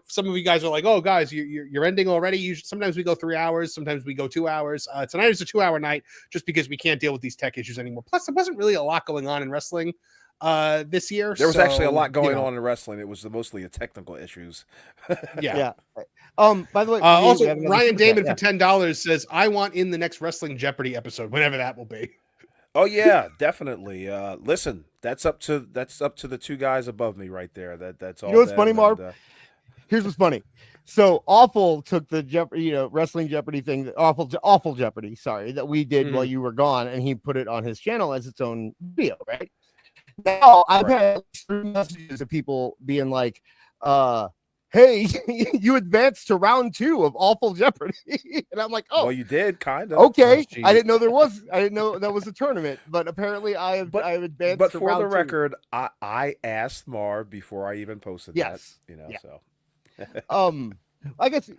some of you guys are like, oh, guys, you're ending already. Sometimes we go 3 hours. Sometimes we go 2 hours. Tonight is a 2-hour night just because we can't deal with these tech issues anymore. Plus, there wasn't really a lot going on in wrestling this year. There was actually a lot going on in wrestling. It was mostly the technical issues. Yeah. By the way, also Ryan Damon for $10 says, I want in the next Wrestling Jeopardy episode, whenever that will be. Oh yeah, definitely. Listen, that's up to the two guys above me right there. That's all. You know what's funny, Marv? Here's what's funny. So Awful took the Jeopardy, Wrestling Jeopardy thing, Awful Jeopardy, sorry, that we did while you were gone, and he put it on his channel as its own video, right? Now I've had 3 messages of people being like, hey, you advanced to round 2 of Awful Jeopardy. And I'm like, oh, well, you did kind of. Okay. I didn't know that was a tournament, but apparently I have advanced. But to for round the 2. record, I asked Marv before I even posted that. So. I guess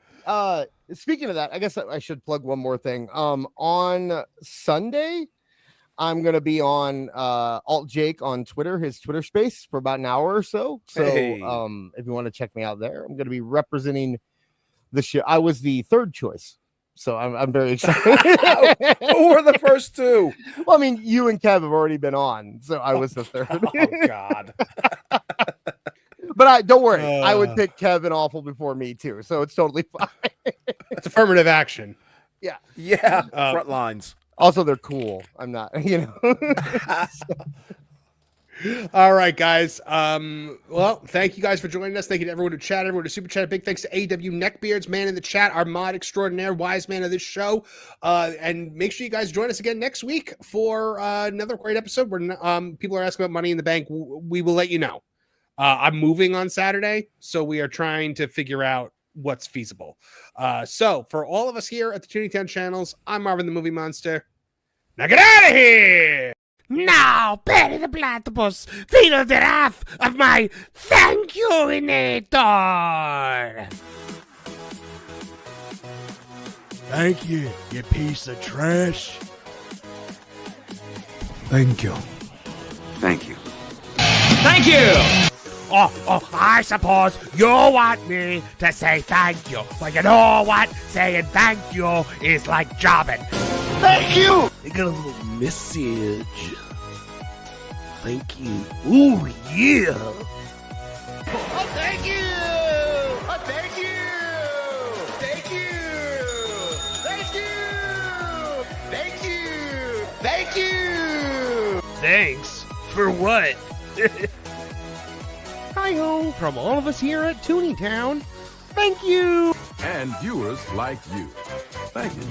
speaking of that, I guess I should plug one more thing. On Sunday, I'm gonna be on Alt Jake on Twitter, his Twitter space for about an hour or so. So if you want to check me out there, I'm gonna be representing the show. I was the 3rd choice. So I'm very excited. Who were the first 2? Well, I mean, you and Kev have already been on, so I was the 3rd. Oh God. But don't worry, I would pick Kevin Awful before me too, so it's totally fine. It's affirmative action. Yeah. Front lines. Also, they're cool. I'm not, All right, guys. Well, thank you guys for joining us. Thank you to everyone who chatted, everyone who super chatted. Big thanks to AEW Neckbeards, man in the chat, our mod extraordinaire, wise man of this show. And make sure you guys join us again next week for another great episode where people are asking about Money in the Bank. We will let you know. I'm moving on Saturday, so we are trying to figure out what's feasible. So for all of us here at the Toonie Town channels, I'm Marvin the Movie Monster. Now get out of here! Now, Perry the Platypus, feel the wrath of my thank you-inator! Thank you, you piece of trash. Thank you. Thank you. Thank you! Oh, I suppose you want me to say thank you. Well, you know what? Saying thank you is like jobbing. Thank you! I got a little message. Thank you. Ooh, yeah. Oh, thank you! Oh, thank you! Thank you! Thank you! Thank you! Thank you! Thanks? For what? Hi-ho from all of us here at Toonie Town. Thank you. And viewers like you. Thank you.